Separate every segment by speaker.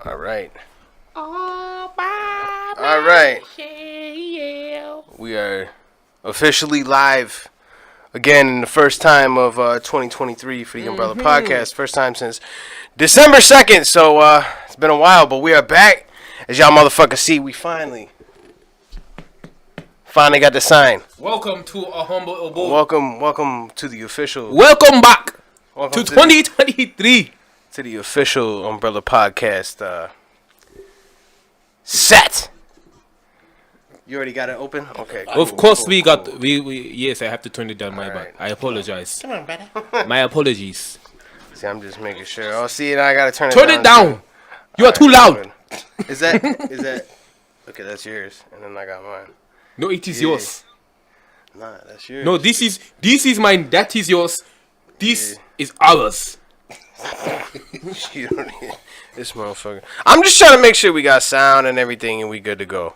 Speaker 1: All right.
Speaker 2: All by
Speaker 1: All right.
Speaker 2: myself.
Speaker 1: We are officially live again in the first time of 2023 for the Umbrella Podcast. First time since December 2nd. So it's been a while, but we are back. As y'all motherfuckers see, we finally got the sign.
Speaker 2: Welcome to a humble abode.
Speaker 1: Welcome to the official.
Speaker 2: Welcome back
Speaker 1: Welcome
Speaker 2: to 2023.
Speaker 1: to the official Umbrella Podcast set. You already got it open? Okay.
Speaker 2: Of course, we got we yes. I have to turn it down. My
Speaker 1: All
Speaker 2: bad.
Speaker 1: right.
Speaker 2: I apologize.
Speaker 3: Come on, brother.
Speaker 2: My apologies.
Speaker 1: See, I'm just making sure. Oh, see, now I gotta turn it
Speaker 2: Turn
Speaker 1: down.
Speaker 2: it down. You are too loud.
Speaker 1: Is that? Okay, that's yours, and then I got mine.
Speaker 2: No, it is
Speaker 1: Yeah.
Speaker 2: yours.
Speaker 1: Nah, that's yours.
Speaker 2: No, this is mine. That is yours. This is ours.
Speaker 1: You don't need this motherfucker. I'm just trying to make sure we got sound and everything, and we good to go.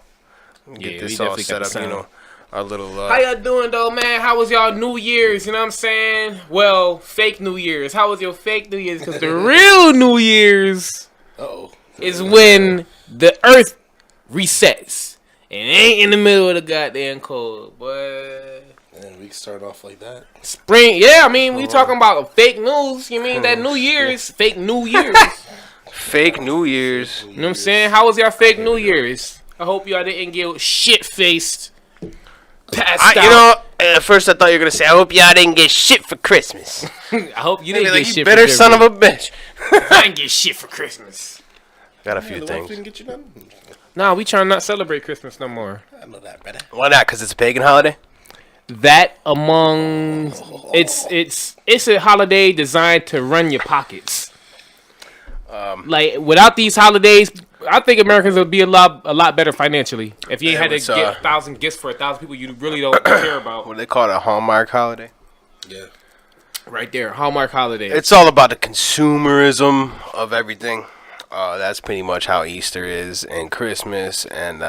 Speaker 1: Get
Speaker 2: Yeah,
Speaker 1: this
Speaker 2: we
Speaker 1: all
Speaker 2: definitely
Speaker 1: set
Speaker 2: got
Speaker 1: up.
Speaker 2: the
Speaker 1: You know,
Speaker 2: sound.
Speaker 1: our little.
Speaker 2: How y'all doing though, man? How was y'all New Year's? You know what I'm saying? Well, fake New Year's. How was your fake New Year's? Because the real New Year's is when the Earth resets and it ain't in the middle of the goddamn cold, boy.
Speaker 3: And we can start off like that.
Speaker 2: Spring, yeah. I mean, we talking about fake news. You mean that New Year's? Fake New Year's.
Speaker 1: Fake New Year's.
Speaker 2: You know what I'm saying? How was your fake New Year's? I hope y'all didn't get shit-faced. Passed out.
Speaker 1: You know, at first I thought you were gonna say, "I hope y'all didn't get shit for Christmas."
Speaker 2: I hope you
Speaker 1: Maybe
Speaker 2: didn't
Speaker 1: like,
Speaker 2: get
Speaker 1: you
Speaker 2: shit
Speaker 1: better
Speaker 2: for
Speaker 1: son of
Speaker 2: Christmas.
Speaker 1: a bitch.
Speaker 2: I didn't get shit for Christmas.
Speaker 1: Got a
Speaker 3: Yeah,
Speaker 1: few
Speaker 3: the wife
Speaker 1: things.
Speaker 3: didn't get you nothing?
Speaker 2: Nah, we trying not to celebrate Christmas no more.
Speaker 3: I know that, brother.
Speaker 1: Why not? Because it's a pagan holiday.
Speaker 2: That among it's a holiday designed to run your pockets. Like without these holidays, I think Americans would be a lot better financially if you ain't had to
Speaker 1: it's,
Speaker 2: get 1,000 gifts for 1,000 people you really don't care about.
Speaker 1: What do they call it? A Hallmark holiday.
Speaker 3: Yeah.
Speaker 2: Right there, Hallmark holiday.
Speaker 1: It's all about the consumerism of everything. That's pretty much how Easter is and Christmas and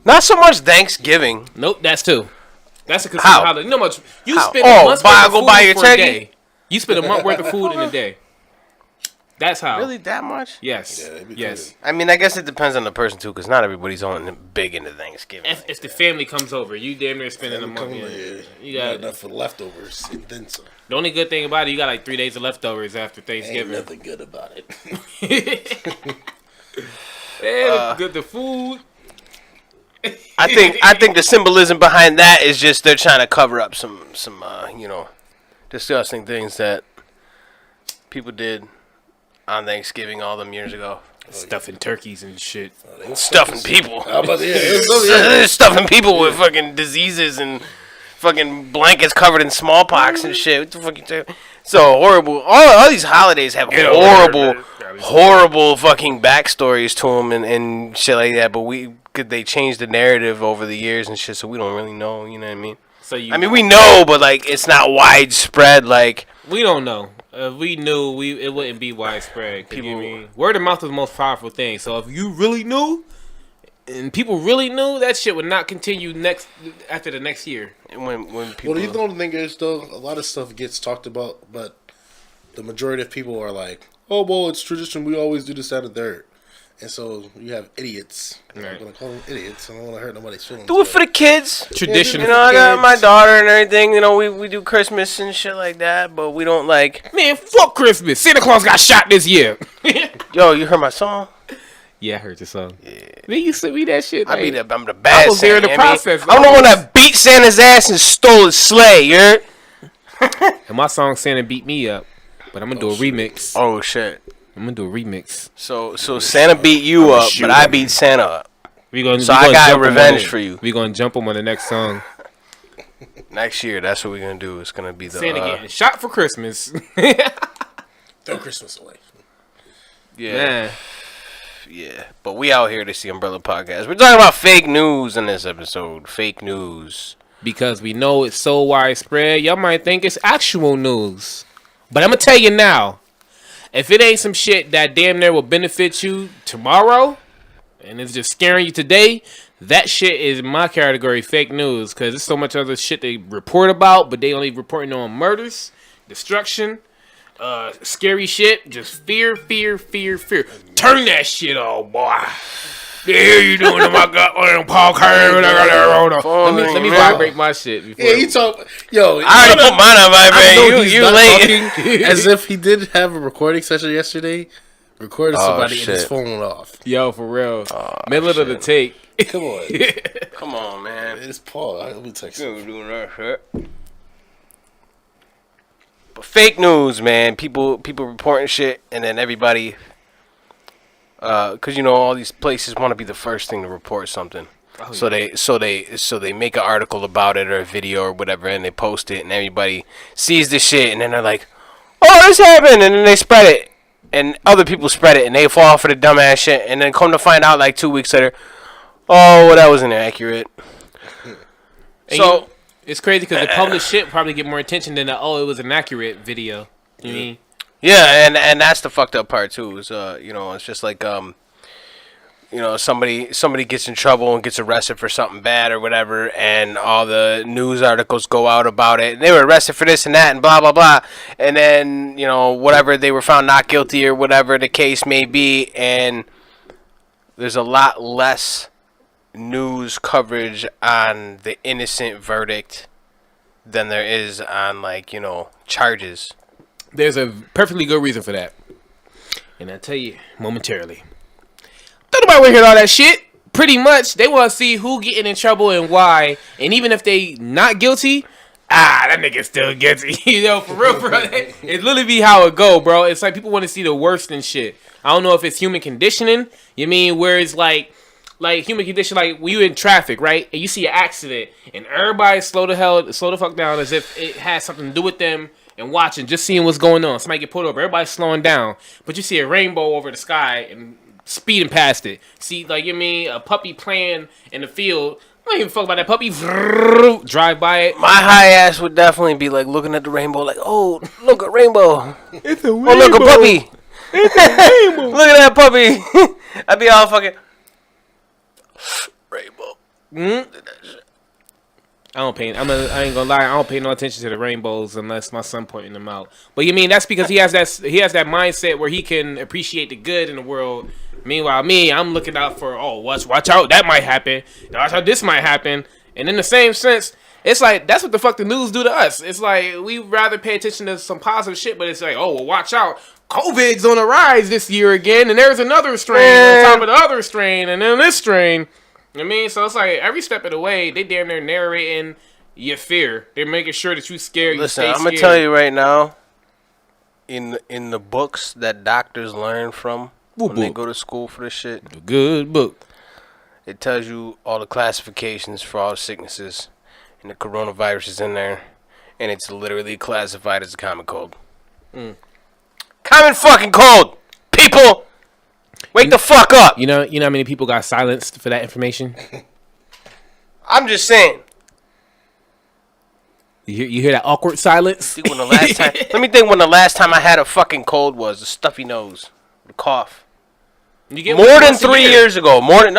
Speaker 1: not so much Thanksgiving.
Speaker 2: Nope, that's two. That's a consumer
Speaker 1: How?
Speaker 2: holiday. You know how much you
Speaker 1: How?
Speaker 2: spend
Speaker 1: Oh,
Speaker 2: a month's
Speaker 1: buy-
Speaker 2: worth of
Speaker 1: go
Speaker 2: food
Speaker 1: buy your
Speaker 2: for a
Speaker 1: turkey?
Speaker 2: day. You spend a month worth of food in a day. That's how.
Speaker 1: Really, that much?
Speaker 2: Yes.
Speaker 3: Yeah, it'd be
Speaker 2: Yes.
Speaker 1: I mean, I guess it depends on the person too, because not everybody's on big into Thanksgiving.
Speaker 2: If the family comes over, you damn near spending a month. Yeah.
Speaker 3: You
Speaker 2: You
Speaker 3: got
Speaker 2: got
Speaker 3: enough for leftovers and then some.
Speaker 2: the only good thing about it, you got like 3 days of leftovers after
Speaker 3: Ain't
Speaker 2: Thanksgiving.
Speaker 3: nothing good about it.
Speaker 2: Yeah, the food.
Speaker 1: I think the symbolism behind that is just they're trying to cover up some disgusting things that people did on Thanksgiving all them years ago.
Speaker 2: Stuffing turkeys and shit.
Speaker 1: Stuffing people.
Speaker 3: How about yeah?
Speaker 1: Stuffing people with fucking diseases and fucking blankets covered in smallpox and shit. What the fuck you talking? So horrible. All these holidays have horrible fucking backstories to them and shit like that. But they changed the narrative over the years and shit, so we don't really know. You know what I mean?
Speaker 2: So you.
Speaker 1: I mean, we know, but like it's not widespread. Like
Speaker 2: we don't know. If we knew, it wouldn't be widespread.
Speaker 1: People-
Speaker 2: You know what I mean? Word of mouth is the most powerful thing. So if you really knew, and people really knew, that shit would not continue after the next year.
Speaker 1: when people.
Speaker 3: Well, the only thing is, though, a lot of stuff gets talked about, but the majority of people are like, oh, well, it's tradition. We always do this, that, and third. And so you have idiots.
Speaker 2: Right.
Speaker 3: I'm going to call them idiots. I don't want to hurt nobody's feelings.
Speaker 1: Do it for the kids.
Speaker 2: Tradition.
Speaker 1: You know, I got my daughter and everything. You know, we do Christmas and shit like that, but we don't like.
Speaker 2: Man, fuck Christmas. Santa Claus got shot this year.
Speaker 1: Yo, you heard my song?
Speaker 2: Yeah, I heard the song. Yeah. Man, you sent me that shit.
Speaker 1: I'm
Speaker 2: like,
Speaker 1: the bad
Speaker 2: I was there in
Speaker 1: Santa,
Speaker 2: the
Speaker 1: you know what I mean?
Speaker 2: process.
Speaker 1: I'm the one that beat Santa's ass and stole his sleigh. You heard?
Speaker 2: And my song Santa beat me up, but I'm gonna do a remix.
Speaker 1: Oh shit.
Speaker 2: I'm gonna do a remix.
Speaker 1: So Santa beat you up, but I beat Santa up. So I got revenge for you.
Speaker 2: We gonna jump him on the next song.
Speaker 1: Next year, that's what we're gonna do. It's gonna be the
Speaker 2: Santa getting shot for Christmas.
Speaker 3: Throw Christmas away.
Speaker 1: yeah. Yeah, but we out here to see Umbrella Podcast. We're talking about fake news in this episode. Fake news.
Speaker 2: Because we know it's so widespread, y'all might think it's actual news. But I'm gonna tell you now, if it ain't some shit that damn near will benefit you tomorrow, and it's just scaring you today, that shit is in my category fake news. Because there's so much other shit they report about, but they only reporting on murders, destruction, scary shit. Just fear. Turn that shit off, boy. The hell you doing to my gut? Let me vibrate my shit. Before
Speaker 3: Yeah, he talk. Yo,
Speaker 1: I already put mine on vibrate. You late.
Speaker 3: As if he did have a recording session yesterday. Recorded somebody and his
Speaker 1: shit.
Speaker 3: phone went off.
Speaker 2: Yo, for real. Middle of the take.
Speaker 3: Come on.
Speaker 1: Come on, man.
Speaker 3: It's Paul. Let me text him.
Speaker 1: Doing that shit. But fake news, man. People reporting shit, and then everybody, because all these places want to be the first thing to report something. Oh, so they make an article about it or a video or whatever, and they post it, and everybody sees the shit, and then they're like, "Oh, this happened," and then they spread it, and other people spread it, and they fall for the dumbass shit, and then come to find out like 2 weeks later, oh, well, that wasn't accurate. So.
Speaker 2: It's crazy because the published shit probably get more attention than it was an accurate video. You mean?
Speaker 1: Yeah, and that's the fucked up part too. Is it's just like somebody gets in trouble and gets arrested for something bad or whatever, and all the news articles go out about it. They were arrested for this and that and blah blah blah, and then whatever, they were found not guilty or whatever the case may be, and there's a lot less news coverage on the innocent verdict than there is on charges.
Speaker 2: There's a perfectly good reason for that, and I'll tell you momentarily. Don't nobody want to hear all that shit. Pretty much, they want to see who getting in trouble and why, and even if they not guilty, that nigga still guilty. For real, bro. It literally be how it go, bro. It's like people want to see the worst and shit. I don't know if it's human conditioning. You mean where it's like human condition, like when you in traffic, right, and you see an accident, and everybody slow the fuck down as if it has something to do with them, and watching, just seeing what's going on. Somebody get pulled over, everybody's slowing down, but you see a rainbow over the sky and speeding past it. See, a puppy playing in the field. I don't even fuck about that puppy. Drive by it.
Speaker 1: My high ass would definitely be like looking at the rainbow, like, oh, look, a rainbow.
Speaker 2: It's a rainbow.
Speaker 1: Oh, look, a puppy.
Speaker 2: It's a rainbow.
Speaker 1: Look at that puppy. I'd be all fucking. Rainbow.
Speaker 2: I ain't gonna lie. I don't pay no attention to the rainbows unless my son pointing them out. But that's because he has that mindset where he can appreciate the good in the world. Meanwhile, I'm looking out for watch out, that might happen. Watch out, this might happen. And in the same sense, it's like that's what the fuck the news do to us. It's like we rather pay attention to some positive shit, but it's like, watch out. COVID's on the rise this year again, and there's another strain on top of the other strain, and then this strain. So it's like every step of the way, they damn near narrating your fear. They're making sure that you scared.
Speaker 1: Listen, I'm gonna tell you right now. In the books that doctors learn from when they go to school for this shit,
Speaker 2: the good book.
Speaker 1: It tells you all the classifications for all the sicknesses, and the coronavirus is in there, and it's literally classified as a common cold. Common fucking cold, people. Wake the fuck up.
Speaker 2: You know how many people got silenced for that information?
Speaker 1: I'm just saying.
Speaker 2: You hear that awkward silence?
Speaker 1: Let me think when the last time I had a fucking cold was. A stuffy nose, a cough. More than 3 years ago. More than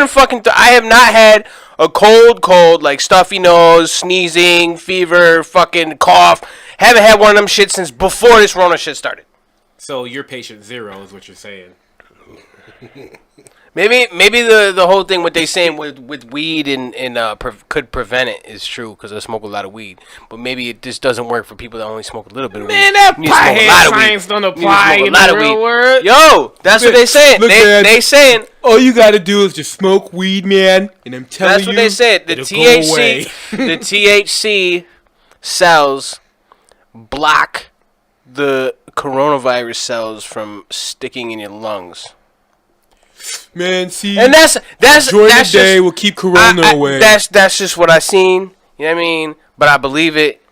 Speaker 1: fucking. I have not had a cold like stuffy nose, sneezing, fever, fucking cough. Haven't had one of them shit since before this Rona shit started.
Speaker 2: So you're patient zero is what you're saying.
Speaker 1: Maybe the whole thing what they saying with weed and could prevent it is true because I smoke a lot of weed. But maybe it just doesn't work for people that only smoke a little bit of weed.
Speaker 2: Man, that pothead science don't apply in the real world.
Speaker 1: Yo, that's what they saying. They saying
Speaker 2: all you gotta do is just smoke weed, man. And I'm telling you,
Speaker 1: that's what they said. The THC cells block the coronavirus cells from sticking in your lungs.
Speaker 2: Man, see,
Speaker 1: and that's
Speaker 2: during the day
Speaker 1: just,
Speaker 2: will keep corona away.
Speaker 1: That's just what I seen. You know what I mean? But I believe it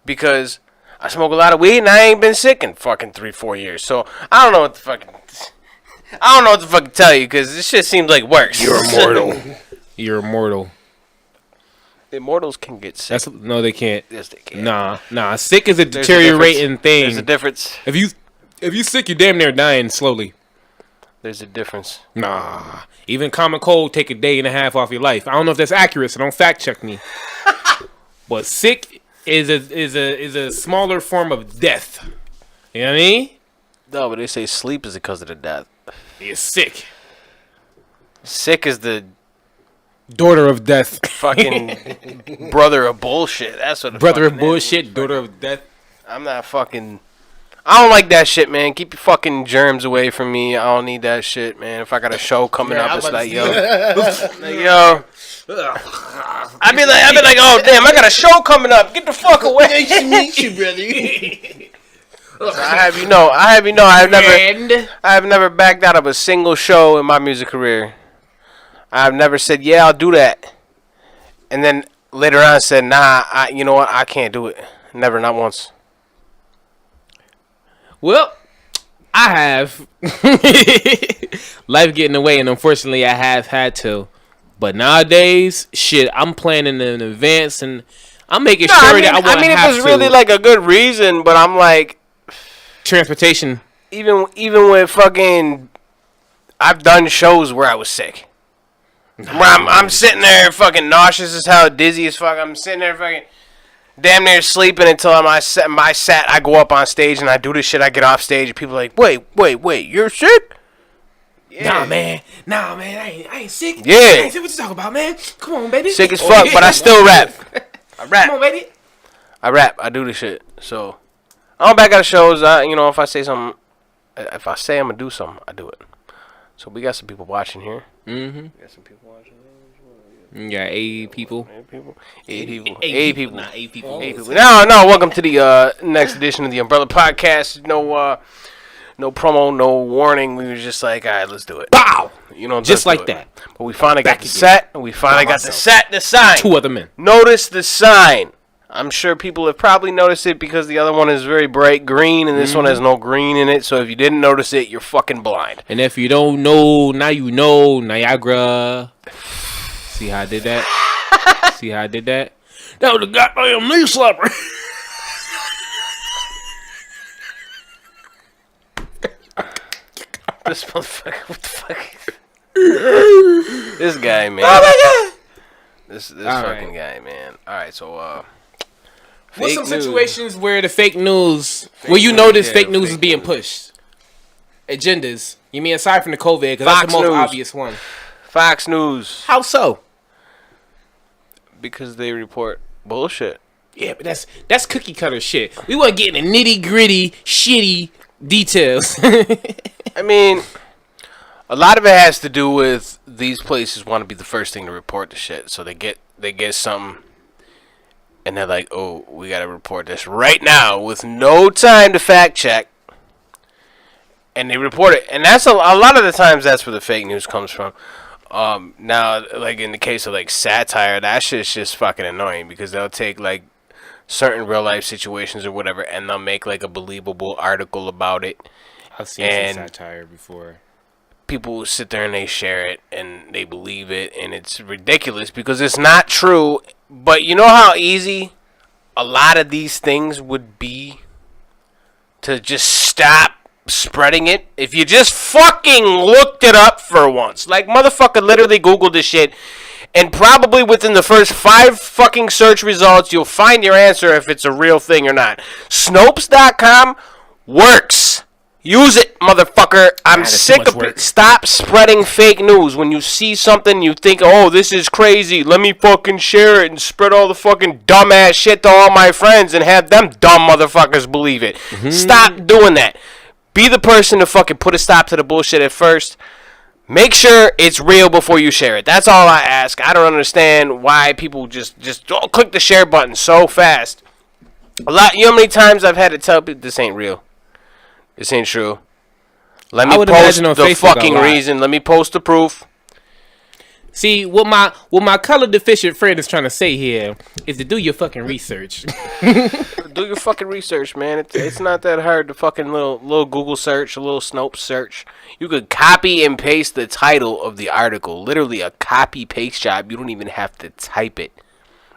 Speaker 1: because I smoke a lot of weed and I ain't been sick in fucking 3-4 years. So I don't know what to fucking tell you because this shit seems like worse.
Speaker 2: You're immortal. You're immortal.
Speaker 1: Immortals can get sick.
Speaker 2: No, they can't.
Speaker 1: Yes, they can.
Speaker 2: Nah. Sick is a deteriorating thing.
Speaker 1: There's a difference.
Speaker 2: If you sick, you're damn near dying slowly.
Speaker 1: There's a difference.
Speaker 2: Nah. Even common cold take a day and a half off your life. I don't know if that's accurate, so don't fact check me. But sick is a smaller form of death. You know what I mean?
Speaker 1: No, but they say sleep is because of the death.
Speaker 2: You're sick.
Speaker 1: Sick is the
Speaker 2: Daughter of death.
Speaker 1: fucking brother of bullshit. That's what the
Speaker 2: Brother of
Speaker 1: fucking
Speaker 2: bullshit.
Speaker 1: is.
Speaker 2: Daughter of death.
Speaker 1: I'm not fucking. I don't like that shit, man. Keep your fucking germs away from me. I don't need that shit, man. If I got a show coming
Speaker 2: Yeah,
Speaker 1: up,
Speaker 2: I'm
Speaker 1: it's
Speaker 2: about
Speaker 1: like,
Speaker 2: to
Speaker 1: yo,
Speaker 2: say
Speaker 1: like, yo. I'd be like, oh damn, I got a show coming up. Get the fuck away.
Speaker 3: Nice to meet you, brother.
Speaker 1: I have you know, I have never backed out of a single show in my music career. I've never said, yeah, I'll do that, and then later on said, nah, you know what, I can't do it. Never, not once.
Speaker 2: Well, I have. Life getting away, and unfortunately, I have had to. But nowadays, shit, I'm planning in advance, and I'm making sure that I won't
Speaker 1: if
Speaker 2: have
Speaker 1: it's
Speaker 2: to.
Speaker 1: really like a good reason, but I'm like,
Speaker 2: Transportation.
Speaker 1: even with fucking, I've done shows where I was sick. Where I'm sitting there fucking nauseous as hell, dizzy as fuck. I'm sitting there fucking damn near sleeping until my set. I go up on stage and I do this shit. I get off stage and people are like, wait, you're sick? Yeah.
Speaker 2: Nah, man, I ain't sick.
Speaker 1: Yeah.
Speaker 2: I ain't sick. What you talking about, man? Come on, baby.
Speaker 1: Sick as fuck, but I still rap. I rap.
Speaker 2: Come on, baby.
Speaker 1: I rap. I do this shit. So I don't back out of shows. If I say something, if I say I'm gonna do something, I do it. So we got some people watching here.
Speaker 2: Mm-hmm.
Speaker 1: We got some people watching.
Speaker 2: Yeah, 80 people.
Speaker 1: 8 people.
Speaker 2: Nah, 8 people.
Speaker 1: 8 people. No. Welcome to the next edition of the Umbrella Podcast. No promo, no warning. We were just like, all right, let's do it.
Speaker 2: Bow.
Speaker 1: let's
Speaker 2: Just like
Speaker 1: do it.
Speaker 2: that.
Speaker 1: But we finally got
Speaker 2: Back
Speaker 1: the
Speaker 2: again.
Speaker 1: set. And we finally got the sign.
Speaker 2: 2 other men.
Speaker 1: Notice the sign. I'm sure people have probably noticed it because the other one is very bright green and this one has no green in it. So if you didn't notice it, you're fucking blind.
Speaker 2: And if you don't know, now you know. Niagara. See how I did that? See how I did that? That was a goddamn knee slapper.
Speaker 1: This motherfucker, what the fuck? This guy, man.
Speaker 2: Oh my god!
Speaker 1: This fucking guy, man. Alright, so,
Speaker 2: What's some
Speaker 1: fake news.
Speaker 2: situations where the fake news, where you notice
Speaker 1: yeah,
Speaker 2: fake news is
Speaker 1: fake
Speaker 2: being
Speaker 1: news.
Speaker 2: pushed? Agendas. You mean aside from the COVID, because that's
Speaker 1: Fox
Speaker 2: the most
Speaker 1: News.
Speaker 2: obvious one.
Speaker 1: Fox News.
Speaker 2: How so?
Speaker 1: Because they report bullshit.
Speaker 2: Yeah, but that's cookie cutter shit. We want to get in the nitty gritty, shitty details.
Speaker 1: I mean, a lot of it has to do with these places want to be the first thing to report the shit. So they get something, and they're like, oh, we got to report this right now with no time to fact check. And they report it. And that's a lot of the times that's where the fake news comes from. Now, like in the case of like satire, that shit's just fucking annoying because they'll take like certain real life situations or whatever and they'll make like a believable article about it.
Speaker 2: I've seen some satire before.
Speaker 1: People sit there and they share it and they believe it and it's ridiculous because it's not true. But you know how easy a lot of these things would be to just stop spreading it if you just fucking looked it up for once. Like, motherfucker literally Googled this shit and probably within the first 5 fucking search results you'll find your answer if it's a real thing or not. Snopes.com works. Use it, motherfucker. I'm sick of it. Stop spreading fake news. When you see something, you think, oh, this is crazy. Let me fucking share it and spread all the fucking dumbass shit to all my friends and have them dumb motherfuckers believe it. Stop doing that. Be the person to fucking put a stop to the bullshit at first. Make sure it's real before you share it. That's all I ask. I don't understand why people just don't click the share button so fast. You know how many times I've had to tell people this ain't real. This ain't true. Let me post the
Speaker 2: Facebook
Speaker 1: fucking reason. Let me post the proof.
Speaker 2: See, what my color deficient friend is trying to say here is to do your fucking research.
Speaker 1: Do your fucking research, man. It's not that hard to fucking little Google search, a little Snopes search. You could copy and paste the title of the article. Literally a copy paste job. You don't even have to type it.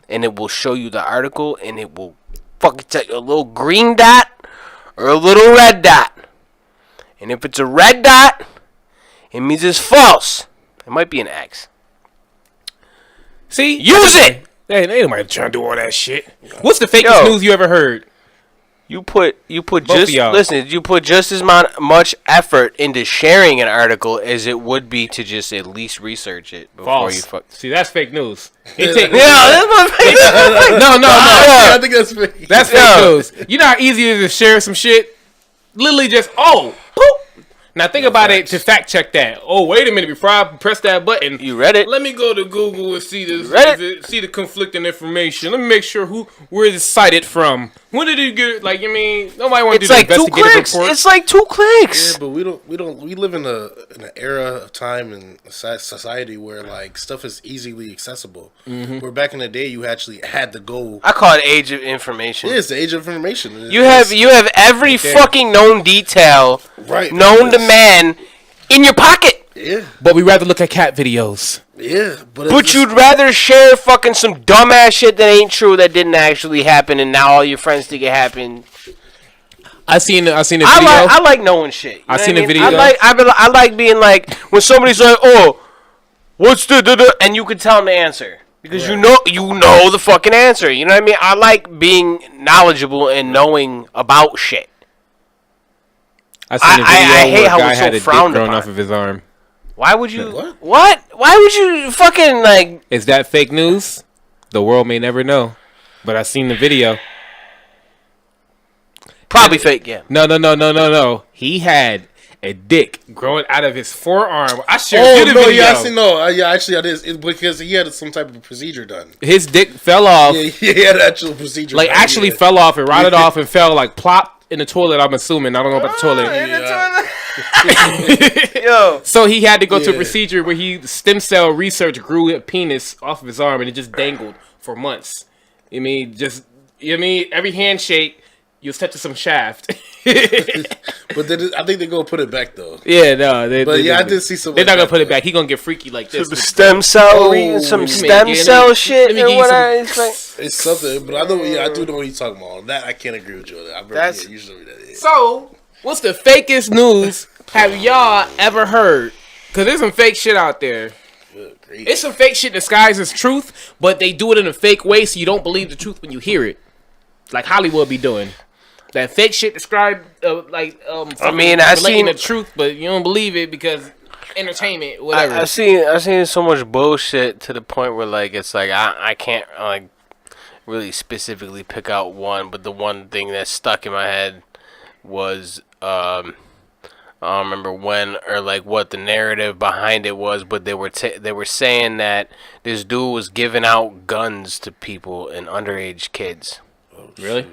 Speaker 1: And it will show you the article and it will fucking tell you a little green dot or a little red dot. And if it's a red dot, it means it's false. It might be an X.
Speaker 2: See?
Speaker 1: Use it!
Speaker 2: Hey, ain't nobody trying to do all that shit. What's the fakest news you ever heard?
Speaker 1: You put
Speaker 2: Both
Speaker 1: just
Speaker 2: of y'all.
Speaker 1: listen. You put just as much effort into sharing an article as it would be to just at least research it before you
Speaker 2: False.
Speaker 1: fuck.
Speaker 2: See, that's fake news.
Speaker 1: Yeah, that's what
Speaker 2: No.
Speaker 3: I think that's fake.
Speaker 2: That's fake news. You know how easy it is to share some shit? Literally just, poop. Now think about it to fact check that. Oh, wait a minute, before I press that button.
Speaker 1: You read it?
Speaker 2: Let me go to Google and see this.
Speaker 1: Read
Speaker 2: See the conflicting information. Let me make sure where it's cited from. When did you get it? Like, nobody want to
Speaker 1: It's
Speaker 2: do
Speaker 1: like
Speaker 2: the
Speaker 1: 2
Speaker 2: investigative
Speaker 1: clicks.
Speaker 2: report.
Speaker 1: It's like 2 clicks.
Speaker 3: Yeah, but we live in an era of time and society where like stuff is easily accessible. Where back in the day you actually had to go.
Speaker 1: I call it age of information.
Speaker 3: Yeah, it's the age of information.
Speaker 1: You have every fucking known detail known to man in your pocket.
Speaker 3: Yeah,
Speaker 2: But we rather look at cat videos.
Speaker 3: yeah,
Speaker 1: But you'd rather share fucking some dumbass shit that ain't true that didn't actually happen, and now all your friends think it happened.
Speaker 2: I seen a video.
Speaker 1: I like knowing shit.
Speaker 2: I seen a video.
Speaker 1: I like being like when somebody's like, "Oh, what's the?" and you can tell them the answer because you know the fucking answer. You know what I mean? I like being knowledgeable and knowing about shit.
Speaker 2: I seen a video
Speaker 1: I hate
Speaker 2: where a
Speaker 1: how
Speaker 2: guy
Speaker 1: it's
Speaker 2: had
Speaker 1: so
Speaker 2: a dick
Speaker 1: frowned
Speaker 2: growing
Speaker 1: upon.
Speaker 2: off of his arm.
Speaker 1: Why would you?
Speaker 3: What?
Speaker 1: Why would you fucking like?
Speaker 2: Is that fake news? The world may never know. But I seen the video.
Speaker 1: Probably fake, yeah.
Speaker 2: No. He had a dick growing out of his forearm. I shared
Speaker 3: Oh
Speaker 2: the
Speaker 3: no,
Speaker 2: video.
Speaker 3: actually, I did. It's because he had some type of procedure done.
Speaker 2: His dick fell off.
Speaker 3: Yeah, he had an actual procedure.
Speaker 2: Like
Speaker 3: done,
Speaker 2: actually
Speaker 3: yeah.
Speaker 2: fell off and rotted off and fell like plop in the toilet. I'm assuming. I don't know about the toilet.
Speaker 1: Yo.
Speaker 2: So he had to go to a
Speaker 3: Yeah.
Speaker 2: procedure where stem cell research grew a penis off of his arm and it just dangled for months. Every handshake you was touching some shaft.
Speaker 3: But then I think they're gonna put it back though.
Speaker 2: Yeah, no.
Speaker 3: I did see some.
Speaker 2: They're not gonna put it back. He gonna get freaky like this.
Speaker 1: Some stem cell, shit,
Speaker 2: let me
Speaker 1: or
Speaker 2: get you
Speaker 1: whatever.
Speaker 2: some-
Speaker 1: It's like,
Speaker 3: It's something, but I know. Yeah, I do know what you're talking about. That I can't agree with you on that.
Speaker 1: That's-
Speaker 3: usually that. Yeah.
Speaker 2: So, what's the fakest news have y'all ever heard? Because there's some fake shit out there.
Speaker 3: Good grief.
Speaker 2: It's some fake shit disguised as truth, but they do it in a fake way so you don't believe the truth when you hear it. Like Hollywood be doing. That fake shit described
Speaker 1: I seen
Speaker 2: the truth, but you don't believe it because entertainment, whatever.
Speaker 1: I've seen so much bullshit to the point where like it's like I can't like really specifically pick out one, but the one thing that stuck in my head was I don't remember when or like what the narrative behind it was, but they were saying that this dude was giving out guns to people and underage kids.
Speaker 2: Really?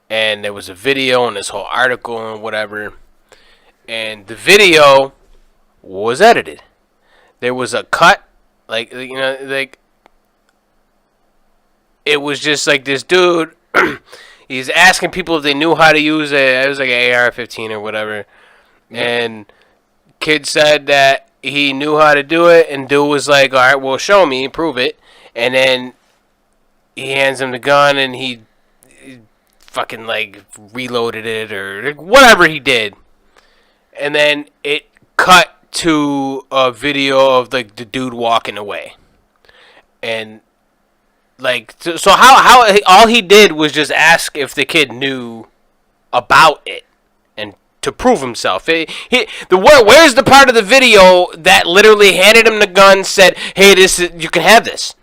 Speaker 1: And there was a video and this whole article and whatever, and the video was edited. There was a cut, like it was just like this dude. He's asking people if they knew how to use it. It was like an AR-15 or whatever, and kid said that he knew how to do it, and dude was like, "All right, well, show me, prove it," and then he hands him the gun, and he fucking like reloaded it or whatever he did, and then it cut to a video of like the dude walking away, and like so how all he did was just ask if the kid knew about it and to prove himself. Where's the part of the video that literally handed him the gun, said, "Hey, you can have this."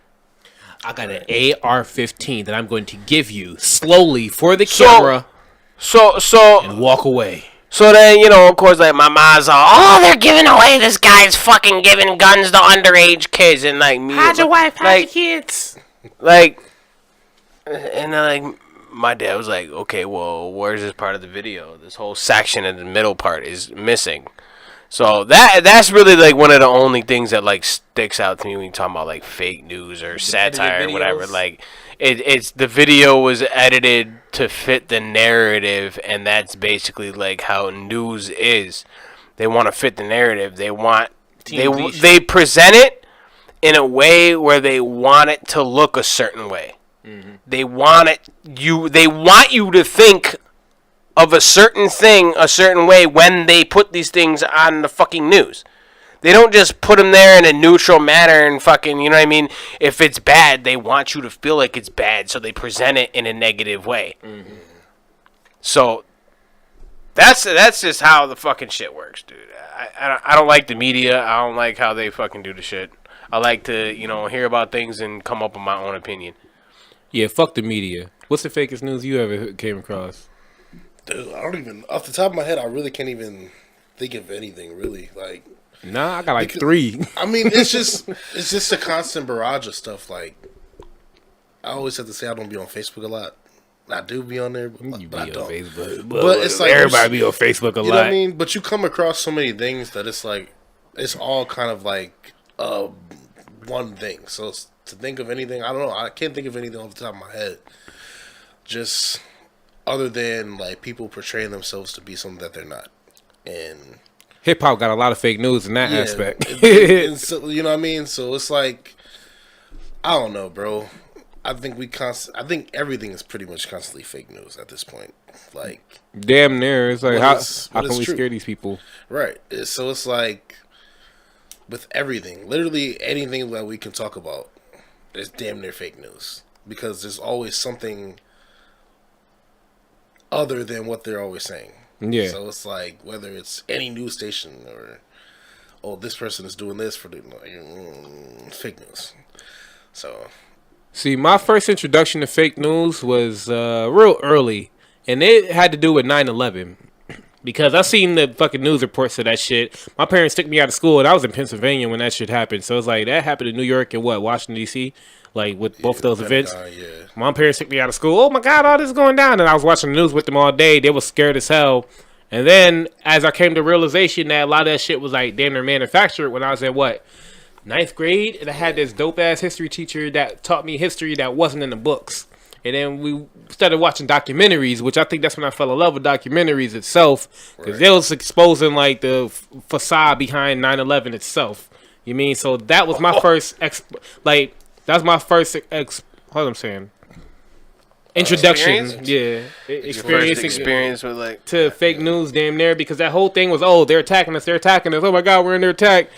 Speaker 2: I got an AR-15 that I'm going to give you slowly for the camera and walk away.
Speaker 1: So then, of course, like my mom's all, "Oh, they're giving away. This guy's fucking giving guns to underage kids," and like me,
Speaker 2: Hide your wife, hide your kids.
Speaker 1: Like, and then like my dad was like, "Okay, well, where's this part of the video? This whole section in the middle part is missing." So that's really like one of the only things that like sticks out to me when you talk about like fake news or satire or whatever. Like it's the video was edited to fit the narrative, and that's basically like how news is. They want to fit the narrative. They present it in a way where they want it to look a certain way. Mm-hmm. They want you to think of a certain thing a certain way when they put these things on the fucking news. They don't just put them there in a neutral manner and fucking, you know what I mean? If it's bad, they want you to feel like it's bad, so they present it in a negative way. Mm-hmm. So that's just how the fucking shit works, dude. I don't like the media. I don't like how they fucking do the shit. I like to, hear about things and come up with my own opinion.
Speaker 2: Yeah, fuck the media. What's the fakest news you ever came across?
Speaker 3: Dude, I don't even, off the top of my head, I really can't even think of anything, really. Like,
Speaker 2: nah, I got like 3.
Speaker 3: I mean, it's just a constant barrage of stuff. Like, I always have to say I don't be on Facebook a lot. I do be on there, but
Speaker 2: You be
Speaker 3: I
Speaker 2: on
Speaker 3: don't.
Speaker 2: Facebook.
Speaker 3: But it's like
Speaker 2: everybody be on Facebook a lot.
Speaker 3: You know what I mean? But you come across so many things that it's like, it's all kind of like one thing. So to think of anything, I don't know. I can't think of anything off the top of my head. Just other than like people portraying themselves to be something that they're not. And
Speaker 2: hip hop got a lot of fake news in that aspect.
Speaker 3: and so, you know what I mean? So it's like, I don't know, bro. I think everything is pretty much constantly fake news at this point. Like,
Speaker 2: damn near. It's like, how can we
Speaker 3: true?
Speaker 2: scare these people?
Speaker 3: Right. So it's like, with everything, literally anything that we can talk about is damn near fake news. Because there's always something other than what they're always saying.
Speaker 2: Yeah.
Speaker 3: So it's like, whether it's any news station or, this person is doing this for the fake news. So...
Speaker 2: See, my first introduction to fake news was real early, and it had to do with 9/11. Because I seen the fucking news reports of that shit. My parents took me out of school, and I was in Pennsylvania when that shit happened. So it's like, that happened in New York and Washington, D.C., like with both those events.
Speaker 3: Yeah.
Speaker 2: My parents took me out of school. Oh, my God, all this is going down. And I was watching the news with them all day. They was scared as hell. And then, as I came to realization that a lot of that shit was like damn near manufactured when I was in, 9th grade, and I had this dope-ass history teacher that taught me history that wasn't in the books. And then we started watching documentaries, which I think that's when I fell in love with documentaries itself, because they was exposing, like, the facade behind 9/11 itself. You mean? So that was my first, hold on, I'm saying, introduction.
Speaker 1: Experience with, like...
Speaker 2: To fake news, damn near, because that whole thing was, they're attacking us, oh my God, we're under attack.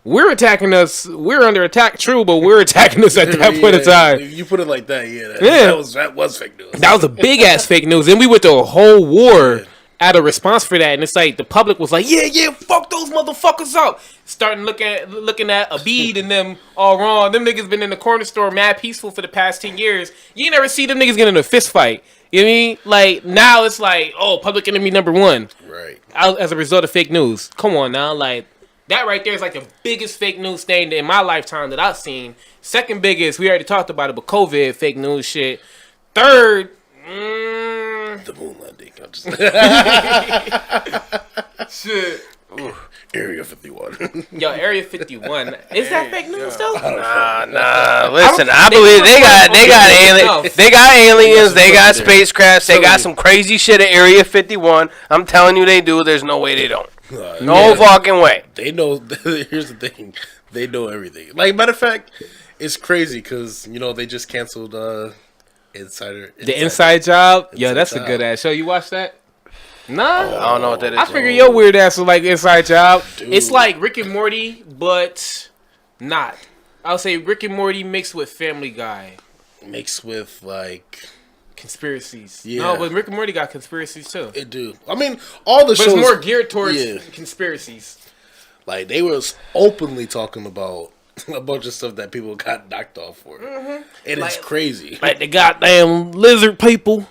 Speaker 2: We're attacking us. We're under attack, true, but we're attacking us at that point in time.
Speaker 3: You put it like that, that was fake news.
Speaker 2: That was a big ass fake news, and we went to a whole war at a response for that. And it's like the public was like, "Yeah, fuck those motherfuckers up." Starting looking at Abid and them all wrong. Them niggas been in the corner store mad peaceful for the past 10 years. You ain't never see them niggas get in a fist fight. You know what I mean? Like now it's like, public enemy number 1,
Speaker 3: right?
Speaker 2: As a result of fake news. Come on now, like. That right there is like the biggest fake news thing in my lifetime that I've seen. Second biggest, we already talked about it, but COVID fake news shit. Third,
Speaker 3: the moon landing.
Speaker 2: shit.
Speaker 3: Ooh, Area 51.
Speaker 2: Yo, Area 51. Is that fake news though?
Speaker 1: Nah. Listen, I believe they got aliens, they got spacecrafts, they got some crazy shit at Area 51. I'm telling you, they do. There's no way they don't. No fucking way.
Speaker 3: They know. Here's the thing. They know everything. Like, matter of fact, it's crazy because, they just canceled Insider.
Speaker 2: The Inside Job? Yo, that's a good ass show. You watch that? Nah.
Speaker 1: I don't know what that is.
Speaker 2: I figure your weird ass was like Inside Job. Dude. It's like Rick and Morty, but not. I'll say Rick and Morty mixed with Family Guy.
Speaker 3: Mixed with, like...
Speaker 2: conspiracies.
Speaker 3: Yeah.
Speaker 2: No, but Rick and Morty got conspiracies too.
Speaker 3: It do. I mean, all the shows...
Speaker 2: But it's more geared towards conspiracies.
Speaker 3: Like, they was openly talking about a bunch of stuff that people got knocked off for. Mm-hmm. And it's crazy.
Speaker 2: Like the goddamn lizard people.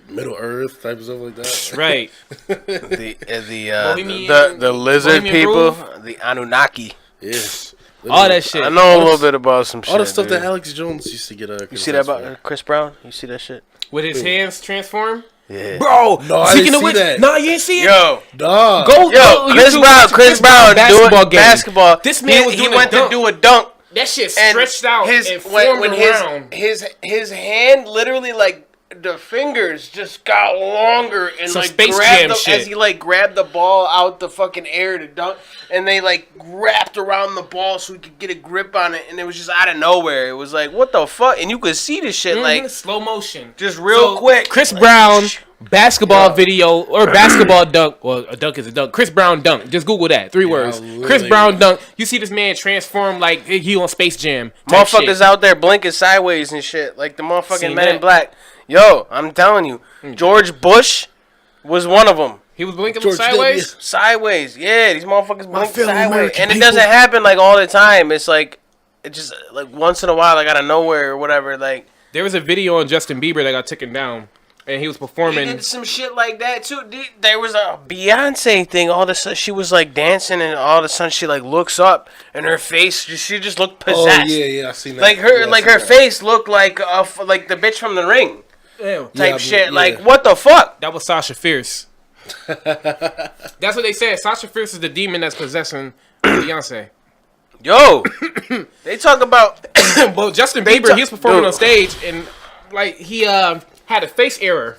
Speaker 3: Middle Earth type of stuff like that.
Speaker 2: Right.
Speaker 1: the lizard people, the Anunnaki.
Speaker 3: Yes.
Speaker 2: All that shit.
Speaker 1: I know a little bit about some shit.
Speaker 3: All the stuff that Alex Jones used to get.
Speaker 1: You see that about Chris Brown? You see that shit?
Speaker 2: With his hands transform?
Speaker 1: Yeah.
Speaker 2: Bro,
Speaker 3: no, I didn't see that.
Speaker 2: Nah, you ain't see it?
Speaker 1: Yo.
Speaker 3: Dog.
Speaker 1: Chris Brown doing basketball.
Speaker 2: This man
Speaker 1: he went to do a dunk.
Speaker 2: That shit stretched out and formed around.
Speaker 1: His hand literally, like, the fingers just got longer and
Speaker 2: some
Speaker 1: like
Speaker 2: Space
Speaker 1: grabbed
Speaker 2: Jam shit.
Speaker 1: as he like grabbed the ball out the fucking air to dunk, and they like wrapped around the ball so he could get a grip on it, and it was just out of nowhere. It was like, what the fuck? And you could see this shit like
Speaker 2: slow motion,
Speaker 1: just real quick.
Speaker 2: Chris Brown basketball video or basketball dunk. Well, a dunk is a dunk. Chris Brown dunk. Just Google that. 3 words. Chris Brown dunk. You see this man transform like he on Space Jam.
Speaker 1: Motherfuckers out there blinking sideways and shit like the motherfucking Men in Black. Yo, I'm telling you, George Bush Was one of them.
Speaker 2: He was blinking
Speaker 3: George
Speaker 2: sideways?
Speaker 3: W.
Speaker 1: Sideways. Yeah, these motherfuckers blink
Speaker 3: fellow
Speaker 1: sideways.
Speaker 3: American
Speaker 1: And it
Speaker 3: people.
Speaker 1: doesn't happen, like, all the time. It's like, it just, like, once in a while, like, out of nowhere or whatever, like.
Speaker 2: There was a video on Justin Bieber that got taken down. And he was performing.
Speaker 1: He did some shit like that, too. There was a Beyonce thing. All of a sudden, she was, like, dancing, and all of a sudden, she, like, looks up, and her face, she just looked possessed.
Speaker 3: Oh, yeah, I seen that.
Speaker 1: Like, her,
Speaker 3: yeah,
Speaker 1: like, her face looked like the bitch from The Ring
Speaker 2: Ew.
Speaker 1: type shit.
Speaker 3: yeah.
Speaker 1: Like, what the fuck?
Speaker 2: That was Sasha Fierce. That's what they said. Sasha Fierce is the demon that's possessing Beyonce.
Speaker 1: Yo, they talk about.
Speaker 2: Well, Justin Bieber, he was performing on stage, and like he had a face error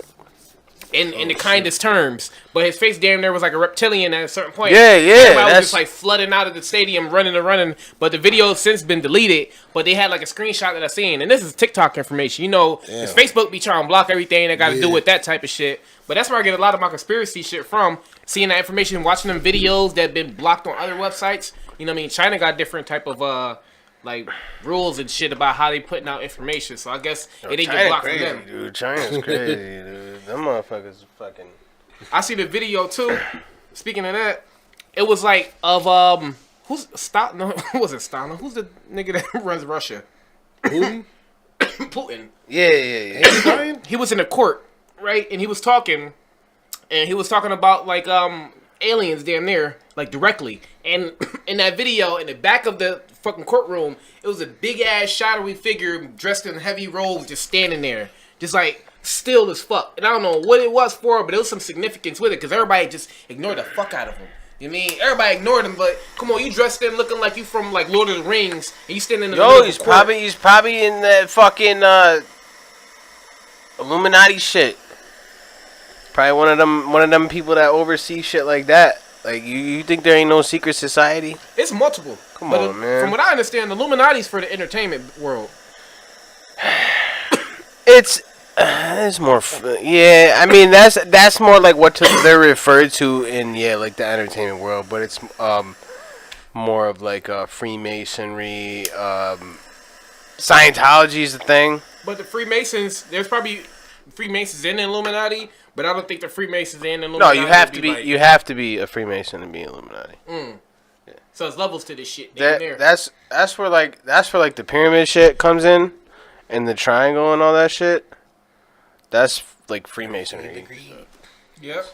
Speaker 2: in the kindest terms, but his face damn near was like a reptilian at a certain point.
Speaker 1: Yeah,
Speaker 2: Everybody was just like flooding out of the stadium, running. But the video has since been deleted. But they had like a screenshot that I seen, and this is TikTok information. You know, 'cause Facebook be trying to block everything that got to do with that type of shit. But that's where I get a lot of my conspiracy shit from. Seeing that information, watching them videos that been blocked on other websites. You know what I mean? China got different type of like rules and shit about how they putting out information. So I guess it didn't get blocked from them.
Speaker 1: Dude, China's crazy, dude. Them motherfuckers fucking.
Speaker 2: I see the video too. Speaking of that, it was like of who's Stalin? No, who was it? Stalin? Who's the nigga that runs Russia?
Speaker 3: Putin?
Speaker 2: Putin.
Speaker 1: Yeah.
Speaker 2: He was in a court, right? And he was talking about like aliens damn near, like directly. And in that video, in the back of the fucking courtroom, it was a big ass shadowy figure dressed in heavy robes just standing there, just like still as fuck. And I don't know what it was for, but there was some significance with it because everybody just ignored the fuck out of him. You mean everybody ignored him, but come on, you dressed in looking like you from like Lord of the Rings, and you standing in the middle of the court.
Speaker 1: He's probably in that fucking Illuminati shit. Probably one of them people that oversee shit like that. Like you think there ain't no secret society?
Speaker 2: It's multiple.
Speaker 1: Come on, man.
Speaker 2: From what I understand, the Illuminati's for the entertainment world.
Speaker 1: It's more. Yeah, I mean that's more like what they're referred to in like the entertainment world, but it's more of like Freemasonry. Scientology is the thing.
Speaker 2: But the Freemasons, there's probably Freemasons in the Illuminati, but I don't think the Freemasons in the Illuminati.
Speaker 1: No, you have to be. You have to be a Freemason to be Illuminati.
Speaker 2: Yeah. So it's levels to this shit. There.
Speaker 1: That's where the pyramid shit comes in, and the triangle and all that shit. That's like Freemasonry.
Speaker 2: Yep.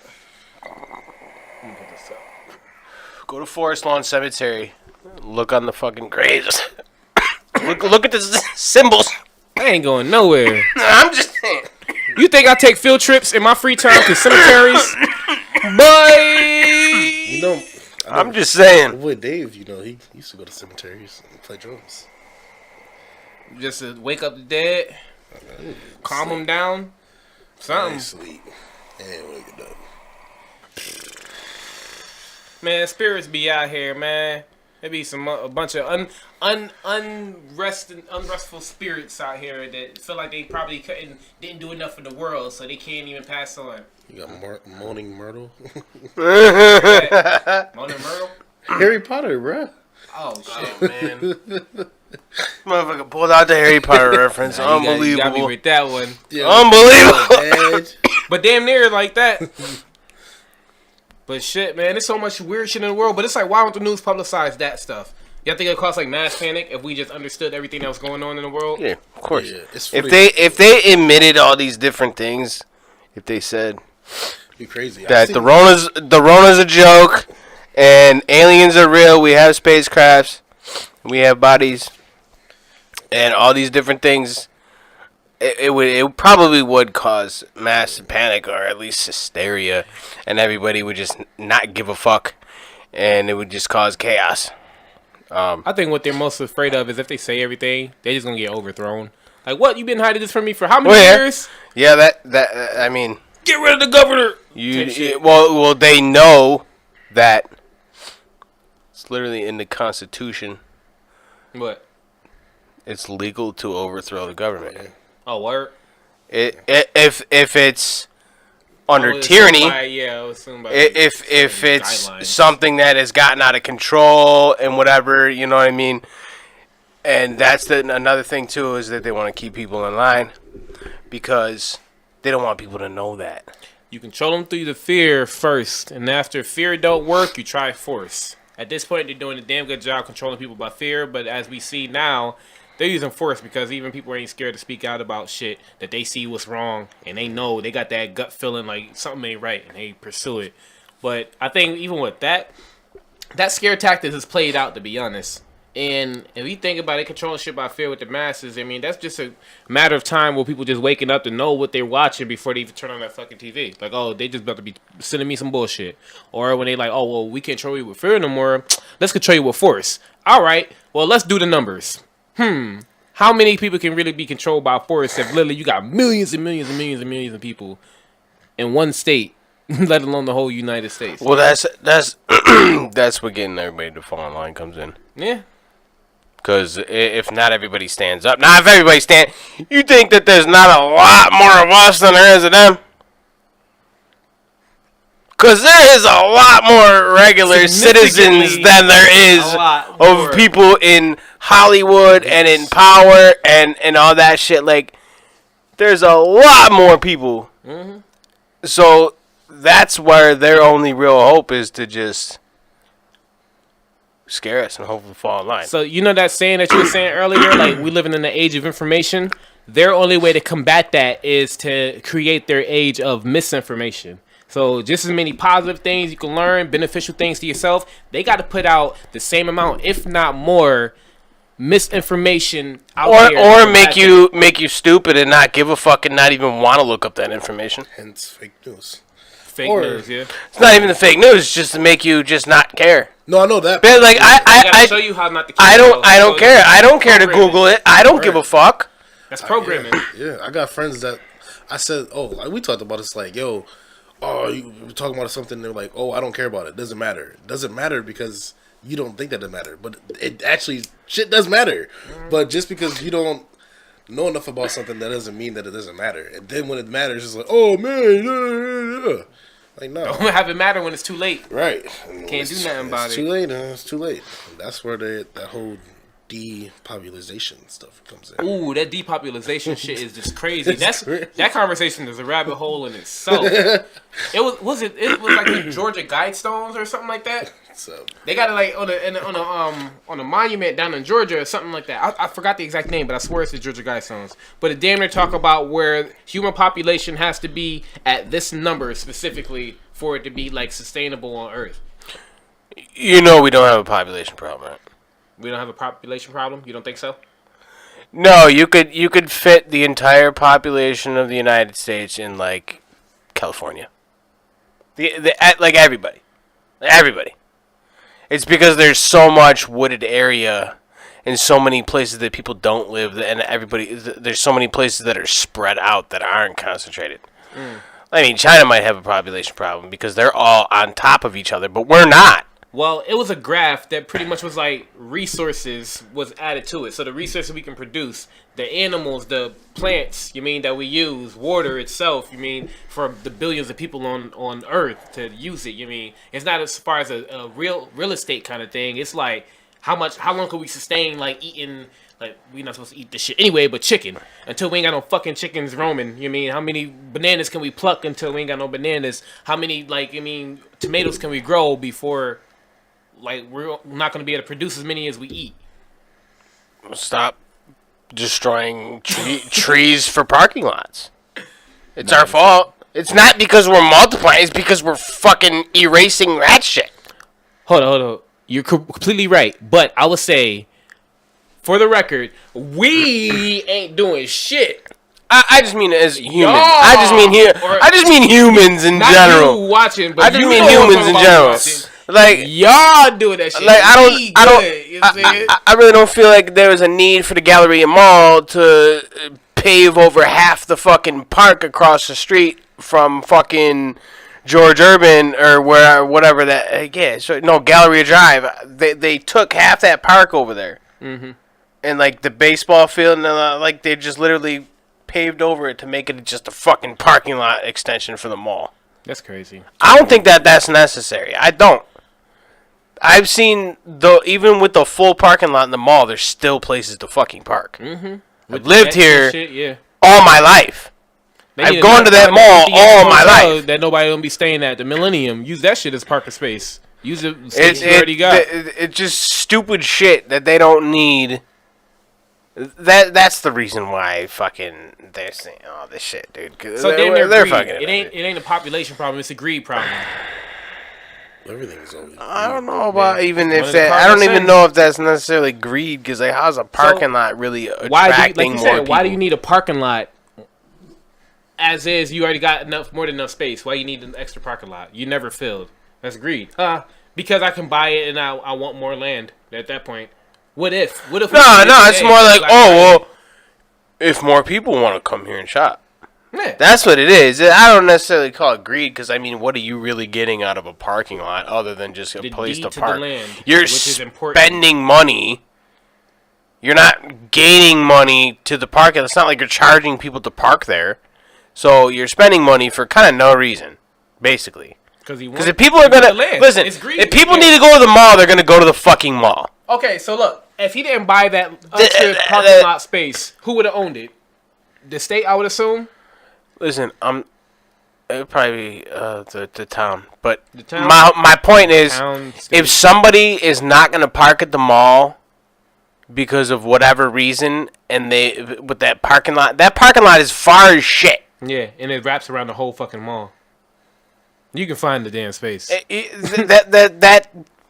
Speaker 1: Go to Forest Lawn Cemetery. Look on the fucking graves. look at the symbols.
Speaker 2: I ain't going nowhere.
Speaker 1: I'm just saying.
Speaker 2: You think I take field trips in my free time to cemeteries? Boy!
Speaker 3: You know,
Speaker 1: I'm just saying.
Speaker 3: Boy, Dave, you know, he used to go to cemeteries and play drums.
Speaker 2: Just to wake up the dead, calm them down, something.
Speaker 3: Sleep and wake it up.
Speaker 2: Man, spirits be out here, man. There be a bunch of unrestful spirits out here that feel like they probably didn't do enough for the world, so they can't even pass on.
Speaker 3: You got Moaning Myrtle.
Speaker 2: Moaning Myrtle?
Speaker 3: Harry Potter, bruh.
Speaker 2: Oh, shit, man.
Speaker 1: Motherfucker pulled out the Harry Potter reference. Unbelievable.
Speaker 2: You got me with that one.
Speaker 3: Yeah,
Speaker 1: Unbelievable.
Speaker 2: But damn near like that. But shit, man, there's so much weird shit in the world. But it's like, why don't the news publicize that stuff? You think it would cause like mass panic if we just understood everything that was going on in the world?
Speaker 1: Yeah, of course.
Speaker 3: Yeah,
Speaker 1: if they admitted all these different things, if they said
Speaker 3: be crazy
Speaker 1: that the Rona's a joke and aliens are real, we have spacecrafts, we have bodies, and all these different things, it probably would cause mass panic or at least hysteria, and everybody would just not give a fuck, and it would just cause chaos.
Speaker 2: I think what they're most afraid of is if they say everything, they're just gonna get overthrown. Like, what? You been hiding this from me for how many years?
Speaker 1: Yeah, that I mean,
Speaker 2: get rid of the governor.
Speaker 1: Well, they know that it's literally in the Constitution.
Speaker 2: What?
Speaker 1: It's legal to overthrow the government.
Speaker 2: Oh, word.
Speaker 1: If it's under tyranny, if it's
Speaker 2: guidelines.
Speaker 1: something that has gotten out of control and whatever, you know what I mean. And that's another thing too, is that they want to keep people in line because they don't want people to know that.
Speaker 2: You control them through the fear first, and after fear don't work, you try force. At this point, they're doing a damn good job controlling people by fear, but as we see now, they're using force because even people ain't scared to speak out about shit that they see what's wrong, and they know they got that gut feeling like something ain't right, and they pursue it. But I think even with that scare tactic is played out, to be honest. And if you think about it, controlling shit by fear with the masses, I mean, that's just a matter of time where people just waking up to know what they're watching before they even turn on that fucking TV. Like, oh, they just about to be sending me some bullshit. Or when they like, oh, well, we can't control you with fear no more. Let's control you with force. All right, well, let's do the numbers. How many people can really be controlled by force if literally you got millions and millions and millions and millions of people in one state, let alone the whole United States?
Speaker 1: Well, that's that's what getting everybody to fall in line comes in.
Speaker 2: Yeah.
Speaker 1: Because if not everybody stands up. Now, if everybody you think that there's not a lot more of us than there is of them? Because there is a lot more regular citizens than there is of people in Hollywood and in power and all that shit. Like, there's a lot more people. Mm-hmm. So that's where their only real hope is to just scare us and hopefully fall in line.
Speaker 2: So you know that saying that you were saying earlier, like we living in the age of information? Their only way to combat that is to create their age of misinformation. So just as many positive things you can learn, beneficial things to yourself, they got to put out the same amount, if not more, misinformation out
Speaker 1: there. Or make you stupid and not give a fuck and not even want to look up that information.
Speaker 3: Hence fake news.
Speaker 2: Fake news, yeah.
Speaker 1: It's not even the fake news, it's just to make you just not care.
Speaker 3: No, I know that.
Speaker 1: But like I
Speaker 2: show you how not to care.
Speaker 1: I don't care. I don't care to Google it. I don't give a fuck.
Speaker 2: That's programming.
Speaker 3: Yeah, I got friends that I said, oh, like we talked about it's like, yo, oh, you were talking about something, they're like, oh, I don't care about it. Doesn't matter. It doesn't matter because you don't think that it matters. But it actually, shit does matter. But just because you don't know enough about something, that doesn't mean that it doesn't matter. And then when it matters, it's like, oh, man, like, no.
Speaker 2: Don't have it matter when it's too late.
Speaker 3: Right.
Speaker 2: Can't do nothing about it.
Speaker 3: It's too late. It's too late. That's where that whole depopulation stuff comes in.
Speaker 2: Ooh, that depopulation shit is just crazy. That conversation is a rabbit hole in itself. It was like the Georgia Guidestones or something like that. So they got it like on a monument down in Georgia or something like that. I forgot the exact name, but I swear it's the Georgia Guidestones. But it damn near talk about where human population has to be at this number specifically for it to be like sustainable on Earth.
Speaker 1: You know we don't have a population problem, right?
Speaker 2: We don't have a population problem? You don't think so?
Speaker 1: No, you could fit the entire population of the United States in like California. Like everybody. It's because there's so much wooded area in so many places that people don't live, and there's so many places that are spread out that aren't concentrated. I mean, China might have a population problem because they're all on top of each other, but we're not.
Speaker 2: Well, it was a graph that pretty much was like resources was added to it. So the resources we can produce, the animals, the plants, that we use, water itself, for the billions of people on Earth to use it, it's not as far as a real estate kind of thing. It's like how long could we sustain like eating, like we're not supposed to eat this shit anyway, but chicken until we ain't got no fucking chickens roaming. How many bananas can we pluck until we ain't got no bananas? How many tomatoes can we grow before? Like, we're not going to be able to produce as many as we eat.
Speaker 1: Stop destroying trees for parking lots. It's our fault. It's not because we're multiplying. It's because we're fucking erasing that shit.
Speaker 2: Hold on. You're completely right. But I would say, for the record, we ain't doing shit.
Speaker 1: I just mean as humans. I just mean humans in general.
Speaker 2: You watching, but
Speaker 1: I just mean humans in general. Like
Speaker 2: y'all doing that shit.
Speaker 1: Like I really don't feel like there was a need for the Galleria Mall to pave over half the fucking park across the street from fucking George Urban or whatever that. Yeah, so no, Galleria Drive. They took half that park over there, and like the baseball field, and like they just literally paved over it to make it just a fucking parking lot extension for the mall.
Speaker 2: That's crazy.
Speaker 1: I don't think that's necessary. I don't. I've seen, even with the full parking lot in the mall, there's still places to fucking park. I've lived here all my life. I've gone to that mall all my life.
Speaker 2: That nobody don't be staying at the Millennium. Use that shit as parking space. Use it. You already got.
Speaker 1: It's just stupid shit that they don't need. That's the reason why fucking they're saying all this shit, dude.
Speaker 2: So they're fucking. It ain't a population problem. It's a greed problem.
Speaker 3: Everything is over.
Speaker 1: I don't know about even if that. I don't even know if that's necessarily greed because like, how's a parking lot really attracting more people?
Speaker 2: Why do you need a parking lot? As is, you already got more than enough space. Why you need an extra parking lot? You never filled. That's greed. Because I can buy it and I want more land at that point. What if? No,
Speaker 1: it's more like, well, if more people want to come here and shop. Yeah. That's what it is. I don't necessarily call it greed because, I mean, what are you really getting out of a parking lot other than just a place to park? You're spending money. You're not gaining money to the parking. It's not like you're charging people to park there. So you're spending money for kind of no reason, basically. Because if people are going to... Listen, if people need to go to the mall, they're going to go to the fucking mall.
Speaker 2: Okay, so look. If he didn't buy that upstairs parking lot space, who would have owned it? The state, I would assume?
Speaker 1: Listen, it would probably be the town. But my point is, if somebody is not going to park at the mall because of whatever reason, and with that parking lot is far as shit.
Speaker 2: Yeah, and it wraps around the whole fucking mall. You can find the damn space.
Speaker 1: That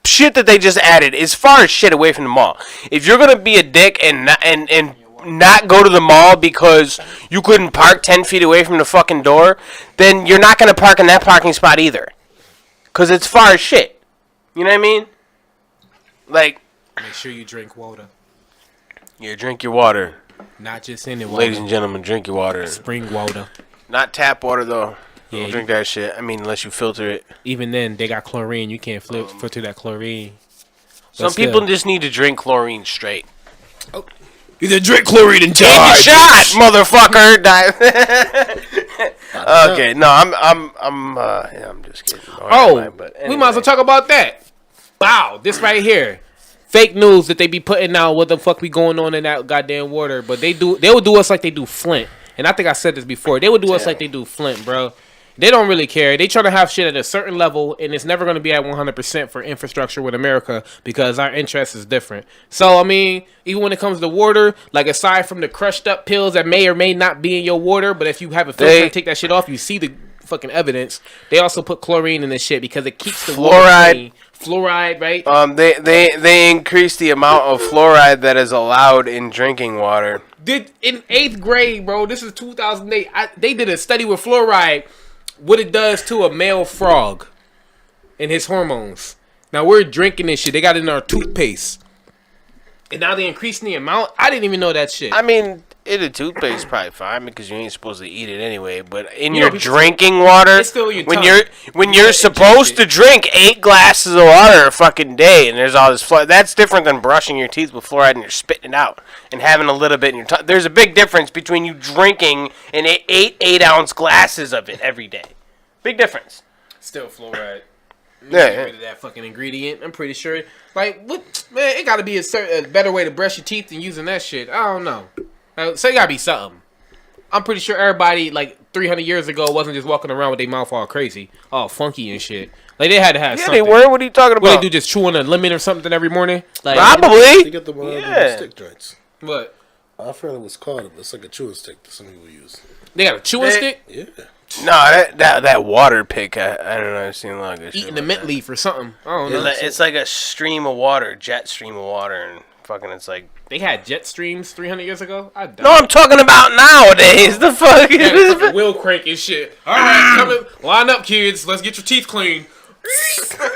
Speaker 1: shit that they just added is far as shit away from the mall. If you're going to be a dick and not go to the mall because you couldn't park 10 feet away from the fucking door, then you're not going to park in that parking spot either. Because it's far as shit. You know what I mean? Like...
Speaker 2: Make sure you drink water.
Speaker 1: Yeah, drink your water.
Speaker 2: Not just any water.
Speaker 1: Ladies and gentlemen, drink your water.
Speaker 2: Spring water.
Speaker 1: Not tap water, though. Yeah, don't drink that shit. I mean, unless you filter it.
Speaker 2: Even then, they got chlorine. You can't filter that chlorine.
Speaker 1: Some people just need to drink chlorine straight.
Speaker 2: Oh. Either drink chlorine and die.
Speaker 1: Take a shot, motherfucker. Okay, no, I'm just kidding.
Speaker 2: We might as well talk about that. Wow, this right here. Fake news that they be putting out what the fuck be going on in that goddamn water. But they will do us like they do Flint. And I think I said this before. They would do us like they do Flint, bro. They don't really care. They trying to have shit at a certain level, and it's never going to be at 100% for infrastructure with America because our interest is different. So, I mean, even when it comes to water, like aside from the crushed up pills that may or may not be in your water, but if you have a filter and take that shit off, you see the fucking evidence. They also put chlorine in this shit because it keeps the water clean. Fluoride, right?
Speaker 1: They increased the amount of fluoride that is allowed in drinking water.
Speaker 2: In 8th grade, bro, this is 2008. They did a study with fluoride. What it does to a male frog and his hormones. Now we're drinking this shit. They got it in our toothpaste. And now they increasing the amount. I didn't even know that shit.
Speaker 1: I mean, in a toothpaste is probably fine because you ain't supposed to eat it anyway. But in your drinking water, it's still your when you're supposed to drink 8 glasses of water a fucking day, and there's all this fluoride. That's different than brushing your teeth with fluoride and you're spitting it out and having a little bit in your tongue. There's a big difference between you drinking and 8-ounce glasses of it every day. Big difference.
Speaker 2: Still fluoride.
Speaker 1: Get
Speaker 2: rid of that fucking ingredient. I'm pretty sure. Like, what, man? It got to be a better way to brush your teeth than using that shit. I don't know. So it got to be something. I'm pretty sure everybody like 300 years ago wasn't just walking around with their mouth all crazy, all funky and shit. Like they had to have something.
Speaker 1: Yeah, they were. What are you talking about?
Speaker 2: What they do? Just chew on a lemon or something every morning? Like,
Speaker 1: probably.
Speaker 3: They get the stick joints.
Speaker 2: What?
Speaker 3: I forgot what's called. It's like a chewing stick that some people use.
Speaker 2: They got a chewing stick?
Speaker 3: Yeah.
Speaker 1: No, that water pick, I don't know. I've seen a lot of good shit.
Speaker 2: Eating a mint leaf or something. I don't know.
Speaker 1: It's like a stream of water, jet stream of water, and fucking it's like...
Speaker 2: They had jet streams 300 years ago?
Speaker 1: No, I'm talking about nowadays. The fuck?
Speaker 2: Yeah, wheel crank and shit. All right, come in. Line up, kids. Let's get your teeth clean.
Speaker 1: Hell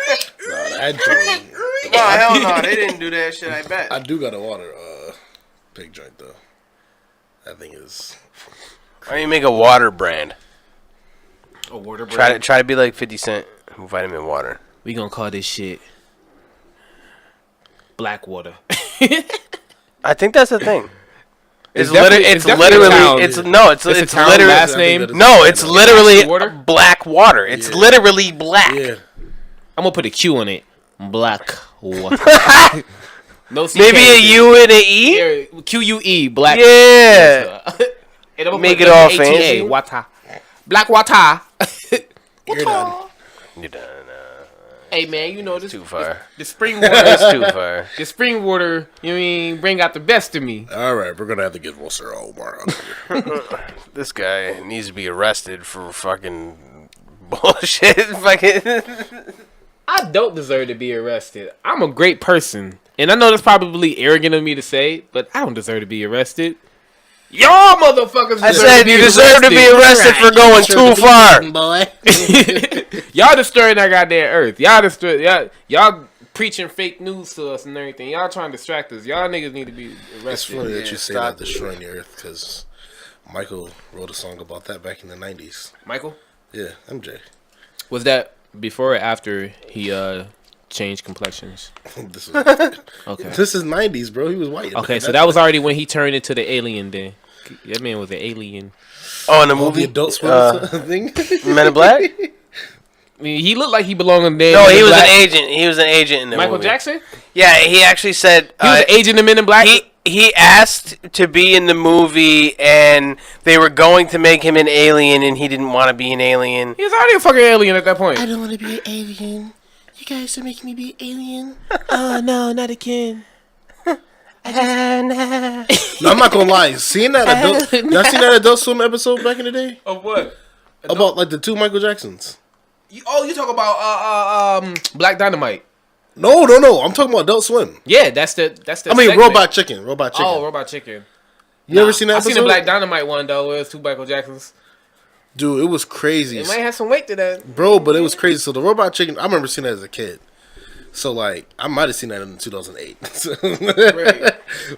Speaker 1: no. They didn't do that shit, I bet.
Speaker 3: I do got a water pig joint, though. That thing is...
Speaker 1: Why don't you make a water brand?
Speaker 2: A water brand?
Speaker 1: Try to be like 50 Cent vitamin water.
Speaker 2: We gonna call this shit Black Water.
Speaker 1: I think that's the thing. It's literally black water. It's literally black.
Speaker 2: Yeah. I'm gonna put a Q on it. Black water. No CK.
Speaker 1: Maybe a U and an E?
Speaker 2: Yeah, QUE, black.
Speaker 1: Yeah. Make it all fancy.
Speaker 2: Water. Black water.
Speaker 3: You're done.
Speaker 1: You done.
Speaker 2: Hey man, you know this
Speaker 1: Too far.
Speaker 2: the spring water.
Speaker 1: It's too far.
Speaker 2: The spring water, you know what I mean, bring out the best of me.
Speaker 3: All right, we're gonna have to get Wilson Omar on here.
Speaker 1: This guy needs to be arrested for fucking bullshit. Fucking.
Speaker 2: I don't deserve to be arrested. I'm a great person. And I know that's probably arrogant of me to say, but I don't deserve to be arrested. Y'all motherfuckers
Speaker 1: I said you deserve to be arrested for going too far.
Speaker 3: Boy.
Speaker 2: Y'all destroying that goddamn earth. Y'all preaching fake news to us and everything. Y'all trying to distract us. Y'all niggas need to be
Speaker 3: It's
Speaker 2: arrested.
Speaker 3: funny that you say
Speaker 1: stop
Speaker 3: that, destroying the earth, because Michael wrote a song about that back in the 90s.
Speaker 2: Michael?
Speaker 3: Yeah, MJ.
Speaker 2: Was that before or after he changed complexions?
Speaker 3: This is
Speaker 2: Okay.
Speaker 3: this is 90s, bro. He was white.
Speaker 2: Okay, so that was already when he turned into the alien then. That man was an alien.
Speaker 1: Oh, in the
Speaker 3: the
Speaker 1: movie
Speaker 3: Adult Swim thing.
Speaker 1: Men in Black.
Speaker 2: I mean, he looked like he belonged in there.
Speaker 1: No, he was an agent. He was an agent in the
Speaker 2: Michael
Speaker 1: movie.
Speaker 2: Jackson?
Speaker 1: Yeah, he actually said
Speaker 2: He was an agent in Men in Black?
Speaker 1: he asked to be in the movie, and they were going to make him an alien, and he didn't want to be an alien.
Speaker 2: He was already a fucking alien at that point.
Speaker 3: I don't want to be an alien. You guys are making me be an alien.
Speaker 2: Oh, no, not again.
Speaker 3: No, I'm not gonna lie. Seeing that y'all seen that Adult Swim episode back in the day
Speaker 2: Of what?
Speaker 3: about like the two Michael Jacksons?
Speaker 2: You talk about Black Dynamite.
Speaker 3: No. I'm talking about Adult Swim.
Speaker 2: Yeah, that's the
Speaker 3: I mean,
Speaker 2: segment.
Speaker 3: Robot Chicken.
Speaker 2: Oh, Robot Chicken.
Speaker 3: You ever seen that
Speaker 2: I
Speaker 3: episode?
Speaker 2: seen the Black Dynamite one though, where it was two Michael Jacksons.
Speaker 3: Dude, it was crazy,
Speaker 2: It might have some weight to that.
Speaker 3: bro. But it was crazy. So the Robot Chicken, I remember seeing that as a kid. So like, I might have seen that in 2008. So-
Speaker 2: Right.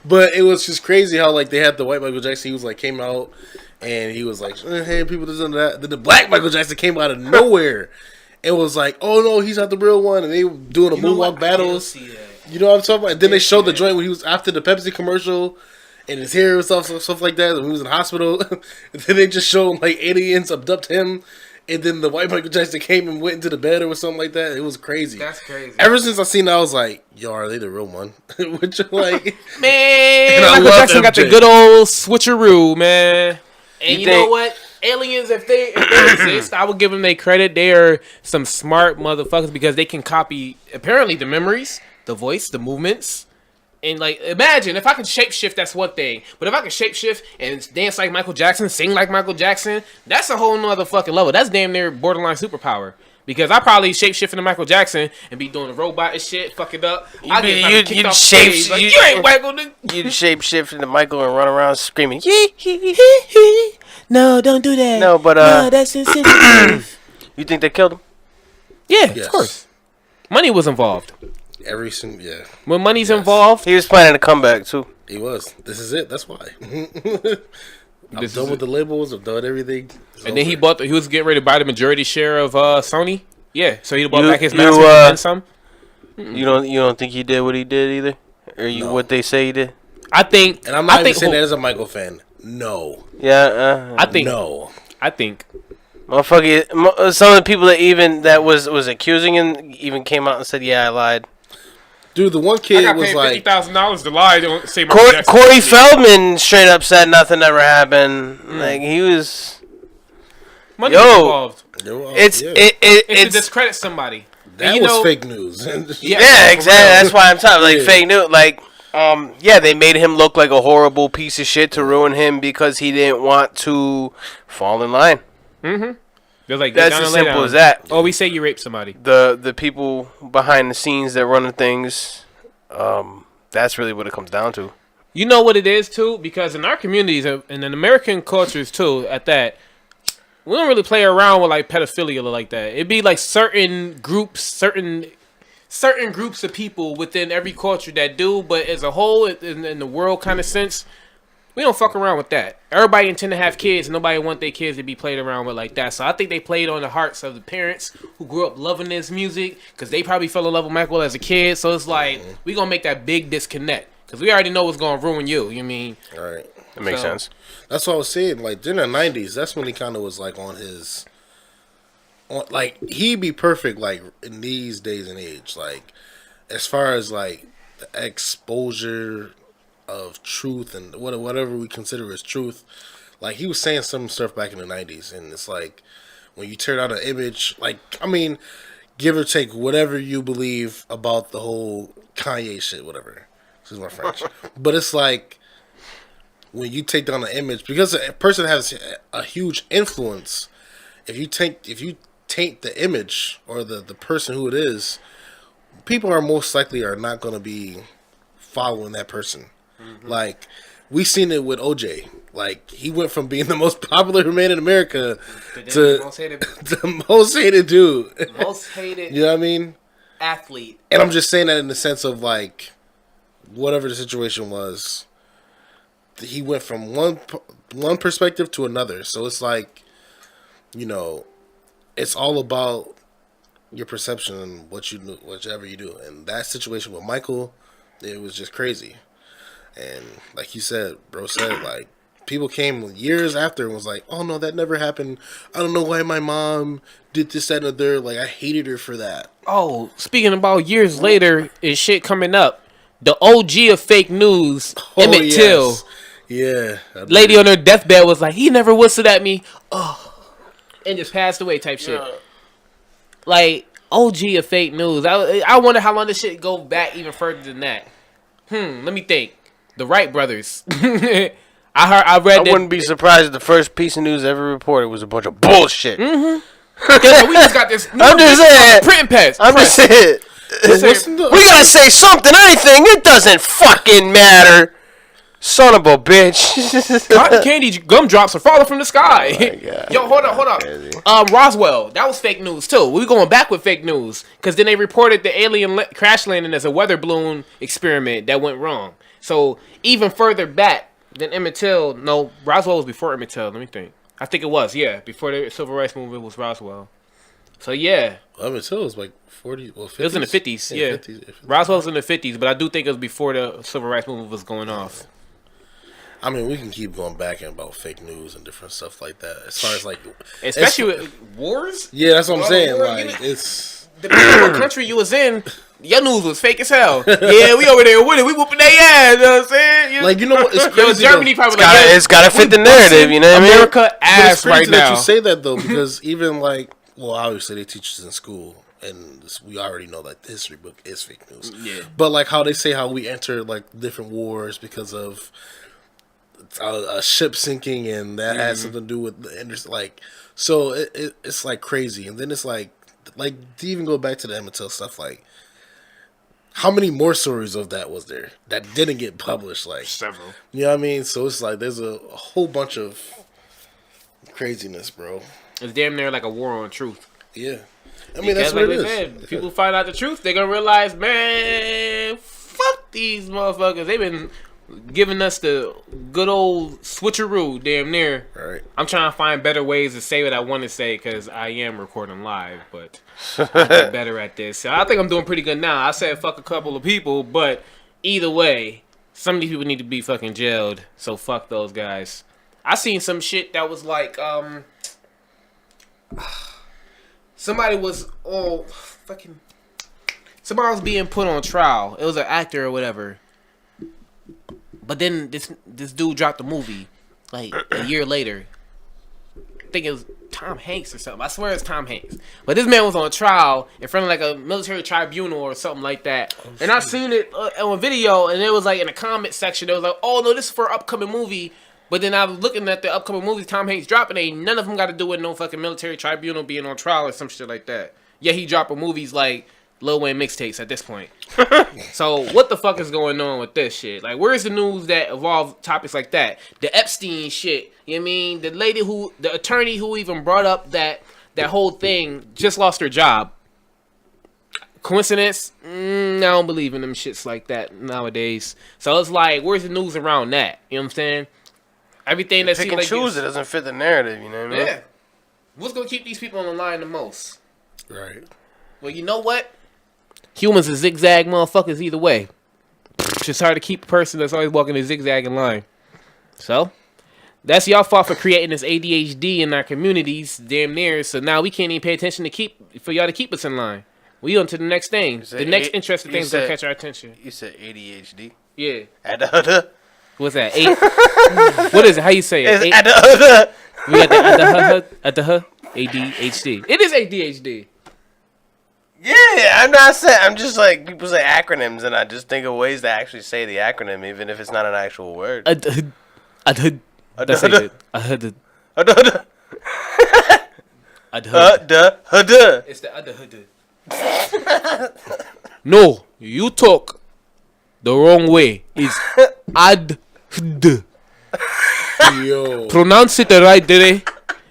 Speaker 3: But it was just crazy how like they had the white Michael Jackson. He was like came out and he was like, "Hey, people, this and that." Then the black Michael Jackson came out of nowhere. It was like, "Oh no, he's not the real one." And they were doing a moonwalk battles. You know what I'm talking about? And then they showed the joint when he was after the Pepsi commercial. And his hair and stuff like that. And he was in the hospital. And then they just showed like aliens abduct him. And then the white Michael Jackson came and went into the bed or something like that. It was crazy.
Speaker 2: That's crazy.
Speaker 3: Ever since I seen that, I was like, "Yo, are they the real one?" Which like,
Speaker 2: Man,
Speaker 3: And I
Speaker 2: Michael
Speaker 3: love
Speaker 2: Jackson got the
Speaker 3: MJ.
Speaker 2: good old switcheroo, man. And you know
Speaker 1: think-
Speaker 2: what? Aliens, if they exist, I would give them their credit. They are some smart motherfuckers because they can copy, apparently, the memories, the voice, the movements. And, like, imagine, if I could shapeshift, that's one thing. But if I could shapeshift and dance like Michael Jackson, sing like Michael Jackson, that's a whole nother fucking level. That's damn near borderline superpower. Because I probably shapeshift into Michael Jackson and be doing the robot and shit, fuck it up.
Speaker 1: You'd shape-
Speaker 2: Like,
Speaker 1: you-
Speaker 2: you ain't Michael, nigga.
Speaker 1: You'd shape shift into Michael and run around screaming.
Speaker 4: No, don't do that.
Speaker 1: No, but
Speaker 4: no, that's insensitive.
Speaker 1: you think they killed him?
Speaker 2: Yeah,
Speaker 3: Yes.
Speaker 2: of course. Money was involved.
Speaker 3: every single
Speaker 2: When money's involved,
Speaker 1: He was planning a comeback too.
Speaker 3: he was. This is it. That's why. I'm
Speaker 2: This
Speaker 3: done
Speaker 2: is
Speaker 3: with the labels. I've done everything. It's
Speaker 2: and then he
Speaker 3: over.
Speaker 2: he was getting ready to buy the majority share of Sony. Yeah, so he bought
Speaker 1: You-
Speaker 2: back his
Speaker 1: you,
Speaker 2: master and some.
Speaker 1: You don't think he did what he did either, or
Speaker 3: No.
Speaker 1: what they say he did?
Speaker 2: I think,
Speaker 3: And I'm not
Speaker 2: I
Speaker 3: even
Speaker 2: think,
Speaker 3: saying that as a Michael fan. No.
Speaker 1: Yeah,
Speaker 2: I think,
Speaker 3: No.
Speaker 2: I think.
Speaker 1: motherfucker. Some of the people that was accusing him even came out and said, "Yeah, I lied."
Speaker 3: Dude, the one
Speaker 2: I
Speaker 3: kid
Speaker 2: got
Speaker 3: was
Speaker 2: paid
Speaker 3: like,
Speaker 2: $50,000 to lie. Don't say Michael Jackson.
Speaker 1: Corey Feldman straight up said nothing ever happened. Like he was.
Speaker 2: Money
Speaker 1: Yo.
Speaker 2: was involved.
Speaker 1: It's
Speaker 3: yeah.
Speaker 2: It's to
Speaker 1: it's
Speaker 2: discredit somebody.
Speaker 3: that
Speaker 2: And you
Speaker 3: was
Speaker 2: know-
Speaker 3: fake news.
Speaker 2: Yeah,
Speaker 1: yeah,
Speaker 2: for
Speaker 1: exactly.
Speaker 2: real.
Speaker 1: That's why I'm talking like
Speaker 3: Yeah.
Speaker 1: fake news. Like, yeah, they made him look like a horrible piece of shit to ruin him because he didn't want to fall in line.
Speaker 2: They're like,
Speaker 1: That's
Speaker 2: get down
Speaker 1: as
Speaker 2: and lay
Speaker 1: simple
Speaker 2: down.
Speaker 1: as that.
Speaker 2: Oh, we say you raped somebody.
Speaker 1: The people behind the scenes that run the things, that's really what it comes down to.
Speaker 2: You know what it is too, because in our communities and in American cultures too, at that, we don't really play around with like pedophilia or like that. It'd be like certain groups, certain groups of people within every culture that do, but as a whole, in the world kind of sense, we don't fuck around with that. Everybody intend to have kids, and nobody want their kids to be played around with like that. So I think they played on the hearts of the parents who grew up loving this music, because they probably fell in love with Michael as a kid. So it's like, we gonna make that big disconnect, because we already know what's gonna ruin you. You mean?
Speaker 3: All right.
Speaker 1: It makes
Speaker 2: So-
Speaker 1: sense.
Speaker 3: That's what I was saying. Like, during the 90s, that's when he kind of was, like, on his... like, he'd be perfect, like, in these days and age. Like, as far as, like, the exposure of truth and whatever we consider as truth. Like, he was saying some stuff back in the 90s, and it's like, when you tear down an image, like, I mean, give or take whatever you believe about the whole Kanye shit, whatever. Excuse my French. But it's like, when you take down an image, because a person has a huge influence, if you taint the image or the person who it is, people are most likely are not going to be following that person. Mm-hmm. Like, we seen it with OJ. Like, he went from being the most popular man in America to the most hated dude.
Speaker 2: Most hated.
Speaker 3: You know what I mean?
Speaker 2: Athlete.
Speaker 3: And I'm just saying that in the sense of, like, whatever the situation was, he went from one perspective to another. So it's like, you know, it's all about your perception and whatever you do. And that situation with Michael, it was just crazy. And like you said, bro said, like, people came years after and was like, oh no, that never happened. I don't know why my mom did this, that, and the third. Like, I hated her for that.
Speaker 2: Oh, speaking about years later and shit coming up, the OG of fake news, Emmett Till.
Speaker 3: Yeah.
Speaker 2: Lady on her deathbed was like, he never whistled at me. Oh. And just passed away type shit. Yeah. Like, OG of fake news. I wonder how long this shit go back even further than that. Let me think. The Wright brothers. I wouldn't
Speaker 1: be surprised if the first piece of news ever reported was a bunch of bullshit.
Speaker 2: Mm-hmm. We just got this.
Speaker 1: I'm just saying.
Speaker 2: Printing press.
Speaker 1: I'm just saying. We gotta say something, anything. It doesn't fucking matter. Son of a bitch.
Speaker 2: Cotton candy gumdrops are falling from the sky. Oh, yo, hold up. Roswell, that was fake news too. We going back with fake news because then they reported the alien crash landing as a weather balloon experiment that went wrong. So even further back than Emmett Till. No, Roswell was before Emmett Till. Let me think. I think it was. Yeah, before the civil rights movement was Roswell. So yeah.
Speaker 3: Emmett Till was like 40. Well, 50s.
Speaker 2: It was in the 50s. Yeah. 50s. Roswell was in the 50s, but I do think it was before the civil rights movement was going off.
Speaker 3: I mean, we can keep going back and about fake news and different stuff like that. As far as like,
Speaker 2: especially with wars.
Speaker 3: Yeah, that's what I'm saying. Like, it's
Speaker 2: depending on what country you was in, your news was fake as hell. Yeah, we over there winning. We whooping their ass. You know what I'm saying?
Speaker 3: Like, you know what? It's crazy.
Speaker 2: Germany probably
Speaker 1: it's gotta fit the narrative. You know what I mean?
Speaker 2: America ass right now.
Speaker 3: That you say that though, because even like, well, obviously they teach us in school, and we already know that the history book is fake news.
Speaker 2: Yeah.
Speaker 3: But like how they say how we enter like different wars because of a ship sinking, and that has something to do with the like. So it's like crazy, and then it's like to even go back to the Emmett Till stuff, like how many more stories of that was there that didn't get published? Like
Speaker 2: several.
Speaker 3: You know what I mean? So it's like there's a whole bunch of craziness, bro.
Speaker 2: It's damn near like a war on truth.
Speaker 3: Yeah. I mean, that's what it is.
Speaker 2: Said, people find out the truth, they're gonna realize, man, fuck these motherfuckers. They've been giving us the good old switcheroo, damn near.
Speaker 3: Right.
Speaker 2: I'm trying to find better ways to say what I want to say because I am recording live, but I get better at this. So I think I'm doing pretty good now. I said fuck a couple of people, but either way, some of these people need to be fucking jailed. So fuck those guys. I seen some shit that was like, somebody was somebody was being put on trial. It was an actor or whatever. But then this dude dropped a movie like a year later. I think it was Tom Hanks or something. I swear it's Tom Hanks. But this man was on trial in front of like a military tribunal or something like that. And I seen it on video, and it was like in the comment section. It was like, oh no, this is for an upcoming movie. But then I was looking at the upcoming movies Tom Hanks dropping, and none of them got to do with no fucking military tribunal being on trial or some shit like that. Yeah, he dropping movies like Lil Wayne mixtapes at this point. So what the fuck is going on with this shit? Like, where's the news that evolved topics like that? The Epstein shit. You know what I mean? The attorney who even brought up that whole thing just lost her job. Coincidence? I don't believe in them shits like that nowadays. So it's like, where's the news around that? You know what I'm saying? Everything that
Speaker 1: seems like choose it doesn't fit the narrative. You know what I mean?
Speaker 2: Yeah. What's gonna keep these people on the line the most?
Speaker 3: Right.
Speaker 2: Well, you know what? Humans are zigzag motherfuckers either way. It's just hard to keep a person that's always walking a zigzagging line. So, that's y'all fault for creating this ADHD in our communities, damn near. So now we can't even pay attention for y'all to keep us in line. We on to the next thing. The next interesting thing's gonna catch our attention.
Speaker 1: You said ADHD?
Speaker 2: Yeah. What's that? 8? What is it? How you say it?
Speaker 1: It's
Speaker 2: 8?
Speaker 1: at the other.
Speaker 2: We got the ADHD. It is ADHD.
Speaker 1: Yeah, I'm not saying. I'm just like people say acronyms, and I just think of ways to actually say the acronym, even if it's not an actual word.
Speaker 2: That's it. It's the No, you talk the wrong way. It's
Speaker 3: Yo.
Speaker 2: Pronounce it the right way,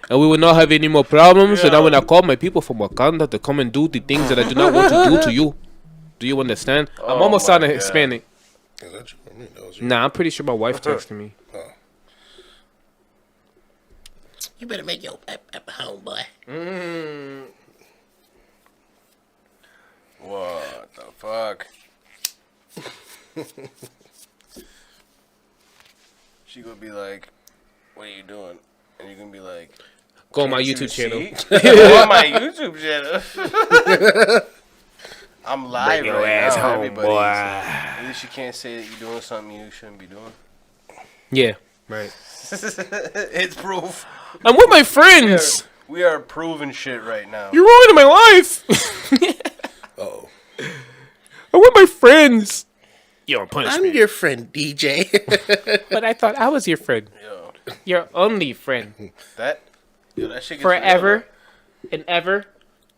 Speaker 2: and we will not have any more problems. And now when I call my people from Wakanda to come and do the things that I do not want to do to you, do you understand? I'm almost sounding Hispanic.
Speaker 3: Is that you? I mean, that was you.
Speaker 2: Nah, I'm pretty sure my wife texted me.
Speaker 4: You better make your home, boy.
Speaker 1: What the fuck? She gonna be like, "What are you doing?" And you're gonna be like,
Speaker 2: Go on my
Speaker 1: "Can't you
Speaker 2: YouTube channel.
Speaker 1: see?" Go on my YouTube channel. I'm live
Speaker 2: Bring
Speaker 1: right
Speaker 2: your ass
Speaker 1: now,
Speaker 2: home,
Speaker 1: everybody.
Speaker 2: boy.
Speaker 1: So at least you can't say that you're doing something you shouldn't be doing.
Speaker 2: Yeah, right.
Speaker 1: It's proof.
Speaker 2: I'm with my friends.
Speaker 1: We are proving shit right now.
Speaker 2: You're ruining my life.
Speaker 3: Oh.
Speaker 2: I'm with my friends. You don't punish
Speaker 4: I'm
Speaker 2: me.
Speaker 4: your friend, DJ.
Speaker 2: But I thought I was your friend.
Speaker 1: Yo,
Speaker 2: Your only friend.
Speaker 1: that shit gets
Speaker 2: Forever and ever.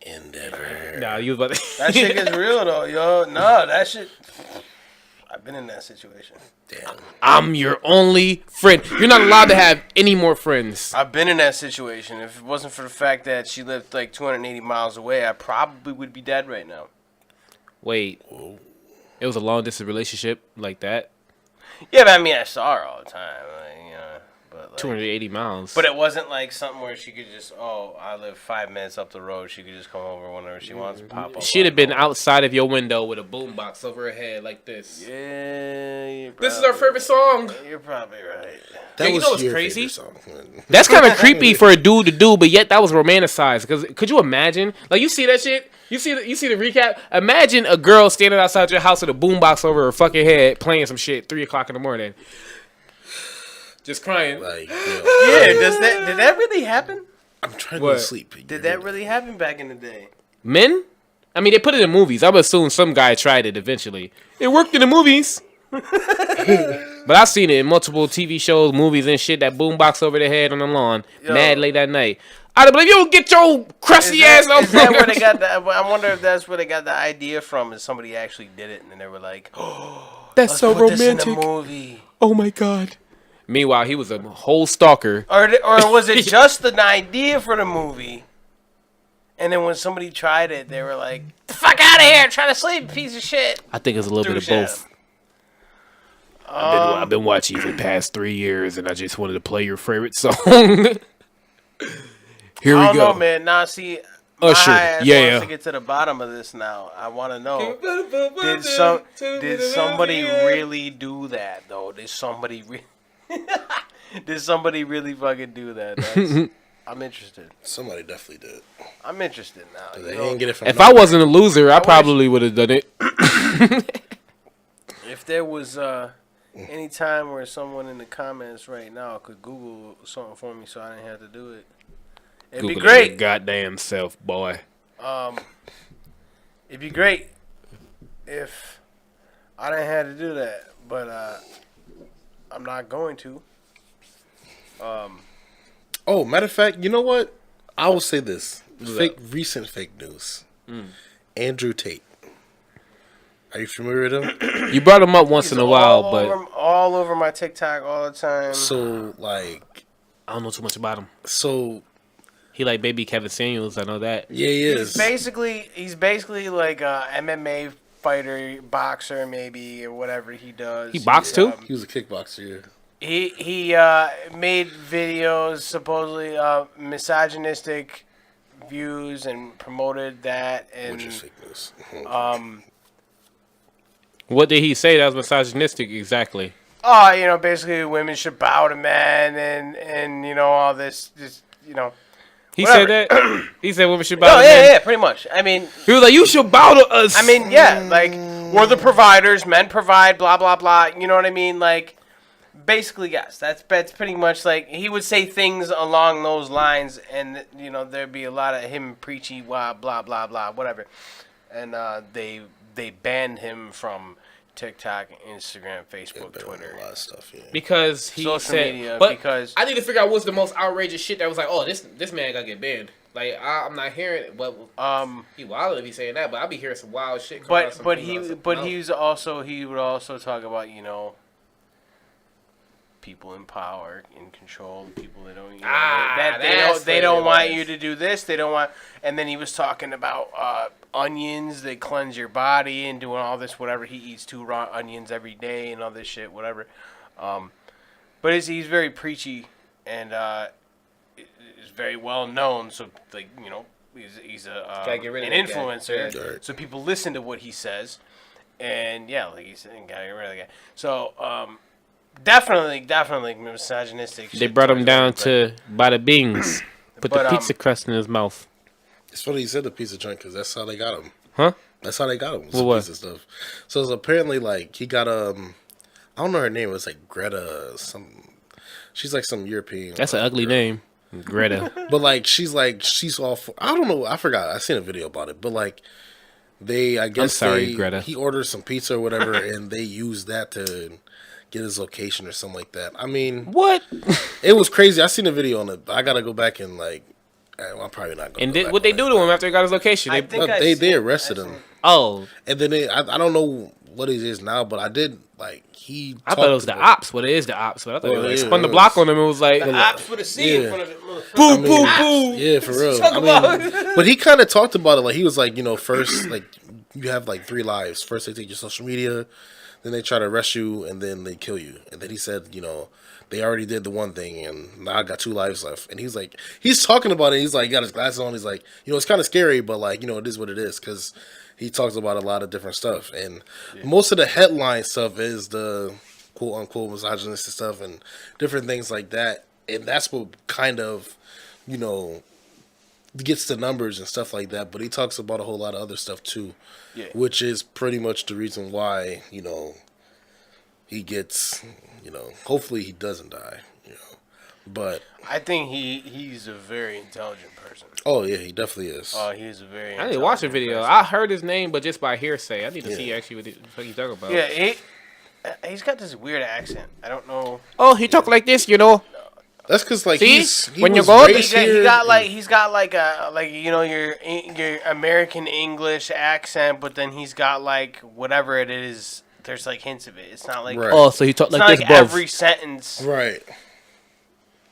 Speaker 3: Endeavor.
Speaker 2: Nah, you was about to...
Speaker 1: That shit gets real though, yo. No, that shit. I've been in that situation.
Speaker 3: Damn.
Speaker 2: I'm your only friend. You're not allowed to have any more friends.
Speaker 1: I've been in that situation. If it wasn't for the fact that she lived like 280 miles away, I probably would be dead right now.
Speaker 2: Wait. It was a long distance relationship like that?
Speaker 1: Yeah, but I mean, I saw her all the time, like, you know. But like,
Speaker 2: 280 miles.
Speaker 1: But it wasn't like something where she could just, I live 5 minutes up the road. She could just come over whenever she wants to pop up.
Speaker 2: She'd have been outside of your window with a boombox over her head like this.
Speaker 1: Yeah.
Speaker 2: This is our favorite song.
Speaker 1: You're probably right.
Speaker 3: That
Speaker 2: you
Speaker 3: was
Speaker 2: know what's
Speaker 3: your
Speaker 2: crazy?
Speaker 3: favorite song.
Speaker 2: That's kind of creepy for a dude to do, but yet that was romanticized. Because could you imagine? Like, you see that shit? You see the recap? Imagine a girl standing outside your house with a boombox over her fucking head playing some shit 3 o'clock in the morning. Just crying.
Speaker 3: Like,
Speaker 1: Yeah, did that really happen?
Speaker 3: I'm trying to
Speaker 2: What?
Speaker 3: go to sleep.
Speaker 1: Did that really happen back in the day?
Speaker 2: Men? I mean, they put it in movies. I would assume some guy tried it eventually. It worked in the movies. But I've seen it in multiple TV shows, movies, and shit. That boombox over their head on the lawn,
Speaker 1: Yo.
Speaker 2: mad late at night. I'd be like, yo, get your crusty ass off.
Speaker 1: Is that where they got that? I wonder if that's where they got the idea from. Is somebody actually did it and then they were like,
Speaker 2: That's
Speaker 1: let's
Speaker 2: so
Speaker 1: put this in
Speaker 2: romantic.
Speaker 1: the movie.
Speaker 2: Oh my god. Meanwhile, he was a whole stalker.
Speaker 1: Or was it just an idea for the movie? And then when somebody tried it, they were like, "The fuck out of here! Trying to sleep, piece of shit."
Speaker 2: I think it's a little bit of
Speaker 1: Douche
Speaker 2: both. I've been watching you for the past 3 years, and I just wanted to play your favorite song. Here
Speaker 1: I
Speaker 2: we
Speaker 1: don't
Speaker 2: go.
Speaker 1: know, man. Now, see, my
Speaker 2: Usher,
Speaker 1: ass
Speaker 2: yeah.
Speaker 1: wants to get to the bottom of this now. I want to know, did somebody really do that, though? Did somebody really fucking do that? I'm interested.
Speaker 3: Somebody definitely did.
Speaker 1: I'm interested now.
Speaker 3: They didn't get it from
Speaker 2: If I wasn't a loser, I probably would have done it.
Speaker 1: If there was any time where someone in the comments right now could Google something for me so I didn't have to do it, it'd be
Speaker 2: Google
Speaker 1: great.
Speaker 2: your goddamn self, boy.
Speaker 1: It'd be great if I didn't have to do that, but I'm not going to.
Speaker 3: Oh, matter of fact, you know what? I will say this. Recent fake news. Andrew Tate. Are you familiar with him?
Speaker 2: You brought him up once
Speaker 1: He's
Speaker 2: in a while,
Speaker 1: all
Speaker 2: but
Speaker 1: all over my TikTok all the time.
Speaker 3: So, like...
Speaker 2: I don't know too much about him.
Speaker 3: So...
Speaker 2: He like baby Kevin Samuels, I know that.
Speaker 3: Yeah, he is.
Speaker 1: He's basically like a MMA fighter, boxer maybe, or whatever he does.
Speaker 2: He boxed too?
Speaker 3: He was a kickboxer, yeah.
Speaker 1: He made videos supposedly misogynistic views and promoted that, and
Speaker 3: Which is fake news.
Speaker 2: What did he say that was misogynistic exactly?
Speaker 1: Basically women should bow to men and all this
Speaker 2: He
Speaker 1: whatever.
Speaker 2: said that? He said women should bow
Speaker 1: Oh
Speaker 2: to men?
Speaker 1: yeah, pretty much. I mean,
Speaker 2: He was like, you should bow to us.
Speaker 1: I mean, yeah, like we're the providers, men provide, blah blah blah. You know what I mean? Like Basically, yes. That's pretty much like he would say things along those lines, and there'd be a lot of him preachy, blah blah blah blah, whatever. And they banned him from TikTok, Instagram, Facebook, Twitter,
Speaker 3: a lot of stuff. Yeah.
Speaker 2: Because he
Speaker 1: social
Speaker 2: said,
Speaker 1: media.
Speaker 2: but
Speaker 1: Because
Speaker 2: I need to figure out what's the most outrageous shit that was like, oh, this man gotta get banned. Like I'm not hearing it, but he wild to be saying that, but I'll be hearing some wild shit.
Speaker 1: He would also talk about people in power, in control, people that don't they don't want you to do this, they don't want. And then he was talking about onions, they cleanse your body, and doing all this whatever. He eats 2 raw onions every day and all this shit, whatever. But he's very preachy and is very well known. So he's an influencer.
Speaker 3: Right.
Speaker 1: So people listen to what he says, and like he said, gotta get rid of the guy. So definitely misogynistic.
Speaker 2: They brought him down to bada bings, put the pizza crust in his mouth.
Speaker 3: It's funny you said the pizza joint because that's how they got him.
Speaker 2: Huh?
Speaker 3: That's how they got him.
Speaker 2: What?
Speaker 3: Pizza stuff. So it's apparently like he got I don't know her name. It was like Greta. She's like some European.
Speaker 2: That's an ugly name, Greta.
Speaker 3: But like she's all for, I don't know. I forgot. I seen a video about it. But like I guess
Speaker 2: I'm sorry, Greta.
Speaker 3: He ordered some pizza or whatever, and they used that to get his location or something like that. I mean,
Speaker 2: What?
Speaker 3: it was crazy. I seen a video on it. I gotta go back and I'm probably not going.
Speaker 2: And what they do to him after he got his location?
Speaker 3: They arrested him.
Speaker 2: Oh,
Speaker 3: And then I don't know what it is now, but I did
Speaker 2: I thought it was the ops. What it is the ops, but I thought
Speaker 3: Well,
Speaker 2: they
Speaker 3: yeah,
Speaker 2: spun the
Speaker 3: it
Speaker 2: block
Speaker 3: was.
Speaker 2: on him. It was like
Speaker 1: the ops with a C in
Speaker 3: Yeah.
Speaker 1: front of it. Motherfucker.
Speaker 2: boo, boo, boo.
Speaker 3: Yeah, for real.
Speaker 1: Talk about
Speaker 3: But he kind of talked about it. Like he was like, first you have 3 lives. First they take your social media, then they try to arrest you, and then they kill you. And then he said, they already did the one thing, and now I got 2 lives left. And he's talking about it. He's like, got his glasses on. He's like, it's kind of scary, but it is what it is, because he talks about a lot of different stuff. And most of the headline stuff is the quote unquote misogynistic stuff and different things like that. And that's what kind of, gets the numbers and stuff like that. But he talks about a whole lot of other stuff too, which is pretty much the reason why, he gets, hopefully he doesn't die, but
Speaker 1: I think he's a very intelligent person.
Speaker 3: oh yeah, he definitely is.
Speaker 1: He's a very.
Speaker 2: I need to watch the video.
Speaker 1: person.
Speaker 2: I heard his name, but just by hearsay. I need to see actually what the fuck he's talking about.
Speaker 1: Yeah, he's got this weird accent. I don't know.
Speaker 2: Oh, he talk like this,
Speaker 3: That's because
Speaker 2: See?
Speaker 3: he
Speaker 2: When you
Speaker 3: was
Speaker 2: go-
Speaker 3: raised here.
Speaker 1: He's got your American English accent, but then he's got whatever it is. There's hints of it. It's not like
Speaker 3: Right.
Speaker 2: Oh, so he talk
Speaker 1: it's
Speaker 2: like
Speaker 1: not
Speaker 2: this,
Speaker 1: like
Speaker 2: bruv.
Speaker 1: every sentence.
Speaker 3: Right.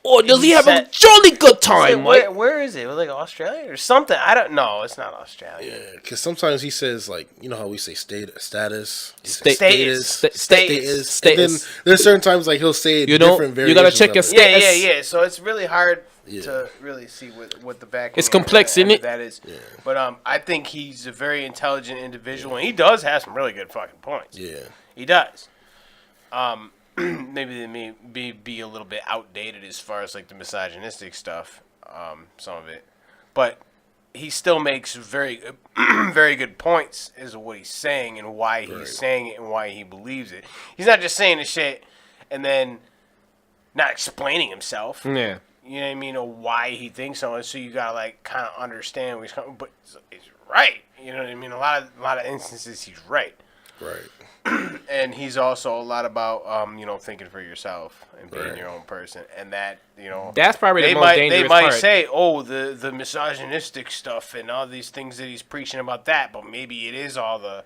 Speaker 2: Oh, does he
Speaker 1: he
Speaker 2: have a
Speaker 1: said-
Speaker 2: jolly good time, Mike?
Speaker 1: Where is it? Australia or something? I don't know. It's not Australia.
Speaker 3: Yeah, because sometimes he says how we say status.
Speaker 1: Status.
Speaker 2: Status.
Speaker 3: And then there's certain times he'll say it different variations.
Speaker 2: you gotta check your
Speaker 3: of it.
Speaker 1: Yeah. So it's really hard
Speaker 3: Yeah.
Speaker 1: to really see what the back.
Speaker 2: It's complex, isn't it?
Speaker 1: That is.
Speaker 3: Yeah.
Speaker 1: But I think he's a very intelligent individual, and he does have some really good fucking points.
Speaker 3: Yeah.
Speaker 1: He does. Maybe they may be a little bit outdated as far as the misogynistic stuff, some of it, but he still makes very very good points as to what he's saying and why he's saying it and why he believes it. He's not just saying the shit and then not explaining himself.
Speaker 2: Yeah.
Speaker 1: You know what I mean, or why he thinks so. And so you gotta kind of understand where he's coming. But it's right. You know what I mean. A lot of instances he's right.
Speaker 3: Right.
Speaker 1: And he's also a lot about thinking for yourself and being your own person, and that
Speaker 2: That's probably the
Speaker 1: they
Speaker 2: most
Speaker 1: might
Speaker 2: dangerous
Speaker 1: they might
Speaker 2: part.
Speaker 1: say the misogynistic stuff and all these things that he's preaching about that, but maybe it is all the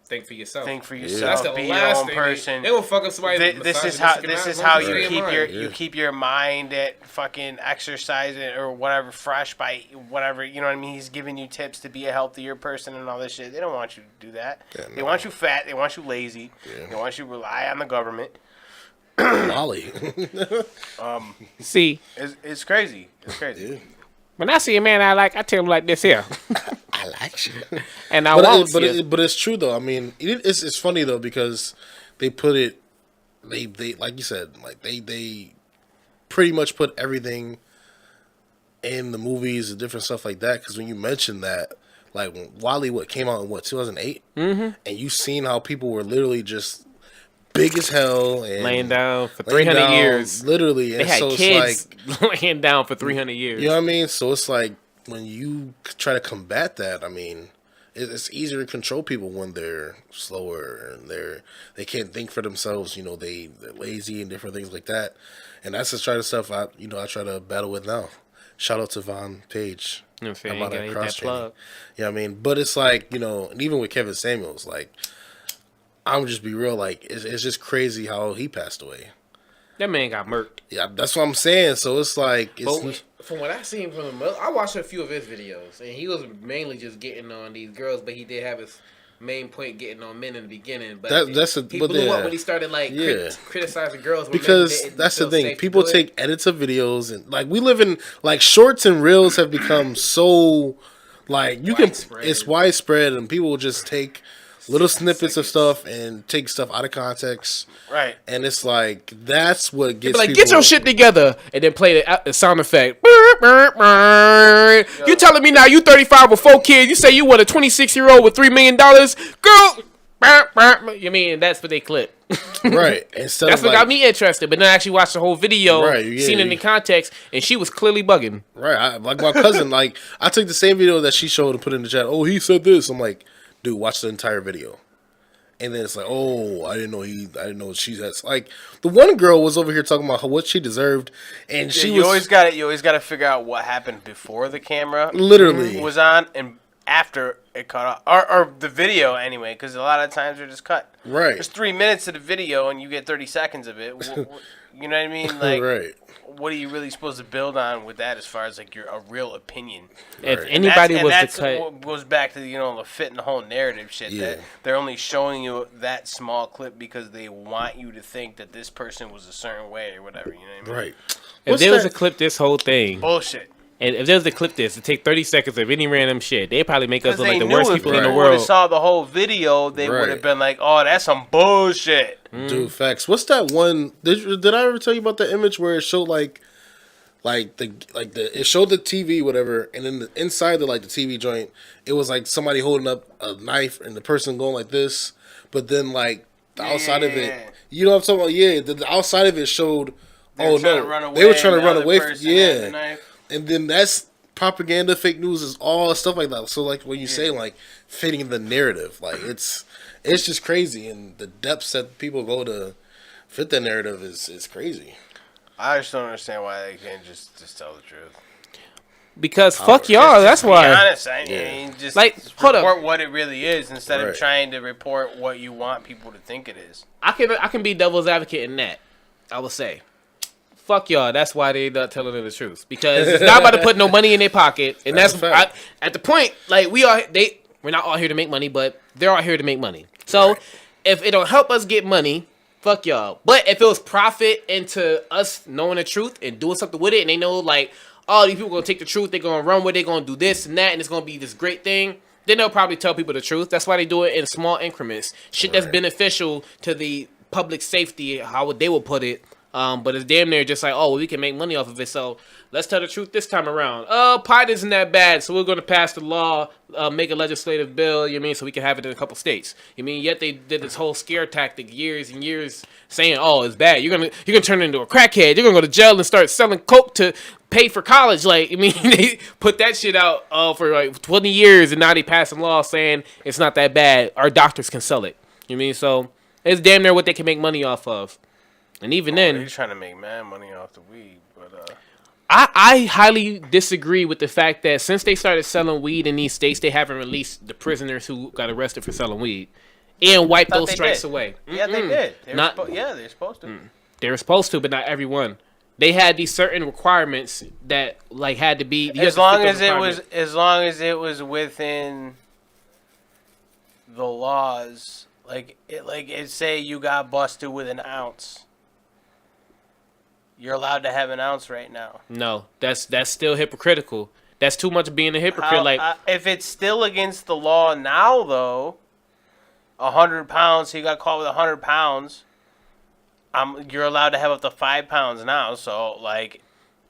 Speaker 2: Think for yourself.
Speaker 1: think for
Speaker 2: That's
Speaker 1: yourself,
Speaker 2: the
Speaker 1: be your
Speaker 2: last
Speaker 1: own
Speaker 2: thing.
Speaker 1: person.
Speaker 2: They will fuck up somebody.
Speaker 1: This is how you
Speaker 3: Right.
Speaker 1: keep
Speaker 3: Right.
Speaker 1: your
Speaker 3: Yeah.
Speaker 1: you keep your mind at fucking exercising or whatever fresh by whatever, you know what I mean. He's giving you tips to be a healthier person and all this shit. They don't want you to do that.
Speaker 3: Yeah,
Speaker 1: They
Speaker 3: no.
Speaker 1: want you fat. They want you lazy.
Speaker 3: Yeah.
Speaker 1: They want you to rely on the government.
Speaker 3: Molly.
Speaker 2: See,
Speaker 1: It's crazy. It's crazy.
Speaker 3: Yeah.
Speaker 2: when I see a man I like, I tell him like this here,
Speaker 3: I like you.
Speaker 2: and I
Speaker 3: But
Speaker 2: won't see it.
Speaker 3: but it's true though. I mean, it's funny though because they put it. They like you said, they pretty much put everything in the movies and different stuff like that. Because when you mentioned that, when Wally came out in 2008, and you seen how people were literally just big as hell and
Speaker 2: laying down for 300 years.
Speaker 3: Literally,
Speaker 2: They
Speaker 3: and
Speaker 2: had
Speaker 3: so
Speaker 2: kids
Speaker 3: it's like
Speaker 2: laying down for 300 years.
Speaker 3: you know what I mean. So it's like when you try to combat that, I mean, it's easier to control people when they're slower and they can't think for themselves. You know, they're lazy and different things like that. And that's the kind of stuff I try to battle with now. Shout out to Von Page.
Speaker 2: You know what I'm saying?
Speaker 3: About
Speaker 2: You
Speaker 3: that
Speaker 2: gotta hit
Speaker 3: cross
Speaker 2: that
Speaker 3: training.
Speaker 2: plug.
Speaker 3: You know what I mean? But it's like, you know, and even with Kevin Samuels, like, I'm just be real, like, it's just crazy how he passed away.
Speaker 2: That man got murked.
Speaker 3: Yeah, that's what I'm saying. So it's like,
Speaker 2: But from what I seen from him, I watched a few of his videos, and he was mainly just getting on these girls, but he did have his main point getting on men in the beginning. But he blew up when he started like criticizing girls.
Speaker 3: Because that's the thing, people take edits of videos, and like we live in like shorts and reels have become so like it's widespread, and people will just take little snippets of stuff and take stuff out of context.
Speaker 1: Right.
Speaker 3: And it's like, that's what gets
Speaker 2: like,
Speaker 3: people...
Speaker 2: get your shit together, and then play the sound effect. You telling me now you 35 with 4 kids, you say you want a 26-year-old with $3 million? Girl! You mean, that's what they clip.
Speaker 3: Right.
Speaker 2: That's what got me interested, but then I actually watched the whole video,
Speaker 3: right,
Speaker 2: seen it in context, and she was clearly bugging.
Speaker 3: Right. Like my cousin, like, I took the same video that she showed and put in the chat. Oh, he said this. I'm like, dude, watch the entire video. And then it's like, oh, I didn't know she's that's like the one girl was over here talking about what she deserved, and
Speaker 1: you always got to figure out what happened before the camera
Speaker 3: literally
Speaker 1: was on and after it cut off, or the video anyway, because a lot of times they're just cut.
Speaker 3: Right.
Speaker 1: There's 3 minutes of the video and you get 30 seconds of it. You know what I mean? Like,
Speaker 3: right.
Speaker 1: What are you really supposed to build on with that as far as like a real opinion?
Speaker 2: If anybody was to cut,
Speaker 1: what goes back to the fit in the whole narrative shit.
Speaker 3: Yeah.
Speaker 1: That they're only showing you that small clip because they want you to think that this person was a certain way or whatever. You know what I mean?
Speaker 3: Right.
Speaker 2: If there was a clip this whole thing,
Speaker 1: bullshit.
Speaker 2: And if there was a clip this, to take 30 seconds of any random shit, they'd probably make us look like the worst people in the world. If
Speaker 1: they saw the whole video, they would have been like, "Oh, that's some bullshit."
Speaker 3: Dude, facts. What's that one? Did I ever tell you about the image where it showed it showed the TV, whatever, and then inside the TV joint, it was like somebody holding up a knife and the person going like this, but then like the outside of it, you know what I'm talking about? Yeah, the outside of it showed. They were trying to run away. Yeah, and then that's propaganda, fake news, is all stuff like that. So like when you say like fitting the narrative, like it's just crazy, and the depths that people go to fit the narrative is crazy.
Speaker 1: I just don't understand why they can't just tell the truth.
Speaker 2: Because fuck y'all, that's why.
Speaker 1: Be honest, I mean, just report what it really is instead of trying to report what you want people to think it is.
Speaker 2: I can be devil's advocate in that. I will say, fuck y'all. That's why they not telling the truth, because it's not about to put no money in their pocket, and that's at the point. Like we're not all here to make money, but they're all here to make money. So if it don't help us get money, fuck y'all. But if it was profit into us knowing the truth and doing something with it, and they know like, oh, these people gonna take the truth, they're gonna run with it, they're gonna do this and that, and it's gonna be this great thing, then they'll probably tell people the truth. That's why they do it in small increments. Shit that's beneficial to the public safety, how they will put it. But it's damn near just like, oh, well, we can make money off of it, so let's tell the truth this time around. Pot isn't that bad, so we're going to pass the law, make a legislative bill, you mean, so we can have it in a couple states. You mean, yet they did this whole scare tactic years and years saying, oh, it's bad. You're gonna turn into a crackhead. You're going to go to jail and start selling coke to pay for college. Like, I mean, they put that shit out for like 20 years, and now they passing laws saying it's not that bad. Our doctors can sell it. You mean, so it's damn near what they can make money off of. And even then,
Speaker 1: they're trying to make mad money off the weed, but
Speaker 2: I highly disagree with the fact that since they started selling weed in these states, they haven't released the prisoners who got arrested for selling weed and wiped those strikes away.
Speaker 1: Yeah, they did. They're supposed to.
Speaker 2: They were supposed to, but not everyone. They had these certain requirements that like had to be
Speaker 1: as long as it was within the laws. Like it say you got busted with an ounce. You're allowed to have an ounce right now.
Speaker 2: No, that's still hypocritical. That's too much being a hypocrite.
Speaker 1: If it's still against the law now, though, 100 pounds. He got caught with 100 pounds. You're allowed to have up to 5 pounds now. So like,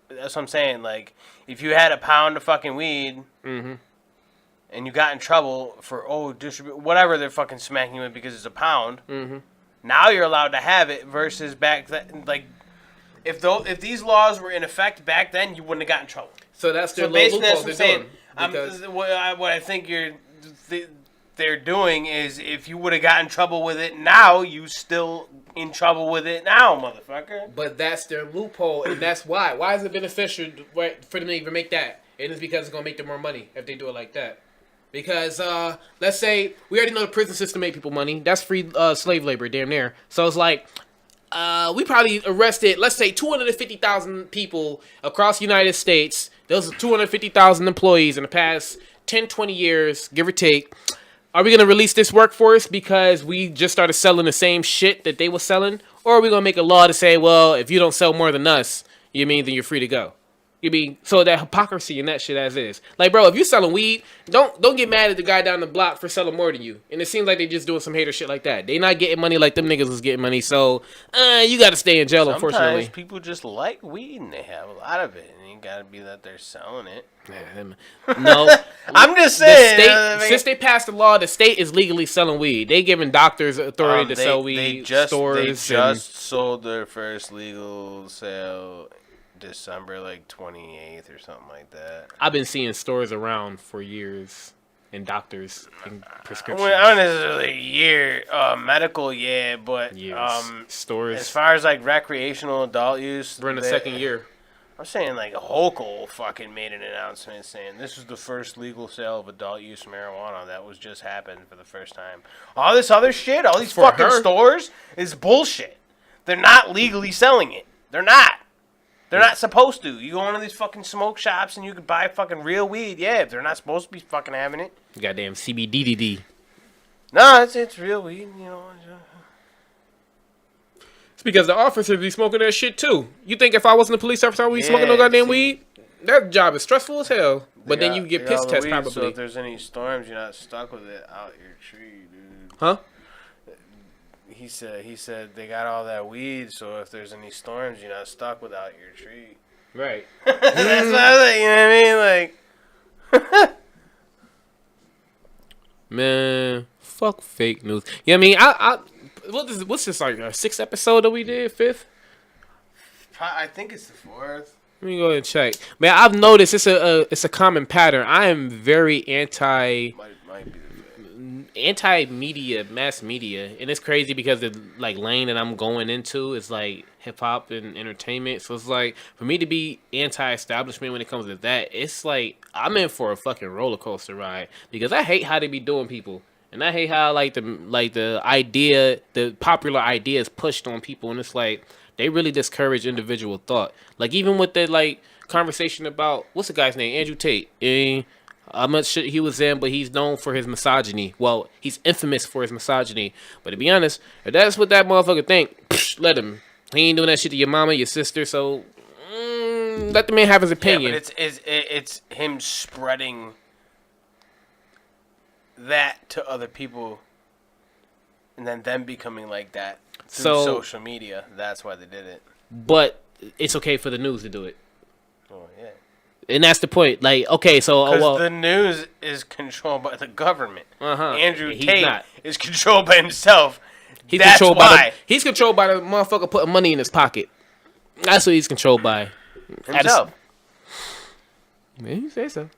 Speaker 1: that's what I'm saying. Like, if you had a pound of fucking weed, and you got in trouble for whatever they're fucking smacking you with because it's a pound. Now you're allowed to have it versus back then. Like, if these laws were in effect back then, you wouldn't have gotten in trouble.
Speaker 2: So that's their
Speaker 1: So
Speaker 2: little
Speaker 1: basically,
Speaker 2: loophole
Speaker 1: that's
Speaker 2: they're
Speaker 1: what I'm
Speaker 2: doing.
Speaker 1: saying. What I think they're doing is, if you would have gotten in trouble with it now, you still in trouble with it now, motherfucker.
Speaker 2: But that's their loophole, and that's why. Why is it beneficial for them to even make that? It is because it's going to make them more money if they do it like that. Because, let's say, we already know the prison system make people money. That's free slave labor, damn near. So it's like, we probably arrested, let's say, 250,000 people across the United States. Those are 250,000 employees in the past 10, 20 years, give or take. Are we going to release this workforce because we just started selling the same shit that they were selling? Or are we going to make a law to say, well, if you don't sell more than us, then you're free to go? You mean, so that hypocrisy and that shit as is. Like, bro, if you're selling weed, don't get mad at the guy down the block for selling more than you. And it seems like they just doing some hater shit like that. They not getting money like them niggas was getting money. So, you got to stay in jail, unfortunately.
Speaker 1: Sometimes people just like weed and they have a lot of it. And it got to be that they're selling it.
Speaker 2: No.
Speaker 1: I'm just saying.
Speaker 2: Since they passed the law, the state is legally selling weed. They giving doctors authority to sell weed.
Speaker 1: They just
Speaker 2: stores
Speaker 1: sold their first legal sale December 28th or something like that.
Speaker 2: I've been seeing stores around for years and doctors and prescriptions.
Speaker 1: Well, not necessarily a year, medical, but
Speaker 2: stores.
Speaker 1: As far as like recreational adult use,
Speaker 2: we're in the second year.
Speaker 1: I'm saying like Hochul fucking made an announcement saying this is the first legal sale of adult use marijuana that was just happened for the first time. All this other shit, all these fucking stores is bullshit. They're not legally selling it. They're not. They're not supposed to. You go into these fucking smoke shops and you can buy fucking real weed. Yeah, if they're not supposed to be fucking having it.
Speaker 2: Goddamn CBDDD.
Speaker 1: No, it's real weed, you know.
Speaker 2: It's because the officers be smoking that shit too. You think if I wasn't a police officer, I would be smoking no goddamn weed? That job is stressful as hell. But then you get piss test probably.
Speaker 1: So if there's any storms, you're not stuck with it out your tree, dude.
Speaker 2: Huh?
Speaker 1: He said they got all that weed, so if there's any storms, you're not stuck without your tree.
Speaker 2: Right.
Speaker 1: That's what I think, you know what I mean? Like,
Speaker 2: man, fuck fake news. You know what I mean? What's this, like our 6th episode that we did? 5th?
Speaker 1: I think it's the 4th.
Speaker 2: Let me go ahead and check. Man, I've noticed it's a common pattern. I am very anti-media, mass media, and it's crazy because the like lane that I'm going into is like hip hop and entertainment. So it's like for me to be anti-establishment when it comes to that, it's like I'm in for a fucking roller coaster ride because I hate how they be doing people, and I hate how the popular idea is pushed on people, and it's like they really discourage individual thought. Like even with the like conversation about what's the guy's name, Andrew Tate. I'm not sure he was in, but he's known for his misogyny. Well, he's infamous for his misogyny. But to be honest, if that's what that motherfucker think, let him. He ain't doing that shit to your mama, your sister, so let the man have his opinion.
Speaker 1: Yeah, but it's him spreading that to other people and then them becoming like that through social media. That's why they did it.
Speaker 2: But it's okay for the news to do it.
Speaker 1: Oh, yeah.
Speaker 2: And that's the point. Like, okay, so
Speaker 1: because the news is controlled by the government. Andrew Tate is controlled by himself.
Speaker 2: He's controlled by the motherfucker putting money in his pocket. That's what he's controlled by.
Speaker 1: Himself.
Speaker 2: Man, you say so.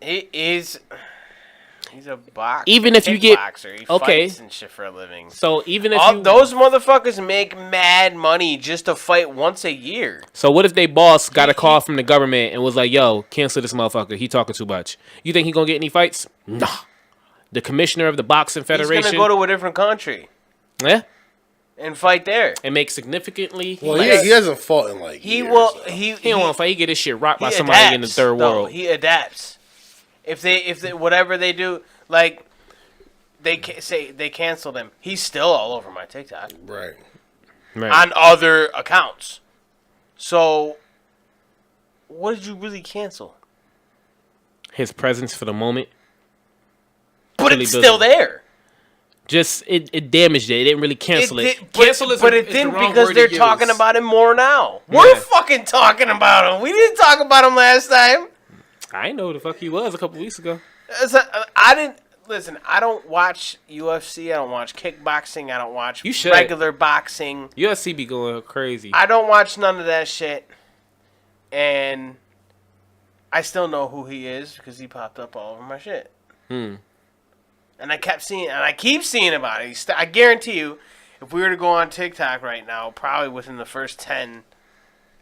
Speaker 1: He's a boxer.
Speaker 2: Even if you get
Speaker 1: boxer. He fights and shit for a living.
Speaker 2: So even if
Speaker 1: those motherfuckers make mad money just to fight once a year.
Speaker 2: So what if they boss got a call from the government and was like, "Yo, cancel this motherfucker. He talking too much." You think he gonna get any fights? Nah. The commissioner of the boxing federation.
Speaker 1: He's gonna go to a different country.
Speaker 2: Yeah.
Speaker 1: And fight there.
Speaker 2: And make significantly.
Speaker 3: Well, he hasn't fought in like years.
Speaker 2: He don't want to fight. He get his shit rocked by somebody in the third world.
Speaker 1: He adapts. If they whatever they do, like they say they canceled him, he's still all over my TikTok,
Speaker 3: right?
Speaker 1: On other accounts. So, what did you really cancel?
Speaker 2: His presence for the moment,
Speaker 1: but it's still there.
Speaker 2: Just it damaged it. It didn't really cancel it.
Speaker 1: But it didn't because they're talking about him more now. We're fucking talking about him. We didn't talk about him last time.
Speaker 2: I didn't know who the fuck he was a couple weeks ago.
Speaker 1: I didn't listen, I don't watch UFC. I don't watch kickboxing. I don't watch
Speaker 2: You should.
Speaker 1: regular boxing.
Speaker 2: UFC be going crazy.
Speaker 1: I don't watch none of that shit. And I still know who he is because he popped up all over my shit. And I kept seeing, and I keep seeing about it. I guarantee you, if we were to go on TikTok right now, probably within the first 10,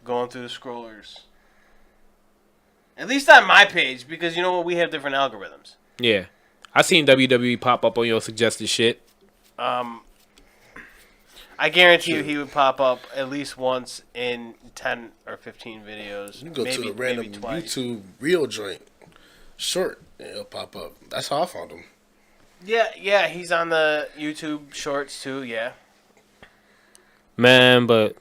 Speaker 1: going through the scrollers. At least on my page, because you know what? We have different algorithms.
Speaker 2: Yeah. I seen WWE pop up on your suggested shit.
Speaker 1: I guarantee you he would pop up at least once in 10 or 15 videos.
Speaker 3: You go
Speaker 1: maybe,
Speaker 3: to a random
Speaker 1: maybe twice.
Speaker 3: YouTube reel joint, short, and it'll pop up. That's how I found him.
Speaker 1: Yeah, he's on the YouTube shorts too, yeah.
Speaker 2: Man, but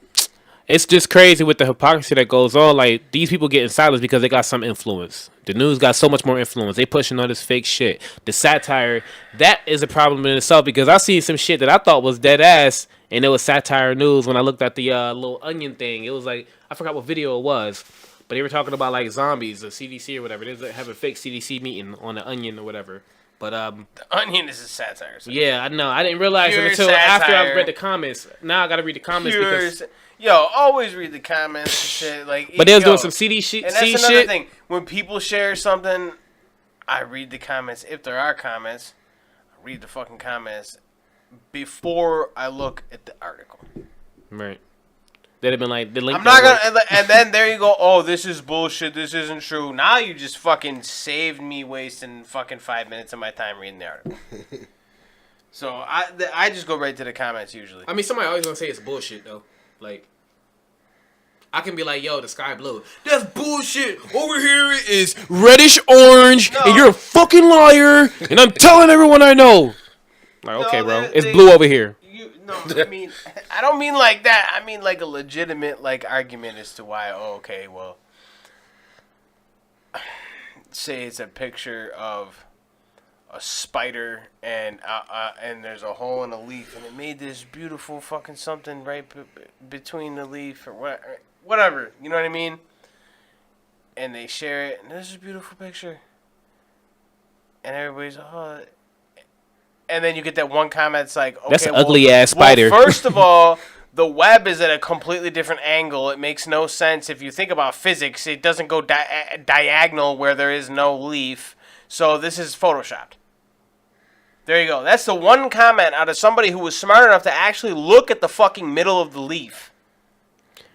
Speaker 2: it's just crazy with the hypocrisy that goes on. Like, these people getting silenced because they got some influence. The news got so much more influence. They pushing all this fake shit. The satire, that is a problem in itself because I seen some shit that I thought was dead ass, and it was satire news when I looked at the little onion thing. It was like, I forgot what video it was, but they were talking about like zombies, the CDC or whatever. They was having a fake CDC meeting on the onion or whatever. But
Speaker 1: The Onion is a satire.
Speaker 2: yeah, I know. I didn't realize it
Speaker 1: Pure
Speaker 2: until after I
Speaker 1: satire.
Speaker 2: read the comments. Now I gotta read the comments because.
Speaker 1: Yo, always read the comments and shit. Like,
Speaker 2: But they was doing some CD shit.
Speaker 1: And that's another thing. When people share something, I read the comments. If there are comments, I read the fucking comments before I look at the article.
Speaker 2: Right. They'd have been like, the link.
Speaker 1: I'm not gonna, and then there you go. Oh, this is bullshit. This isn't true. Now you just fucking saved me wasting fucking 5 minutes of my time reading the article. So I just go right to the comments usually.
Speaker 2: I mean, somebody always gonna say it's bullshit though. Like, I can be like, yo, the sky blue. That's bullshit. Over here it is reddish orange,
Speaker 1: No.
Speaker 2: and you're a fucking liar. And I'm telling everyone I know. Like, okay, bro, it's blue over here.
Speaker 1: I mean, I don't mean like that. I mean like a legitimate like argument as to why. Oh, okay, well, say it's a picture of a spider and there's a hole in a leaf and it made this beautiful fucking something right between the leaf or whatever. You know what I mean? And they share it and this is a beautiful picture. And everybody's and then you get that one comment that's like, okay,
Speaker 2: that's an ugly ass spider.
Speaker 1: Well, first of all, the web is at a completely different angle. It makes no sense. If you think about physics, it doesn't go diagonal where there is no leaf. So this is photoshopped. There you go. That's the one comment out of somebody who was smart enough to actually look at the fucking middle of the leaf.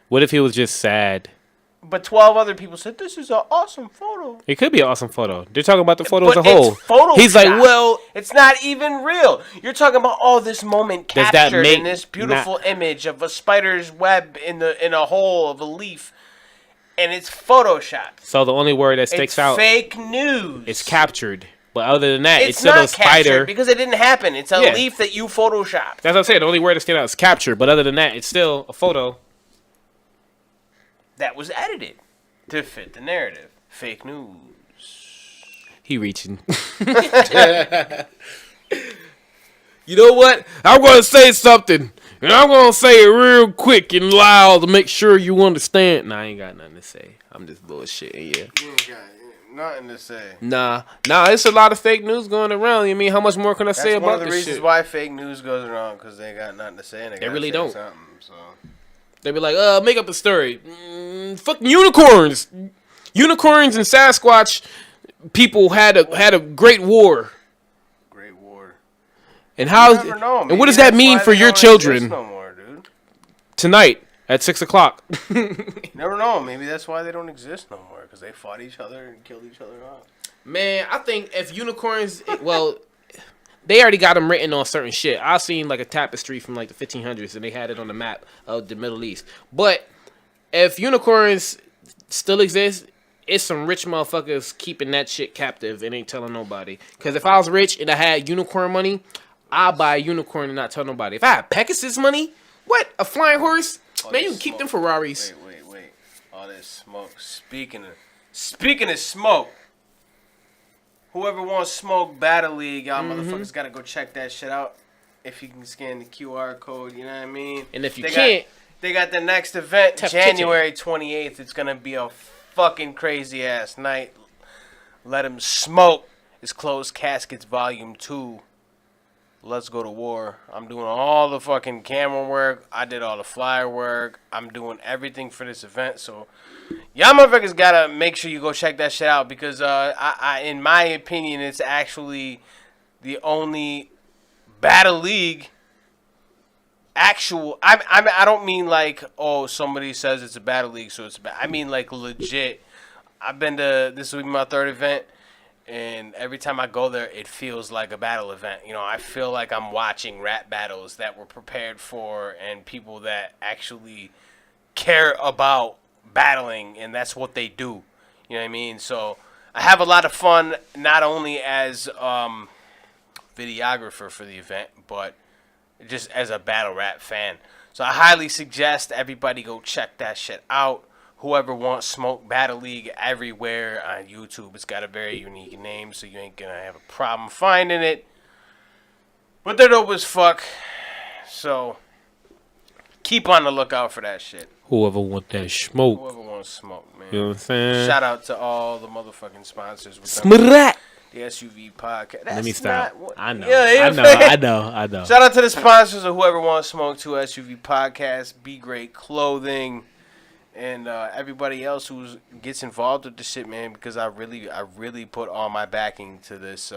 Speaker 2: What if he was just sad?
Speaker 1: But 12 other people said, this is an awesome photo.
Speaker 2: It could be an awesome photo. They're talking about the photo
Speaker 1: But
Speaker 2: as a whole.
Speaker 1: it's photoshopped.
Speaker 2: He's like, well,
Speaker 1: it's not even real. You're talking about, this moment
Speaker 2: Does that
Speaker 1: captured
Speaker 2: make
Speaker 1: in this beautiful image of a spider's web in a hole of a leaf. And it's photoshopped.
Speaker 2: so the only word that sticks
Speaker 1: It's
Speaker 2: out
Speaker 1: fake news.
Speaker 2: is captured. But other than that, it's
Speaker 1: It's
Speaker 2: still
Speaker 1: not
Speaker 2: a spider.
Speaker 1: captured because it didn't happen. It's a
Speaker 2: Yeah.
Speaker 1: leaf that you photoshopped.
Speaker 2: That's what I'm saying. The only word that sticks out is captured. But other than that, it's still a photo.
Speaker 1: That was edited to fit the narrative. Fake news.
Speaker 2: He reaching. You know what? I'm going to say something. And I'm going to say it real quick and loud to make sure you understand. Nah, I ain't got nothing to say. I'm just bullshitting, yeah.
Speaker 1: You ain't got nothing to say.
Speaker 2: Nah, it's a lot of fake news going around. You mean, how much more can I say
Speaker 1: That's one
Speaker 2: about
Speaker 1: of the
Speaker 2: this
Speaker 1: reasons
Speaker 2: shit?
Speaker 1: why fake news goes around, because they got nothing to say and they
Speaker 2: really
Speaker 1: say
Speaker 2: don't.
Speaker 1: something, so.
Speaker 2: They be like, make up a story. Fucking unicorns. Unicorns and Sasquatch people had a great war.
Speaker 1: Great war.
Speaker 2: And how?
Speaker 1: You never know.
Speaker 2: And what
Speaker 1: Maybe
Speaker 2: does that
Speaker 1: that's
Speaker 2: mean
Speaker 1: why
Speaker 2: for
Speaker 1: they
Speaker 2: your
Speaker 1: don't
Speaker 2: children?
Speaker 1: exist no more, dude.
Speaker 2: Tonight at 6:00.
Speaker 1: Never know. Maybe that's why they don't exist no more, because they fought each other and killed each other off.
Speaker 2: Man, I think if unicorns, well, they already got them written on certain shit. I seen like a tapestry from like the 1500s, and they had it on the map of the Middle East. But if unicorns still exist, it's some rich motherfuckers keeping that shit captive and ain't telling nobody. Because if I was rich and I had unicorn money, I'd buy a unicorn and not tell nobody. If I had Pegasus money, what? A flying horse? Man, you can keep them Ferraris.
Speaker 1: Wait. All this smoke. Speaking of smoke. Whoever wants smoke Battle League, y'all motherfuckers gotta go check that shit out. If you can scan the QR code, you know what I mean?
Speaker 2: And if you
Speaker 1: They
Speaker 2: can't,
Speaker 1: they got the next event,
Speaker 2: Tough
Speaker 1: January 28th. It's gonna be a fucking crazy ass night. Let them smoke It's Closed Caskets Volume 2. Let's Go to War. I'm doing all the fucking camera work. I did all the flyer work. I'm doing everything for this event. So, y'all motherfuckers gotta make sure you go check that shit out because, I in my opinion, it's actually the only Battle League actual. I don't mean like, oh, somebody says it's a Battle League, so it's bad. I mean like legit. I've been to, this will be my third event. And every time I go there, it feels like a battle event. You know, I feel like I'm watching rap battles that were prepared for and people that actually care about battling, and that's what they do. You know what I mean? So I have a lot of fun, not only as videographer for the event, but just as a battle rap fan. So I highly suggest everybody go check that shit out. Whoever wants Smoke Battle League everywhere on YouTube. It's got a very unique name, so you ain't gonna have a problem finding it. But they're dope as fuck. So keep on the lookout for that shit.
Speaker 2: Whoever want that smoke.
Speaker 1: Whoever wants smoke, man.
Speaker 2: You know what I'm saying?
Speaker 1: Shout out to all the motherfucking sponsors.
Speaker 2: Smrat.
Speaker 1: The SUV podcast.
Speaker 2: Let me stop.
Speaker 1: Not,
Speaker 2: I know.
Speaker 1: Yeah,
Speaker 2: I know.
Speaker 1: Shout out to the sponsors of Whoever Wants Smoke 2 SUV podcast, Be Great Clothing, and everybody else who gets involved with the shit, man. Because I really put all my backing to this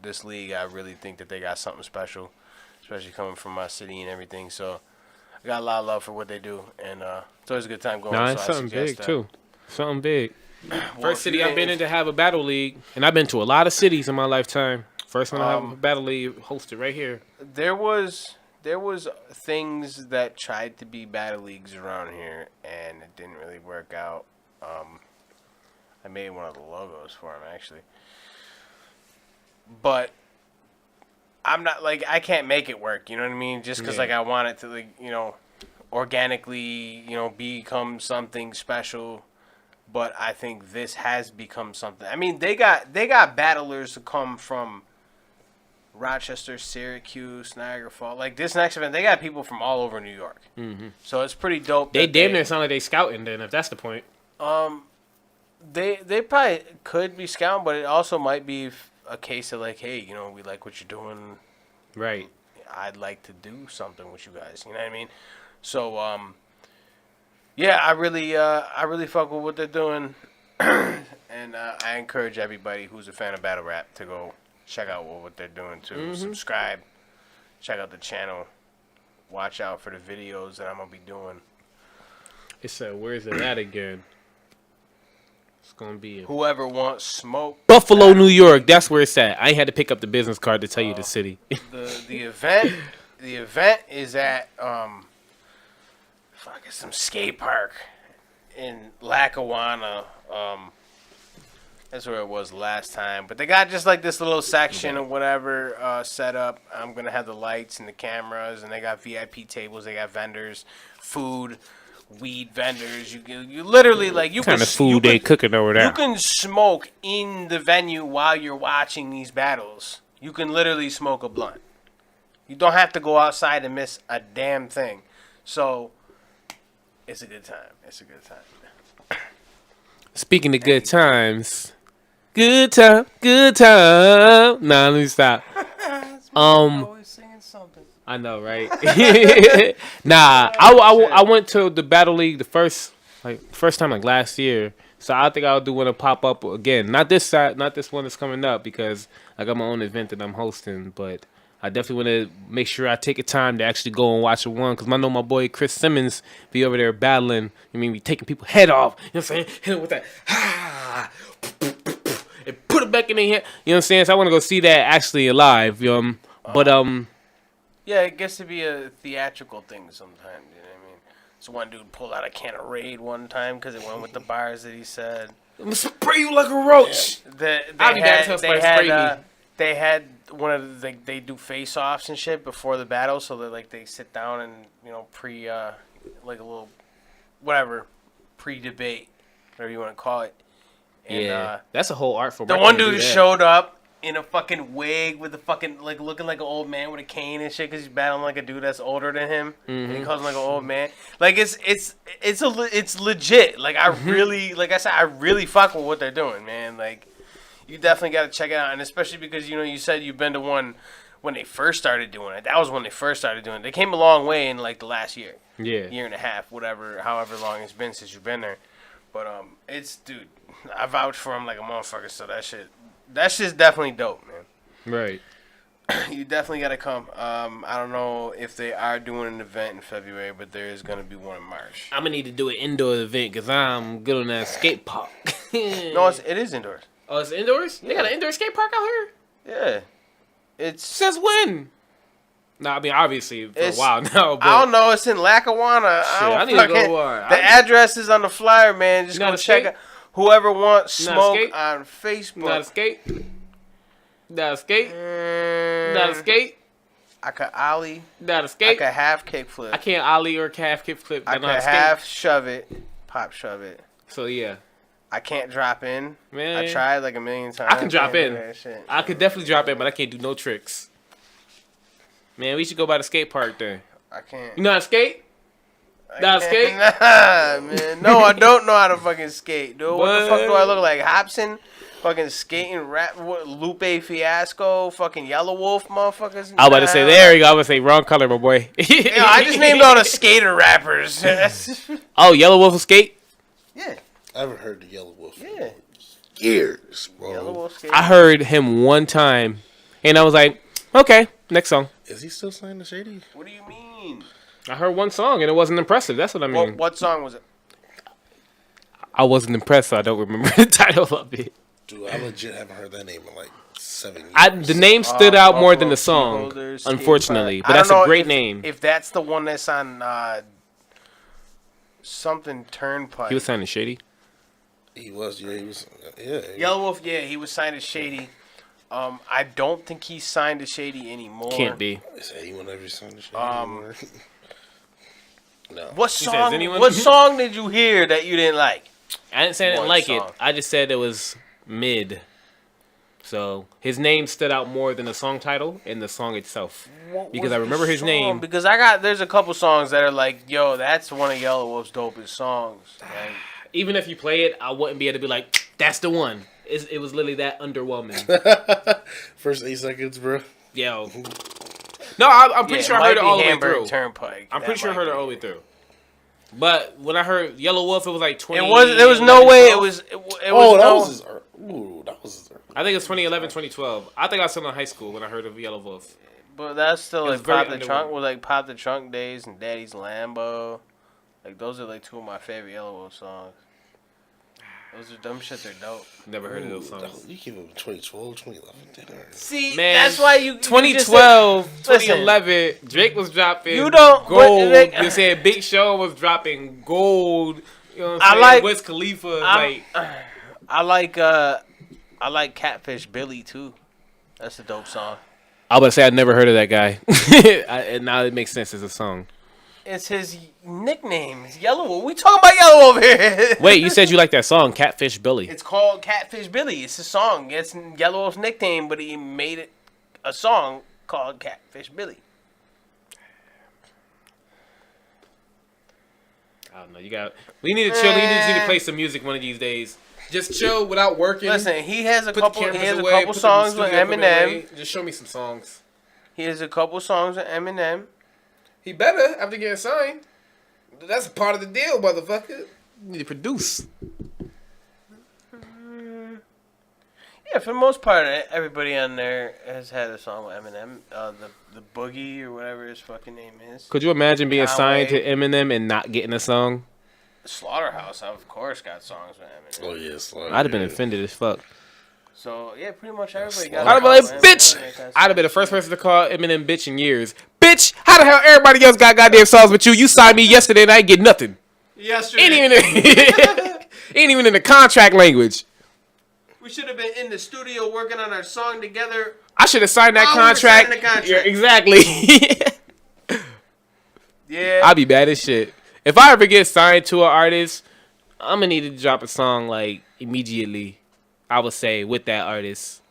Speaker 1: this league. I really think that they got something special, especially coming from my city and everything. So I got a lot of love for what they do, and it's always a good time going.
Speaker 2: Nah,
Speaker 1: so
Speaker 2: it's
Speaker 1: I
Speaker 2: something big
Speaker 1: suggest,
Speaker 2: too. Something big.
Speaker 1: Well,
Speaker 2: First city I've been in to have a battle league, and I've been to a lot of cities in my lifetime. First one I have a battle league hosted right here.
Speaker 1: There was things that tried to be battle leagues around here, and it didn't really work out. I made one of the logos for them actually, but I'm not like I can't make it work. You know what I mean? Just because like I want it to like organically become something special. But I think this has become something. I mean, they got battlers to come from Rochester, Syracuse, Niagara Falls. Like this next event, they got people from all over New York. Mm-hmm. So it's pretty dope.
Speaker 2: They damn near sound like they scouting then, if that's the point.
Speaker 1: They probably could be scouting, but it also might be a case of like, hey, we like what you're doing.
Speaker 2: Right.
Speaker 1: I'd like to do something with you guys. You know what I mean? So yeah, I really fuck with what they're doing, and I encourage everybody who's a fan of battle rap to go check out what they're doing too. Mm-hmm. Subscribe, check out the channel, watch out for the videos that I'm gonna be doing.
Speaker 2: It's where's it at again? It's gonna be
Speaker 1: Whoever Wants Smoke.
Speaker 2: Buffalo, New York. That's where it's at. I ain't had to pick up the business card to tell you the city.
Speaker 1: the event is at some skate park in Lackawanna. That's where it was last time. But they got just like this little section or whatever set up. I'm gonna have the lights and the cameras, and they got VIP tables. They got vendors, food, weed vendors. You literally like you
Speaker 2: kind of food they cooking over there.
Speaker 1: You can smoke in the venue while you're watching these battles. You can literally smoke a blunt. You don't have to go outside and miss a damn thing. So it's a good time. It's a good time.
Speaker 2: Speaking of good times, good time. Nah, let me stop.
Speaker 1: Always singing something.
Speaker 2: I know, right? Nah, I went to the Battle League the first time like last year. So I think I'll do one to pop up again. Not this one that's coming up because I got my own event that I'm hosting, but I definitely want to make sure I take a time to actually go and watch one because I know my boy Chris Simmons be over there battling. I mean, be taking people's head off. You know what I'm saying? Hit him with that, and put it back in their head. You know what I'm saying? So I want to go see that actually live. But
Speaker 1: yeah, it gets to be a theatrical thing sometimes. You know what I mean? So one dude pulled out a can of Raid one time because it went with the bars that he said.
Speaker 2: I'm gonna spray you like a roach.
Speaker 1: Yeah. They had one of the they do face offs and shit before the battle, so they sit down and pre like a little whatever pre-debate, whatever you want to call it. And,
Speaker 2: that's a whole art form.
Speaker 1: The one dude showed up in a fucking wig with a fucking looking like an old man with a cane and shit because he's battling like a dude that's older than him, and he calls him like an old man. Like it's legit. Like I really, like I said, I really fuck with what they're doing, man. Like You definitely got to check it out, and especially because you said you've been to one when they first started doing it. That was when they first started doing it. They came a long way in like the last year, year and a half, however long it's been since you've been there. But dude, I vouch for him like a motherfucker. So that shit's definitely dope, man.
Speaker 2: Right.
Speaker 1: You definitely got to come. I don't know if they are doing an event in February, but there is going to be one in March.
Speaker 2: I'm gonna need to do an indoor event because I'm good on that skate park.
Speaker 1: No, it is indoors.
Speaker 2: Oh, it's indoors? Yeah. They got an indoor skate park out here?
Speaker 1: Yeah. It's
Speaker 2: Since when? No, I mean, obviously, for a while now. But
Speaker 1: I don't know. It's in Lackawanna.
Speaker 2: I need to go.
Speaker 1: The address is on the flyer, man. Just go check it. Whoever wants smoke on Facebook.
Speaker 2: Not a skate? Not a skate? Not a skate?
Speaker 1: I could ollie.
Speaker 2: Not a skate?
Speaker 1: I could half kickflip.
Speaker 2: I can't ollie or half kickflip.
Speaker 1: I could half shove it. Pop shove it.
Speaker 2: So, yeah.
Speaker 1: I can't drop in.
Speaker 2: Man.
Speaker 1: I tried like a million times.
Speaker 2: I can drop in. I could definitely drop in, but I can't do no tricks. Man, we should go by the skate park there.
Speaker 1: I can't.
Speaker 2: You know how to skate? Not skate?
Speaker 1: Nah, man. No, I don't know how to fucking skate, dude. What the fuck do I look like? Hobson? Fucking skating rap? What, Lupe Fiasco? Fucking Yellow Wolf motherfuckers?
Speaker 2: I was about to say, there you go. I was about to say, wrong color, my boy.
Speaker 1: Yeah, I just named all the skater rappers.
Speaker 2: Oh, Yellow Wolf skate?
Speaker 1: Yeah.
Speaker 3: I haven't heard the Yellow Wolf.
Speaker 1: Yeah.
Speaker 3: Years, bro.
Speaker 1: Yellow Wolf skate.
Speaker 2: I heard him one time, and I was like, okay, next song.
Speaker 3: Is he still signed to Shady?
Speaker 1: What do you mean?
Speaker 2: I heard one song, and it wasn't impressive. That's what I mean.
Speaker 1: What song was it?
Speaker 2: I wasn't impressed, so I don't remember the title of it.
Speaker 3: Dude, I legit haven't heard that name in like 7 years.
Speaker 2: The name stood out more than the
Speaker 1: Buffalo
Speaker 2: song,
Speaker 1: Holders,
Speaker 2: unfortunately.
Speaker 1: Skate
Speaker 2: But
Speaker 1: Park.
Speaker 2: that's a great name.
Speaker 1: If that's the one that's on something Turnpike.
Speaker 2: He was signing Shady.
Speaker 3: He was, yeah.
Speaker 1: Yellow Wolf, yeah, he was signed to Shady. I don't think he's signed to Shady anymore.
Speaker 2: Can't be.
Speaker 3: Is anyone ever signed to Shady anymore? No.
Speaker 1: What
Speaker 2: says
Speaker 1: song?
Speaker 2: anyone?
Speaker 1: What song did you hear that you didn't like?
Speaker 2: I didn't say I didn't
Speaker 1: One
Speaker 2: like
Speaker 1: song.
Speaker 2: it. I just said it was mid. So his name stood out more than the song title and the song itself. Because I remember his name.
Speaker 1: Because there's a couple songs that are like, yo, that's one of Yellow Wolf's dopest songs. Like,
Speaker 2: Even if you play it, I wouldn't be able to be like, that's the one. It was literally that underwhelming.
Speaker 3: First 8 seconds, bro.
Speaker 2: Yo. No, I'm pretty sure I heard it all the way
Speaker 1: Hamburg
Speaker 2: through.
Speaker 1: Turnpike.
Speaker 2: I'm pretty sure I heard it all the way through. But when I heard Yellow Wolf, it was like 20.
Speaker 1: There was no way it was. That
Speaker 3: was his. Ooh, that was his.
Speaker 2: I think it was 2011, 2012. I think I was still in high school when I heard of Yellow Wolf.
Speaker 1: But that's still
Speaker 2: It was
Speaker 1: like
Speaker 2: very
Speaker 1: Pop the Trunk
Speaker 2: underwhelming.
Speaker 1: with like Pop the Trunk Days and Daddy's Lambo. Like those are like two of my favorite Yellow Wolf songs. Those are dumb shit. They're dope.
Speaker 2: Never heard of those songs.
Speaker 3: You came up in 2012, 2011.
Speaker 1: See,
Speaker 2: Man,
Speaker 1: that's why you
Speaker 2: 2012,
Speaker 1: just said-
Speaker 2: 2011, Drake was dropping
Speaker 1: You don't-
Speaker 2: gold.
Speaker 1: but-
Speaker 2: You said Big Sean was dropping gold. You know what
Speaker 1: I
Speaker 2: I'm saying?
Speaker 1: like-
Speaker 2: Wiz Khalifa.
Speaker 1: I like Catfish Billy too. That's a dope song.
Speaker 2: I was about to say I'd never heard of that guy. And now it makes sense as a song.
Speaker 1: It's his nickname. It's Yellow Wolf. We talking about Yellow Wolf here.
Speaker 2: Wait, you said you like that song, Catfish Billy.
Speaker 1: It's called Catfish Billy. It's a song. It's Yellow Wolf's nickname, but he made it a song called Catfish Billy.
Speaker 2: I don't know. We need to chill. We need to play some music one of these days. Just chill without working.
Speaker 1: Listen, he has a
Speaker 2: Put
Speaker 1: couple.
Speaker 2: the
Speaker 1: He
Speaker 2: cameras
Speaker 1: has a
Speaker 2: away,
Speaker 1: couple
Speaker 2: put the
Speaker 1: songs with
Speaker 2: studio equipment
Speaker 1: Eminem.
Speaker 2: away. Just show me some songs.
Speaker 1: He has a couple songs with Eminem.
Speaker 2: He better after getting signed. That's part of the deal, motherfucker. You need to produce.
Speaker 1: Yeah, for the most part, everybody on there has had a song with Eminem. The Boogie or whatever his fucking name is.
Speaker 2: Could you imagine being signed to
Speaker 1: Conway.
Speaker 2: Eminem and not getting a song?
Speaker 1: Slaughterhouse, of course, got songs with Eminem.
Speaker 3: Oh yes,
Speaker 2: I'd have been offended as fuck.
Speaker 1: So yeah, pretty much everybody got.
Speaker 2: I'd have been like, bitch! I'd have been the first person to call Eminem bitch in years. Bitch! How the hell everybody else got goddamn songs with you? You signed me yesterday and I ain't get nothing.
Speaker 1: Yesterday,
Speaker 2: Ain't even in the contract language.
Speaker 1: we should have been in the studio working on our song together.
Speaker 2: I should have signed that
Speaker 1: While we were
Speaker 2: contract.
Speaker 1: signing the contract.
Speaker 2: Yeah, exactly.
Speaker 1: Yeah,
Speaker 2: I'd be bad as shit. If I ever get signed to an artist, I'm gonna need to drop a song like immediately. I would say with that artist,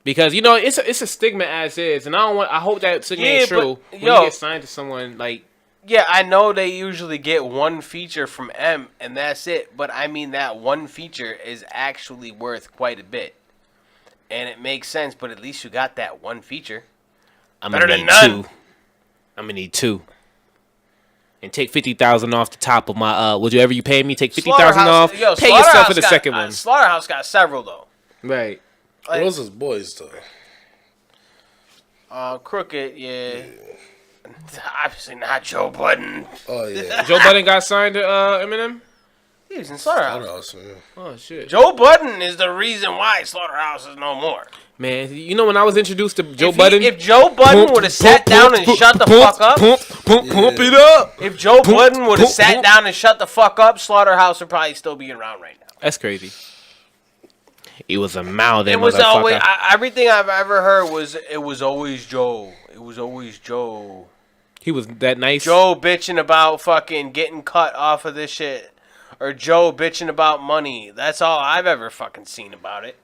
Speaker 2: because it's a stigma as is, and I hope that stigma ain't
Speaker 1: Yeah,
Speaker 2: true.
Speaker 1: but,
Speaker 2: When you get signed to someone, like,
Speaker 1: yeah, I know they usually get one feature from M, and that's it. But I mean, that one feature is actually worth quite a bit. and it makes sense. But at least you got that one feature.
Speaker 2: I'm
Speaker 1: Better
Speaker 2: gonna
Speaker 1: than
Speaker 2: need
Speaker 1: none.
Speaker 2: two. I'm gonna need two. And take 50,000 off the top of my whatever you pay me. Take 50,000 off. Pay yourself for the second one.
Speaker 1: Slaughterhouse got several though.
Speaker 2: Right.
Speaker 3: Like, what was his boys though?
Speaker 1: Crooked, yeah. Obviously not Joe Budden.
Speaker 3: Oh yeah,
Speaker 2: Joe Budden got signed to Eminem.
Speaker 1: He was in Slaughterhouse.
Speaker 3: Slaughterhouse, man.
Speaker 2: Oh shit.
Speaker 1: Joe Budden is the reason why Slaughterhouse is no more.
Speaker 2: Man, you know when I was introduced to Joe Budden,
Speaker 1: If Joe Budden would have sat down and shut the fuck up,
Speaker 2: pump it up.
Speaker 1: if Joe Budden would have sat down and shut the fuck up, Slaughterhouse would probably still be around right now.
Speaker 2: That's crazy. He was a mouth.
Speaker 1: It was always everything I've ever heard was it was always Joe. It was always Joe.
Speaker 2: He was that nice.
Speaker 1: Joe bitching about fucking getting cut off of this shit, or Joe bitching about money. That's all I've ever fucking seen about it.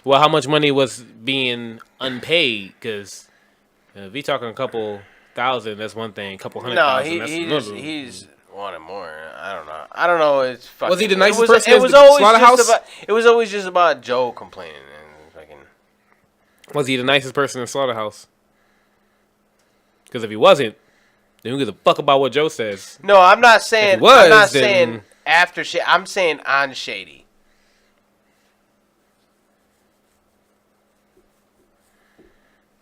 Speaker 2: Well, how much money was being unpaid? Because if we talking a couple thousand, that's one thing. A couple hundred thousand, that's another.
Speaker 1: He's wanted more. I don't know. It's fucking.
Speaker 2: Was he the nicest person?
Speaker 1: It was always just about. It was always just about Joe complaining and fucking.
Speaker 2: Was he the nicest person in Slaughterhouse? Because if he wasn't, then who gives a fuck about what Joe says?
Speaker 1: No, I'm not saying.
Speaker 2: If he was,
Speaker 1: I'm not
Speaker 2: then-
Speaker 1: saying after shit. I'm saying on Shady.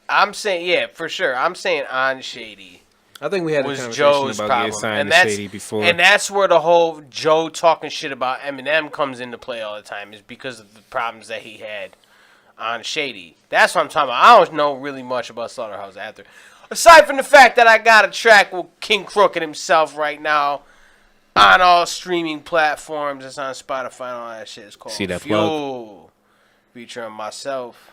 Speaker 1: I'm saying yeah, for sure. I'm saying on Shady.
Speaker 2: I think we had a
Speaker 1: Was
Speaker 2: conversation
Speaker 1: Joe's
Speaker 2: about
Speaker 1: problem,
Speaker 2: getting signed
Speaker 1: and
Speaker 2: to Shady before.
Speaker 1: and that's where the whole Joe talking shit about Eminem comes into play all the time, is because of the problems that he had on Shady. That's what I'm talking about. I don't know really much about Slaughterhouse after, aside from the fact that I got a track with King Crooked himself right now on all streaming platforms. It's on Spotify and all that shit. It's called
Speaker 2: See that
Speaker 1: Fuel, featuring myself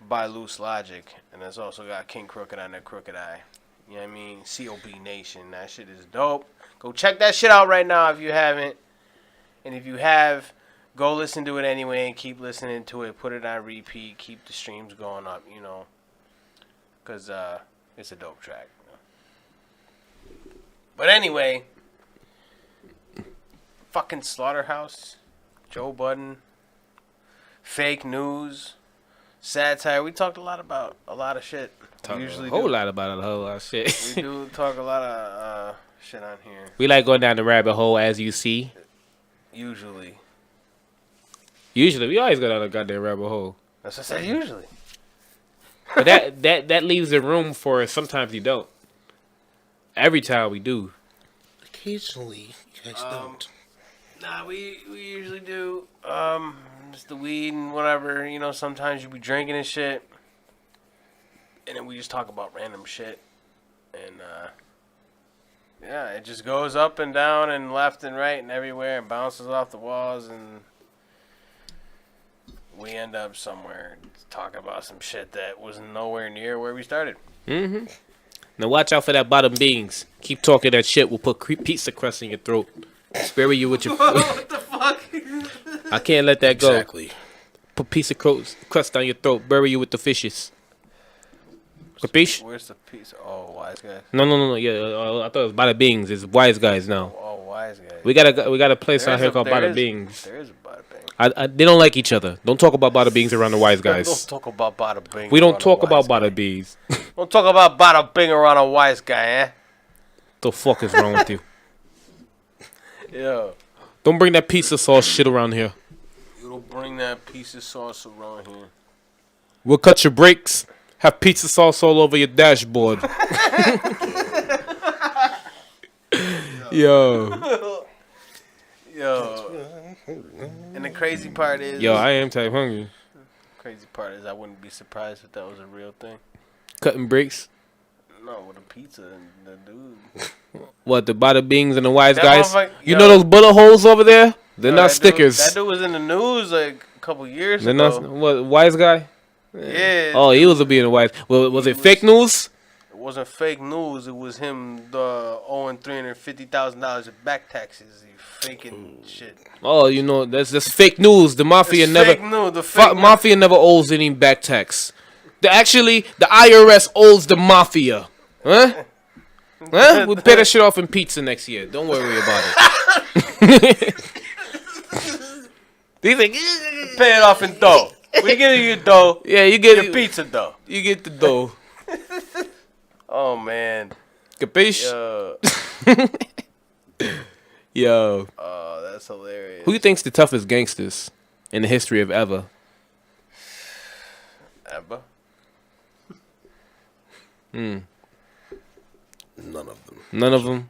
Speaker 1: by Loose Logic, and it's also got King Crooked on that Crooked Eye. You know what I mean? COB Nation. That shit is dope. Go check that shit out right now if you haven't. And if you have, go listen to it anyway and keep listening to it. Put it on repeat. Keep the streams going up, you know. Because it's a dope track. You know? But anyway, fucking Slaughterhouse, Joe Budden, fake news, satire. We talked a lot about a lot of shit.
Speaker 2: Talk
Speaker 1: We usually
Speaker 2: a whole
Speaker 1: do.
Speaker 2: lot about a whole lot of shit.
Speaker 1: We do talk a lot of shit on here.
Speaker 2: We like going down the rabbit hole, as you see.
Speaker 1: Usually.
Speaker 2: Usually, we always go down the goddamn rabbit hole.
Speaker 1: That's what I said, usually.
Speaker 2: But that leaves a room for sometimes you don't. Every time we do.
Speaker 3: Occasionally, you guys don't.
Speaker 1: Nah, we usually do. Just the weed and whatever. You know, sometimes you be drinking and shit. And then we just talk about random shit. And, yeah, it just goes up and down and left and right and everywhere and bounces off the walls. And we end up somewhere talking about some shit that was nowhere near where we started.
Speaker 2: Mm-hmm. Now watch out for that bottom beans. Keep talking that shit. We'll put pizza crust in your throat. Bury you with your...
Speaker 1: What the fuck?
Speaker 2: I can't let that go.
Speaker 3: Exactly.
Speaker 2: Put pizza crust down your throat. Bury you with the fishes. Capiche?
Speaker 1: Where's the piece? Oh, Wise Guys.
Speaker 2: No. Yeah, I thought it was Bada Bings. It's Wise Guys now.
Speaker 1: Oh, Wise Guys.
Speaker 2: We got a place out here called Bada Bings.
Speaker 1: There is a Bada Bing.
Speaker 2: They don't like each other. Don't talk about Bada Bings around the Wise Guys.
Speaker 1: Don't talk about Bada Bing.
Speaker 2: We don't
Speaker 1: around a
Speaker 2: talk about
Speaker 1: wise guy.
Speaker 2: Bada Bings.
Speaker 1: Don't talk about Bada Bing around a Wise Guy, eh?
Speaker 2: The fuck is wrong with you?
Speaker 1: Yeah.
Speaker 2: Don't bring that pizza sauce shit around here.
Speaker 1: You don't bring that piece of sauce around here.
Speaker 2: We'll cut your brakes. Have pizza sauce all over your dashboard. Yo.
Speaker 1: And the crazy part is...
Speaker 2: Yo, I am type hungry.
Speaker 1: Crazy part is I wouldn't be surprised if that was a real thing.
Speaker 2: Cutting brakes.
Speaker 1: No, with a pizza and the dude.
Speaker 2: What, the Bada Bings and the Wise
Speaker 1: That
Speaker 2: Guys?
Speaker 1: motherfucker-
Speaker 2: You
Speaker 1: yo.
Speaker 2: know those bullet holes over there? They're
Speaker 1: Yo,
Speaker 2: not
Speaker 1: that
Speaker 2: stickers.
Speaker 1: That dude was in the news like a couple years
Speaker 2: They're
Speaker 1: ago.
Speaker 2: not. What, Wise Guy?
Speaker 1: Yeah.
Speaker 2: Oh, he was being a wise. Well, was it fake news?
Speaker 1: It wasn't fake news. It was him owing $350,000 of back taxes. He faking shit.
Speaker 2: Oh, you know, that's fake news. The mafia
Speaker 1: It's
Speaker 2: never.
Speaker 1: fake news. The fake news.
Speaker 2: Mafia never owes any back tax. The IRS owes the mafia. Huh? Huh? We'll pay that shit off in pizza next year. Don't worry about it. These like,
Speaker 1: Pay it off in dough. We give you dough.
Speaker 2: Yeah, you get
Speaker 1: Your pizza dough.
Speaker 2: You get the dough.
Speaker 1: Oh man.
Speaker 2: Capiche? Yo.
Speaker 1: Oh, that's hilarious.
Speaker 2: Who you think's the toughest gangsters in the history of ever?
Speaker 1: Abba?
Speaker 3: None of them.
Speaker 2: None of them.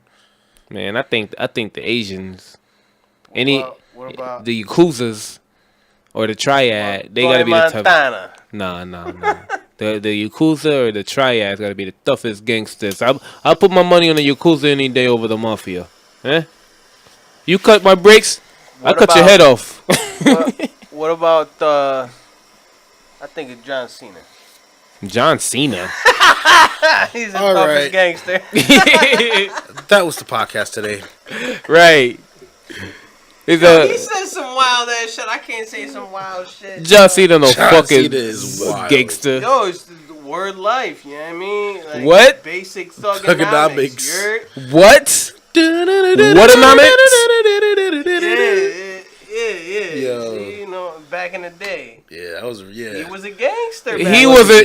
Speaker 2: Man, I think the Asians,
Speaker 1: What about
Speaker 2: the Yakuzas or the Triad, they gotta be the toughest. Nah. The Yakuza or the Triads gotta be the toughest gangsters. I'll put my money on the Yakuza any day over the Mafia. Eh? You cut my brakes, I cut your head off.
Speaker 1: what about I think it's John Cena.
Speaker 2: John Cena.
Speaker 1: He's the
Speaker 3: All
Speaker 1: toughest
Speaker 3: right.
Speaker 1: gangster.
Speaker 3: That was the podcast today.
Speaker 2: Right.
Speaker 1: He said some wild ass shit. I can't say some wild shit.
Speaker 2: John Cena no
Speaker 3: John
Speaker 2: fucking
Speaker 3: Cena is wild.
Speaker 2: gangster.
Speaker 1: Yo, it's the word life. You know what I mean? Like,
Speaker 2: What?
Speaker 1: Basic thugonomics.
Speaker 3: Thugonomics.
Speaker 2: What? Whatanomics?
Speaker 1: Yeah.
Speaker 3: Yo.
Speaker 1: You know, back in the day.
Speaker 3: Yeah, that was
Speaker 1: He was a gangster.
Speaker 2: He was an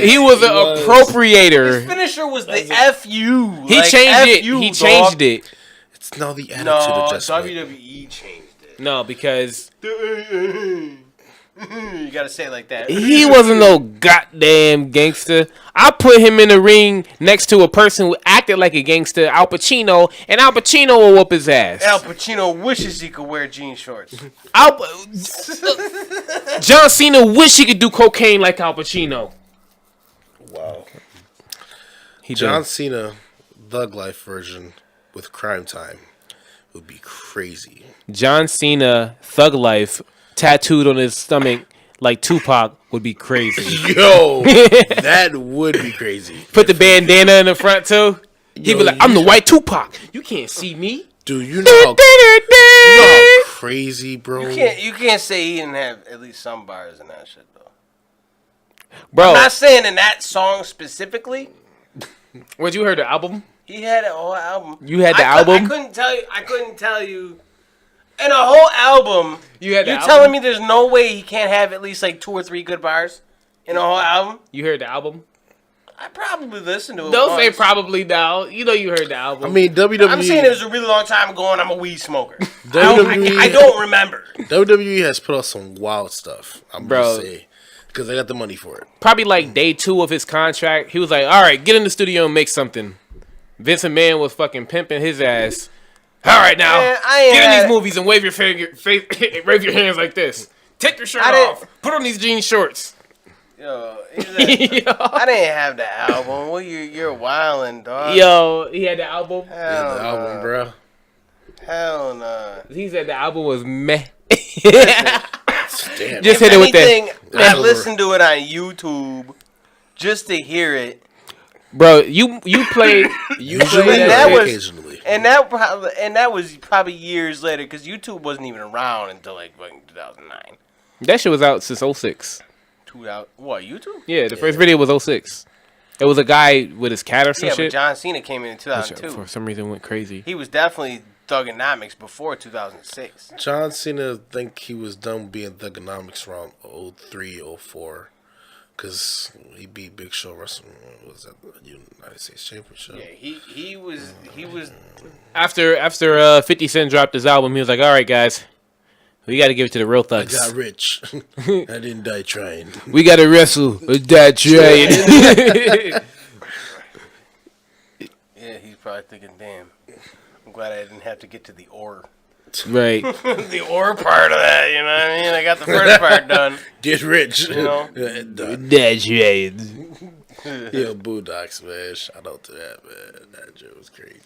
Speaker 2: appropriator.
Speaker 1: His finisher was the FU.
Speaker 2: He changed it. He changed it.
Speaker 3: It's now the attitude
Speaker 1: No,
Speaker 3: adjustment.
Speaker 1: WWE changed it.
Speaker 2: No, because
Speaker 1: You gotta say it like that.
Speaker 2: he wasn't no goddamn gangster. I put him in the ring next to a person who acted like a gangster, Al Pacino, and Al Pacino will whoop his ass.
Speaker 1: Al Pacino wishes he could wear jean shorts.
Speaker 2: John Cena wish he could do cocaine like Al Pacino.
Speaker 3: Wow.
Speaker 2: He
Speaker 3: John
Speaker 2: does.
Speaker 3: Cena, Thug Life version with Crime Time would be crazy.
Speaker 2: John Cena, Thug Life, tattooed on his stomach like Tupac would be crazy.
Speaker 3: Yo, that would be crazy.
Speaker 2: Put the bandana in the front too. He'd be like, I'm the white Tupac. You can't see me.
Speaker 3: Dude, you know how crazy, bro.
Speaker 1: You can't say he didn't have at least some bars in that shit though.
Speaker 2: Bro,
Speaker 1: I'm not saying in that song specifically.
Speaker 2: what, you heard the album?
Speaker 1: He had a whole album.
Speaker 2: You had the album?
Speaker 1: I couldn't tell you. In a whole album,
Speaker 2: You had the
Speaker 1: you
Speaker 2: album?
Speaker 1: telling me there's no way he can't have at least like 2 or 3 good bars in a whole album?
Speaker 2: You heard the album?
Speaker 1: I probably listened to it.
Speaker 2: Don't say
Speaker 1: once.
Speaker 2: probably now. You know you heard the album.
Speaker 3: I mean, WWE.
Speaker 1: I'm saying it was a really long time ago, and I'm a weed smoker.
Speaker 3: WWE
Speaker 1: I don't remember.
Speaker 3: WWE has put out some wild stuff. I'm
Speaker 2: Bro.
Speaker 3: gonna say because they got the money for it.
Speaker 2: Probably like day 2 of his contract, he was like, all right, get in the studio and make something. Vince McMahon was fucking pimping his ass. All right, now,
Speaker 1: Man, I ain't
Speaker 2: get in
Speaker 1: had-
Speaker 2: these movies and wave your wave your hands like this. Take your shirt
Speaker 1: I didn't-
Speaker 2: off. Put on these jean shorts.
Speaker 1: Yo, I didn't have the album. Well, you're wildin', dog.
Speaker 2: Yo, he had the album.
Speaker 1: Hell
Speaker 3: The album, bro.
Speaker 1: Hell nah.
Speaker 2: He said the album was meh.
Speaker 3: Damn.
Speaker 2: Just
Speaker 1: If
Speaker 2: hit it with that.
Speaker 1: anything, I
Speaker 3: That's
Speaker 1: listened to it on YouTube just to hear it.
Speaker 2: Bro, you played
Speaker 3: Usually,
Speaker 1: And that
Speaker 3: or
Speaker 1: was-
Speaker 3: occasionally.
Speaker 1: And that was probably years later because YouTube wasn't even around until like fucking 2009.
Speaker 2: that shit was out since 06.
Speaker 1: What, YouTube?
Speaker 2: Yeah, the first video was 06. It was a guy with his cat or some
Speaker 1: Yeah, but
Speaker 2: shit.
Speaker 1: John Cena came in 2002.
Speaker 2: For some reason went crazy.
Speaker 1: He was definitely Thugonomics before 2006.
Speaker 3: John Cena think he was done being Thugonomics around 03, 04. Because he beat Big Show wrestling. What was that? The United States Championship.
Speaker 1: Yeah, he was
Speaker 2: After 50 Cent dropped his album, he was like, all right, guys, we got to give it to the real
Speaker 3: I
Speaker 2: thugs.
Speaker 3: got rich. I didn't die trying.
Speaker 2: We got to wrestle with that trade.
Speaker 1: Yeah, he's probably thinking, damn, I'm glad I didn't have to get to the ore.
Speaker 2: Right.
Speaker 1: The ore part of that, you know what I mean? I got the first part done.
Speaker 3: Get rich.
Speaker 1: You know?
Speaker 3: Done.
Speaker 2: That trade.
Speaker 3: Yo, Boondocks, man. Shout out to that, man. That joke was crazy.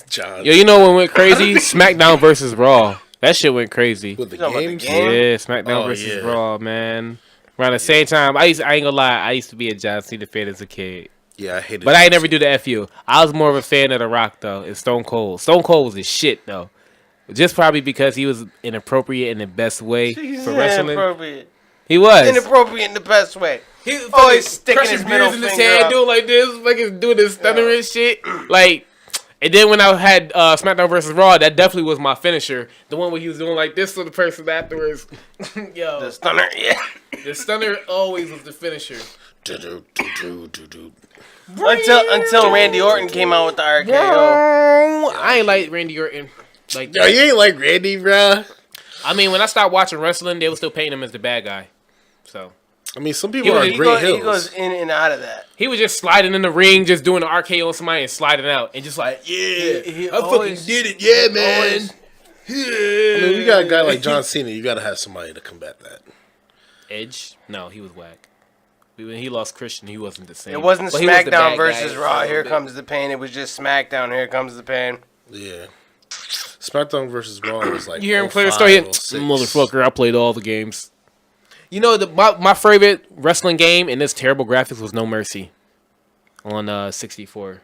Speaker 3: John.
Speaker 2: Yo, you know what went crazy? SmackDown versus Raw. That shit went crazy.
Speaker 3: with the
Speaker 1: You talking about the
Speaker 3: games?
Speaker 1: game?
Speaker 2: Yeah, SmackDown
Speaker 3: Oh,
Speaker 2: versus
Speaker 3: yeah.
Speaker 2: Raw, man. Around the same time, I ain't gonna lie, I used to be a John Cena fan as a kid.
Speaker 3: Yeah, I hated
Speaker 2: But I ain't
Speaker 3: John
Speaker 2: never do the FU. I was more of a fan of The Rock, though, and Stone Cold. Stone Cold was his shit, though. Just probably because he was inappropriate in the best way
Speaker 1: He's
Speaker 2: for wrestling.
Speaker 1: inappropriate.
Speaker 2: He was.
Speaker 1: Inappropriate in the best way.
Speaker 2: He was
Speaker 1: Always sticking his middle
Speaker 2: in his
Speaker 1: finger
Speaker 2: head,
Speaker 1: up.
Speaker 2: doing like this, fucking doing this stuttering shit. Like, And then when I had SmackDown versus Raw, that definitely was my finisher. The one where he was doing like this to the person afterwards. Yo,
Speaker 1: The stunner, yeah.
Speaker 2: the stunner always was the finisher.
Speaker 1: Until Randy Orton came out with the RKO.
Speaker 2: I ain't like Randy Orton. Like
Speaker 3: Yo, you ain't like Randy, bro.
Speaker 2: I mean, when I stopped watching wrestling, they were still painting him as the bad guy. So
Speaker 3: I mean, some people are
Speaker 1: He
Speaker 3: great hills.
Speaker 1: goes in and out of that.
Speaker 2: he was just sliding in the ring, just doing the RKO on somebody and sliding out, and just like, yeah,
Speaker 1: He
Speaker 2: I
Speaker 1: always-
Speaker 2: fucking did it, yeah, man.
Speaker 1: always-
Speaker 3: I mean, you got a guy like John Cena. You got to have somebody to combat that.
Speaker 2: Edge? No, he was whack. When he lost Christian, he wasn't the same.
Speaker 1: It wasn't
Speaker 2: But he was the
Speaker 1: SmackDown
Speaker 2: bad
Speaker 1: versus
Speaker 2: guy
Speaker 1: Raw.
Speaker 2: for a
Speaker 1: Here
Speaker 2: little bit.
Speaker 1: comes the pain. It was just SmackDown. Here comes the pain.
Speaker 3: Yeah. SmackDown versus Raw was like.
Speaker 2: You hear him
Speaker 3: 05,
Speaker 2: clear the story?
Speaker 3: 06.
Speaker 2: Motherfucker, I played all the games. You know, my favorite wrestling game in this terrible graphics was No Mercy on 64.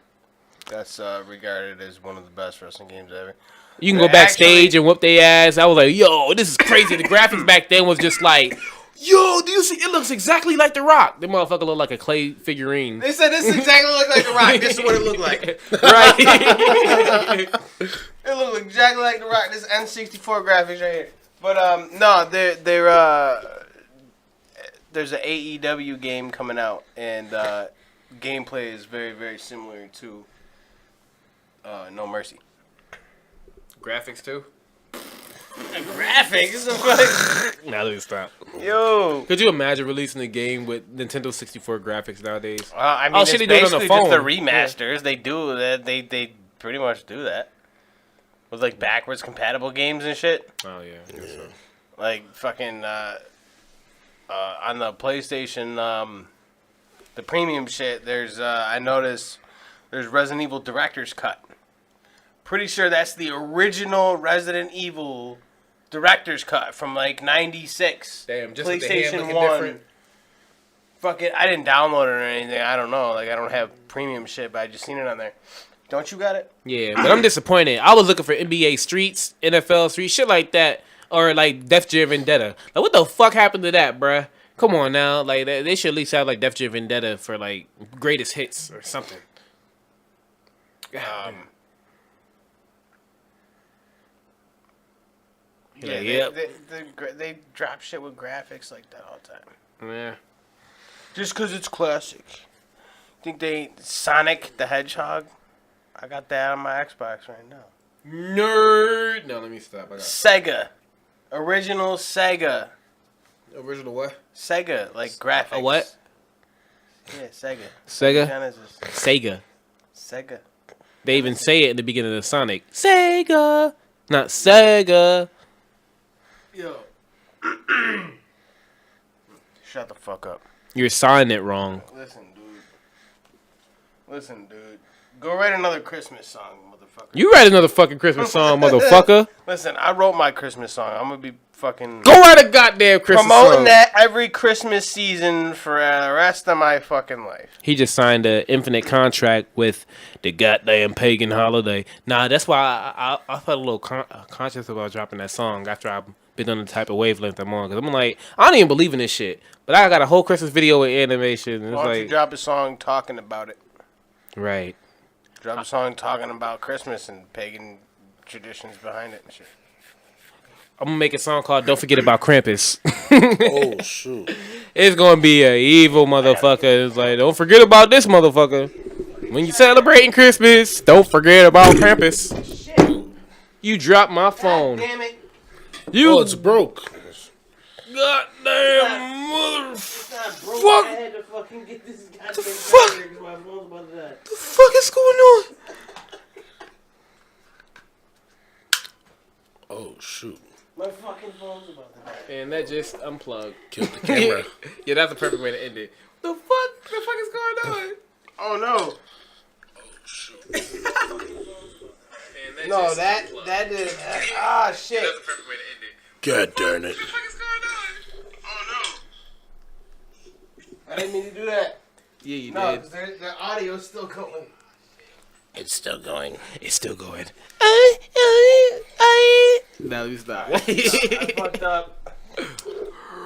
Speaker 1: That's regarded as one of the best wrestling games ever.
Speaker 2: You can go
Speaker 1: But
Speaker 2: backstage
Speaker 1: actually-
Speaker 2: and whoop their ass. I was like, yo, this is crazy. The graphics back then was just like, yo, do you see? It looks exactly like The Rock. The motherfucker looked like a clay figurine.
Speaker 1: They said this exactly looked like The Rock. This is what it looked like.
Speaker 2: Right.
Speaker 1: It looked exactly like The Rock. This N64 graphics right here. But no, there's an AEW game coming out, and gameplay is very, very similar to No Mercy.
Speaker 2: Graphics too?
Speaker 1: Graphics?
Speaker 2: Now let me stop.
Speaker 1: Yo.
Speaker 2: Could you imagine releasing a game with Nintendo 64 graphics nowadays?
Speaker 1: I mean,
Speaker 2: Oh,
Speaker 1: it's
Speaker 2: shit, they do it on the
Speaker 1: basically just the
Speaker 2: phone.
Speaker 1: remasters. They do that. They pretty much do that with like backwards compatible games and shit.
Speaker 2: Oh yeah. I guess so.
Speaker 1: Like fucking on the PlayStation, the premium shit. There's I noticed there's Resident Evil Director's Cut. Pretty sure that's the original Resident Evil Director's Cut from like '96.
Speaker 2: Damn, just with the hand
Speaker 1: PlayStation
Speaker 2: looking
Speaker 1: 1.
Speaker 2: different.
Speaker 1: Fucking, I didn't download it or anything. I don't know. Like I don't have premium shit, but I just seen it on there. Don't you got it?
Speaker 2: Yeah, but I'm disappointed. I was looking for NBA Streets, NFL Streets, shit like that, or like Def Jam Vendetta. Like, what the fuck happened to that, bruh? Come on now, like they should at least have like Def Jam Vendetta for like greatest hits or something.
Speaker 1: Yeah,
Speaker 2: yep.
Speaker 1: they drop shit with graphics like that all the time.
Speaker 2: Yeah.
Speaker 1: Just because it's classic. Think Sonic the Hedgehog? I got that on my Xbox right now.
Speaker 2: Nerd. No, let me stop. I got
Speaker 1: Sega. Original Sega.
Speaker 2: original what?
Speaker 1: Sega, like graphics.
Speaker 2: A what?
Speaker 1: Yeah, Sega.
Speaker 2: Sega.
Speaker 1: Genesis.
Speaker 2: Sega.
Speaker 1: Sega.
Speaker 2: They even say it in the beginning of the Sonic. Sega, not Sega.
Speaker 1: Yo. Shut the fuck up.
Speaker 2: You're signing it wrong.
Speaker 1: Listen, dude. Go write another Christmas song, motherfucker.
Speaker 2: You write another fucking Christmas song, motherfucker.
Speaker 1: Listen, I wrote my Christmas song. I'm gonna be fucking
Speaker 2: Go write a goddamn Christmas
Speaker 1: promoting
Speaker 2: song.
Speaker 1: that every Christmas season for the rest of my fucking life.
Speaker 2: He just signed an infinite contract with the goddamn pagan holiday. Nah, that's why I felt a little conscious about dropping that song after I've been on the type of wavelength I'm on. Because I'm like, I don't even believe in this shit. But I got a whole Christmas video with animation. And it's
Speaker 1: Why don't you
Speaker 2: like,
Speaker 1: drop a song talking about it?
Speaker 2: right.
Speaker 1: Drop a song talking about Christmas and pagan traditions behind it and shit.
Speaker 2: I'm going to make a song called Don't Forget About Krampus.
Speaker 3: Oh, shoot.
Speaker 2: It's going to be a evil motherfucker. It's like, don't forget about this motherfucker. When you celebrating Christmas, don't forget about Krampus. You dropped my phone.
Speaker 1: Damn it.
Speaker 2: You
Speaker 3: Oh, it's broke.
Speaker 2: goddamn motherfucker.
Speaker 1: I had to fucking get this goddamn
Speaker 2: fuck?
Speaker 1: charger 'cause my phone's about to die.
Speaker 2: The fuck is going on?
Speaker 3: Oh, shoot.
Speaker 1: My fucking phone's about to die.
Speaker 2: And that just unplugged.
Speaker 3: Killed the camera.
Speaker 2: Yeah, that's the perfect way to end it. The fuck is going on?
Speaker 1: Oh no.
Speaker 2: And
Speaker 1: No, that did. Ah, shit.
Speaker 2: the perfect way to end it.
Speaker 3: God darn it.
Speaker 2: What the fuck is going on?
Speaker 1: Oh no. I didn't mean to do that.
Speaker 2: Yeah, you
Speaker 1: No,
Speaker 2: did.
Speaker 1: because the audio's still going.
Speaker 4: It's still going.
Speaker 2: It's still going. Now you stop.
Speaker 1: I fucked up.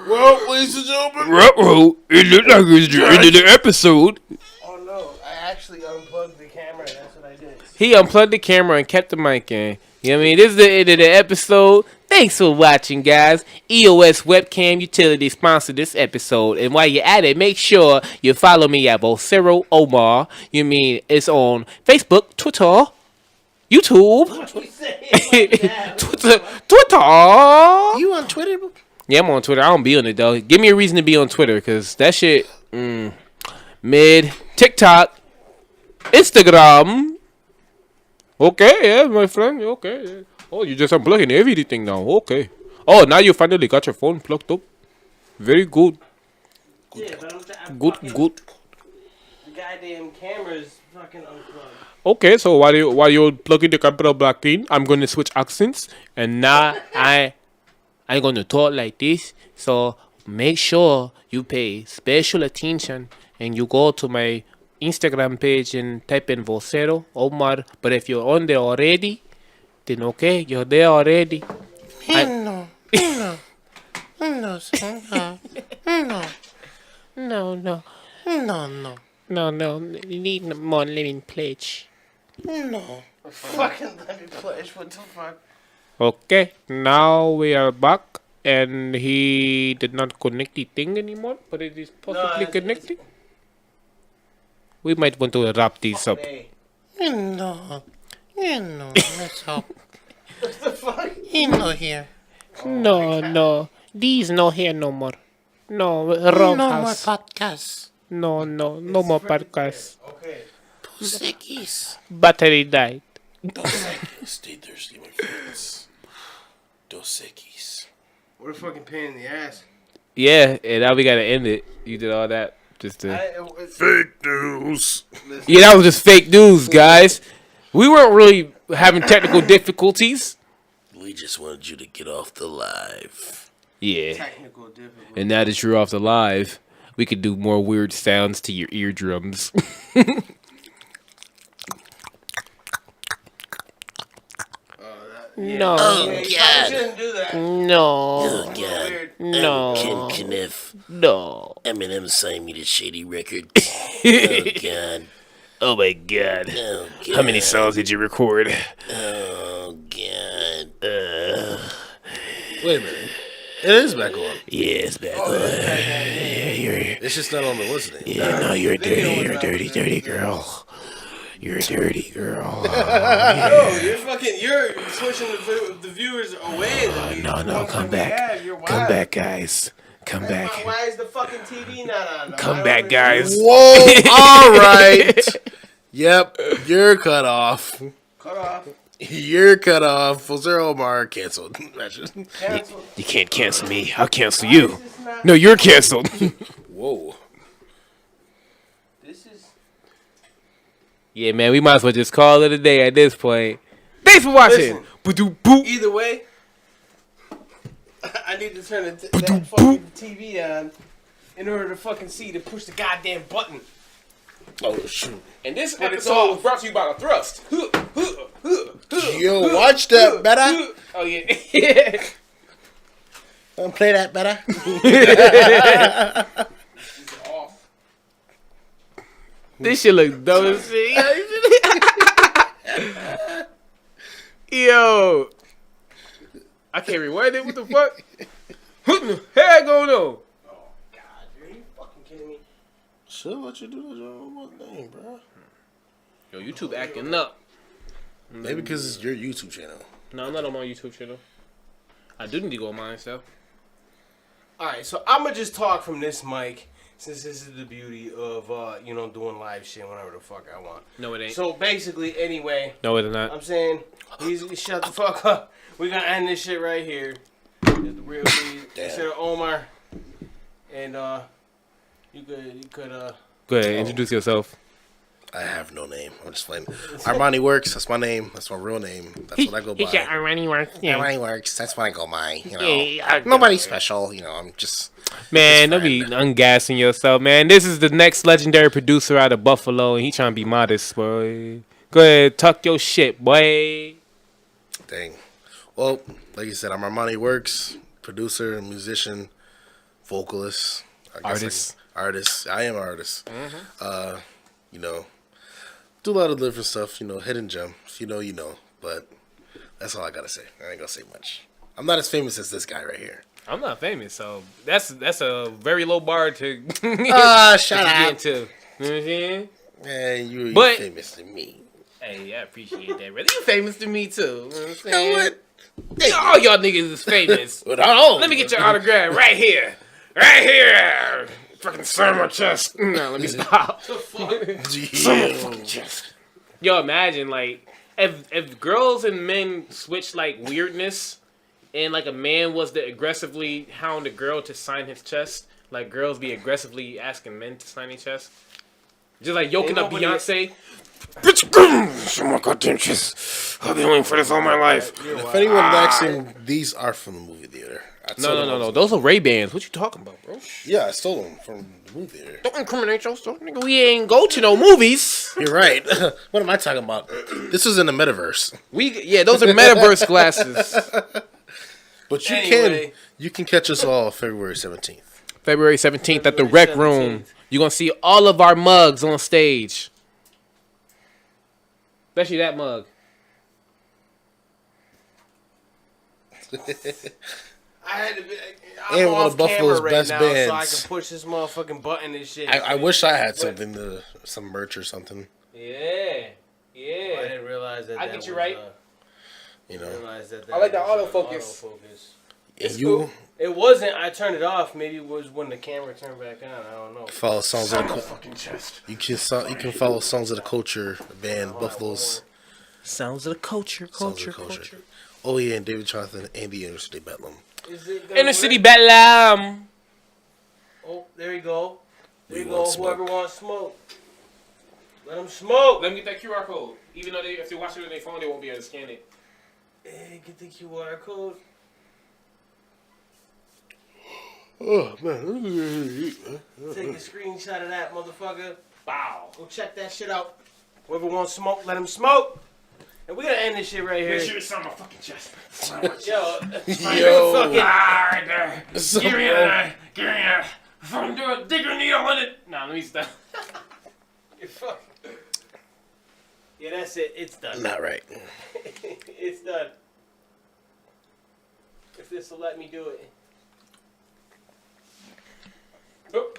Speaker 3: Well, ladies and gentlemen.
Speaker 2: Ruh-roh, it looked like it was the end of the episode.
Speaker 1: Oh no, I actually unplugged the camera. That's what I did.
Speaker 2: He unplugged the camera and kept the mic in. You know what I mean? This is the end of the episode. Thanks for watching, guys. EOS Webcam Utility sponsored this episode. And while you're at it, make sure you follow me at Vocero Omar. You mean it's on Facebook, Twitter, YouTube, Twitter.
Speaker 3: You on Twitter?
Speaker 2: Yeah, I'm on Twitter. I don't be on it, though. Give me a reason to be on Twitter, because that shit, mid. TikTok, Instagram. Okay, yeah, my friend. Okay. Yeah. Oh, you just unplugging everything now. Okay. Oh, now you finally got your phone plugged up. Very good. Good.
Speaker 1: The goddamn camera's fucking unplugged.
Speaker 2: Okay, so while you're plugging the camera back in, I'm gonna switch accents, and now I'm gonna talk like this. So make sure you pay special attention and you go to my Instagram page and type in Vocero Omar. But if you're on there already, then okay, you're there already.
Speaker 4: No.
Speaker 2: You need more living pledge.
Speaker 4: No.
Speaker 1: Fucking let me pledge. What the fuck?
Speaker 2: Okay, now we are back, and he did not connect the thing anymore, but it is possibly connecting. We might want to wrap these up.
Speaker 4: No. Let's hope.
Speaker 1: What the fuck?
Speaker 4: He no here.
Speaker 2: No, these no here no more. No, wrong
Speaker 4: No more
Speaker 2: house.
Speaker 4: podcasts.
Speaker 2: No more podcasts.
Speaker 1: Okay.
Speaker 4: Pussykiss.
Speaker 2: Battery died.
Speaker 3: Stay thirsty, my friends. Dos Equis.
Speaker 1: What a fucking pain in the ass.
Speaker 2: Yeah, and now we gotta end it. You did all that just to.
Speaker 3: Fake news.
Speaker 2: Yeah, that was just fake news, guys. We weren't really having technical difficulties.
Speaker 3: We just wanted you to get off the live.
Speaker 2: Yeah.
Speaker 1: Technical difficulty.
Speaker 2: And now that you're off the live, we could do more weird sounds to your eardrums. No.
Speaker 4: Oh,
Speaker 1: Yeah, you
Speaker 4: God.
Speaker 1: probably shouldn't do that.
Speaker 2: No.
Speaker 4: Oh, God.
Speaker 1: Weird.
Speaker 2: No.
Speaker 4: Ken Kniff.
Speaker 2: No.
Speaker 4: Eminem signed me to Shady Records. Oh, God.
Speaker 2: Oh my god.
Speaker 4: Oh, God.
Speaker 2: How many songs did you record?
Speaker 4: Oh, God.
Speaker 3: Wait a minute. It is back on.
Speaker 2: Yeah, it's back on.
Speaker 3: It's just not on the listening.
Speaker 2: Yeah, no, you're a dirty girl. You're a dirty girl.
Speaker 1: No, you're pushing the viewers away.
Speaker 2: No, come back. Come back, guys. Come back.
Speaker 1: Why is the fucking TV not on?
Speaker 2: Come back, guys.
Speaker 3: Whoa, all right. Yep, you're cut off.
Speaker 1: Cut off.
Speaker 3: You're cut off. Vocero Omar canceled. Imagine.
Speaker 1: Cancel.
Speaker 2: You can't cancel me. I'll cancel you. No, you're canceled.
Speaker 3: Whoa.
Speaker 1: This is.
Speaker 2: Yeah, man, we might as well just call it a day at this point. Thanks for watching. Boop.
Speaker 1: Either way, I need to turn that fucking TV on in order to fucking see to push the goddamn button.
Speaker 3: Oh, shoot.
Speaker 2: And this
Speaker 1: But it's
Speaker 2: episode
Speaker 1: off.
Speaker 2: was brought to you by the Thrust.
Speaker 3: Yo, watch that better.
Speaker 2: Oh, yeah.
Speaker 3: Wanna play that better?
Speaker 1: Off.
Speaker 2: This shit look dumb as shit. Yo. I can't rewind it. What the fuck? What the hell going on?
Speaker 1: Oh God, are you fucking kidding me?
Speaker 3: Shit, what you do is your own thing, bro.
Speaker 2: Yo, YouTube acting up.
Speaker 3: Maybe because it's your YouTube channel.
Speaker 2: No, I'm not on my YouTube channel. I do need to go on mine, so.
Speaker 1: Alright, so I'm gonna just talk from this mic since this is the beauty of doing live shit whenever the fuck I want.
Speaker 2: No, it ain't.
Speaker 1: So basically, anyway,
Speaker 2: No, it's not.
Speaker 1: I'm saying, shut the fuck up. We gonna end this shit right here. It's the real me, Sarah Omar, and you could
Speaker 2: Go ahead, introduce yourself.
Speaker 3: I have no name. I'm just playing. Armani Works. That's my name. That's my real name. That's what I go by.
Speaker 2: Armani Works.
Speaker 3: Armani Works. That's what I go by. You know,
Speaker 2: Yeah,
Speaker 3: nobody special. You know, I'm just.
Speaker 2: Man, don't be ungassing yourself, man. This is the next legendary producer out of Buffalo, and he trying to be modest, boy. Go ahead, talk your shit, boy.
Speaker 3: Dang. Well, like you said, I'm Armani Works, producer, musician, vocalist,
Speaker 2: Artist.
Speaker 3: Artist. I am an artist. You know, Do a lot of different stuff, hidden gem. If you know, you know. But that's all I gotta say. I ain't gonna say much. I'm not as famous as this guy right here.
Speaker 2: I'm not famous, so that's a very low bar to
Speaker 3: shut
Speaker 2: get
Speaker 3: up.
Speaker 2: into. You know what I'm saying?
Speaker 3: Man, you're
Speaker 2: But-
Speaker 3: famous to me.
Speaker 2: Hey, I appreciate that, brother. You famous to me too. You know what I'm
Speaker 3: You know
Speaker 2: saying?
Speaker 3: what?
Speaker 2: All y'all niggas is famous.
Speaker 3: But all
Speaker 2: Let me get your autograph right here. Right here. Fucking sign my chest. No, let me stop.
Speaker 3: Yeah.
Speaker 2: Yo, imagine like if girls and men switch like weirdness, and like a man was to aggressively hound a girl to sign his chest, like girls be aggressively asking men to sign their chest, just like yoking up Beyonce. Bitch, sign my goddamn chest. I've been waiting for this all my life.
Speaker 3: If anyone's asking, these are from the movie theater.
Speaker 2: No. Those are Ray-Bans. What you talking about, bro?
Speaker 3: Yeah, I stole them from the movie theater.
Speaker 2: Don't incriminate yourself, nigga. We ain't go to no movies.
Speaker 3: You're right. What am I talking about? This was in the metaverse.
Speaker 2: Those are metaverse glasses.
Speaker 3: But
Speaker 1: Anyway.
Speaker 3: you can catch us all February 17th.
Speaker 2: February 17th at the Rec Room. You're gonna see all of our mugs on stage. Especially that mug.
Speaker 1: I had to be.
Speaker 3: And
Speaker 1: I'm
Speaker 3: one
Speaker 1: off
Speaker 3: of Buffalo's
Speaker 1: camera right
Speaker 3: best
Speaker 1: now, so I
Speaker 3: bands.
Speaker 1: can push this motherfucking button and shit.
Speaker 3: I wish I had something some merch or something.
Speaker 2: Yeah.
Speaker 1: I didn't realize that.
Speaker 2: I
Speaker 1: that
Speaker 2: get you
Speaker 1: was,
Speaker 2: right.
Speaker 3: You know.
Speaker 1: Realized that
Speaker 2: I like the
Speaker 1: was,
Speaker 2: autofocus.
Speaker 3: And you
Speaker 1: It wasn't. I turned it off. Maybe it was when the camera turned back on. I don't know.
Speaker 3: follow songs of the
Speaker 1: Fucking chest.
Speaker 3: you can follow Songs of the Culture band Buffalo's
Speaker 2: Sounds of the culture.
Speaker 3: Songs of the Culture. Oh yeah, and David Jonathan and the Inner City Bedlam.
Speaker 1: Is it gonna
Speaker 2: Inner City
Speaker 1: work?
Speaker 2: Bedlam.
Speaker 1: Oh, there you go. There
Speaker 3: We
Speaker 1: you
Speaker 3: want
Speaker 1: go.
Speaker 3: smoke.
Speaker 1: Whoever wants smoke, let them smoke.
Speaker 2: Let me get that QR code. Even though if they watch it on their phone, they won't be able to scan it.
Speaker 1: Hey, get the QR code.
Speaker 3: Oh man.
Speaker 1: Take a screenshot of that, motherfucker. Bow. Go check that shit out. Whoever wants smoke, let him smoke. And we're gonna end this shit right here.
Speaker 2: Make sure it's on my fucking chest.
Speaker 1: Yo,
Speaker 3: Yo.
Speaker 1: fucking.
Speaker 2: Right there.
Speaker 3: So-
Speaker 2: Give me a fucking do a digger needle in it. Nah, let me stop.
Speaker 1: Fuck. Yeah, that's it. It's done.
Speaker 3: Not right.
Speaker 1: It's done. If this will let me do it.
Speaker 2: Oh.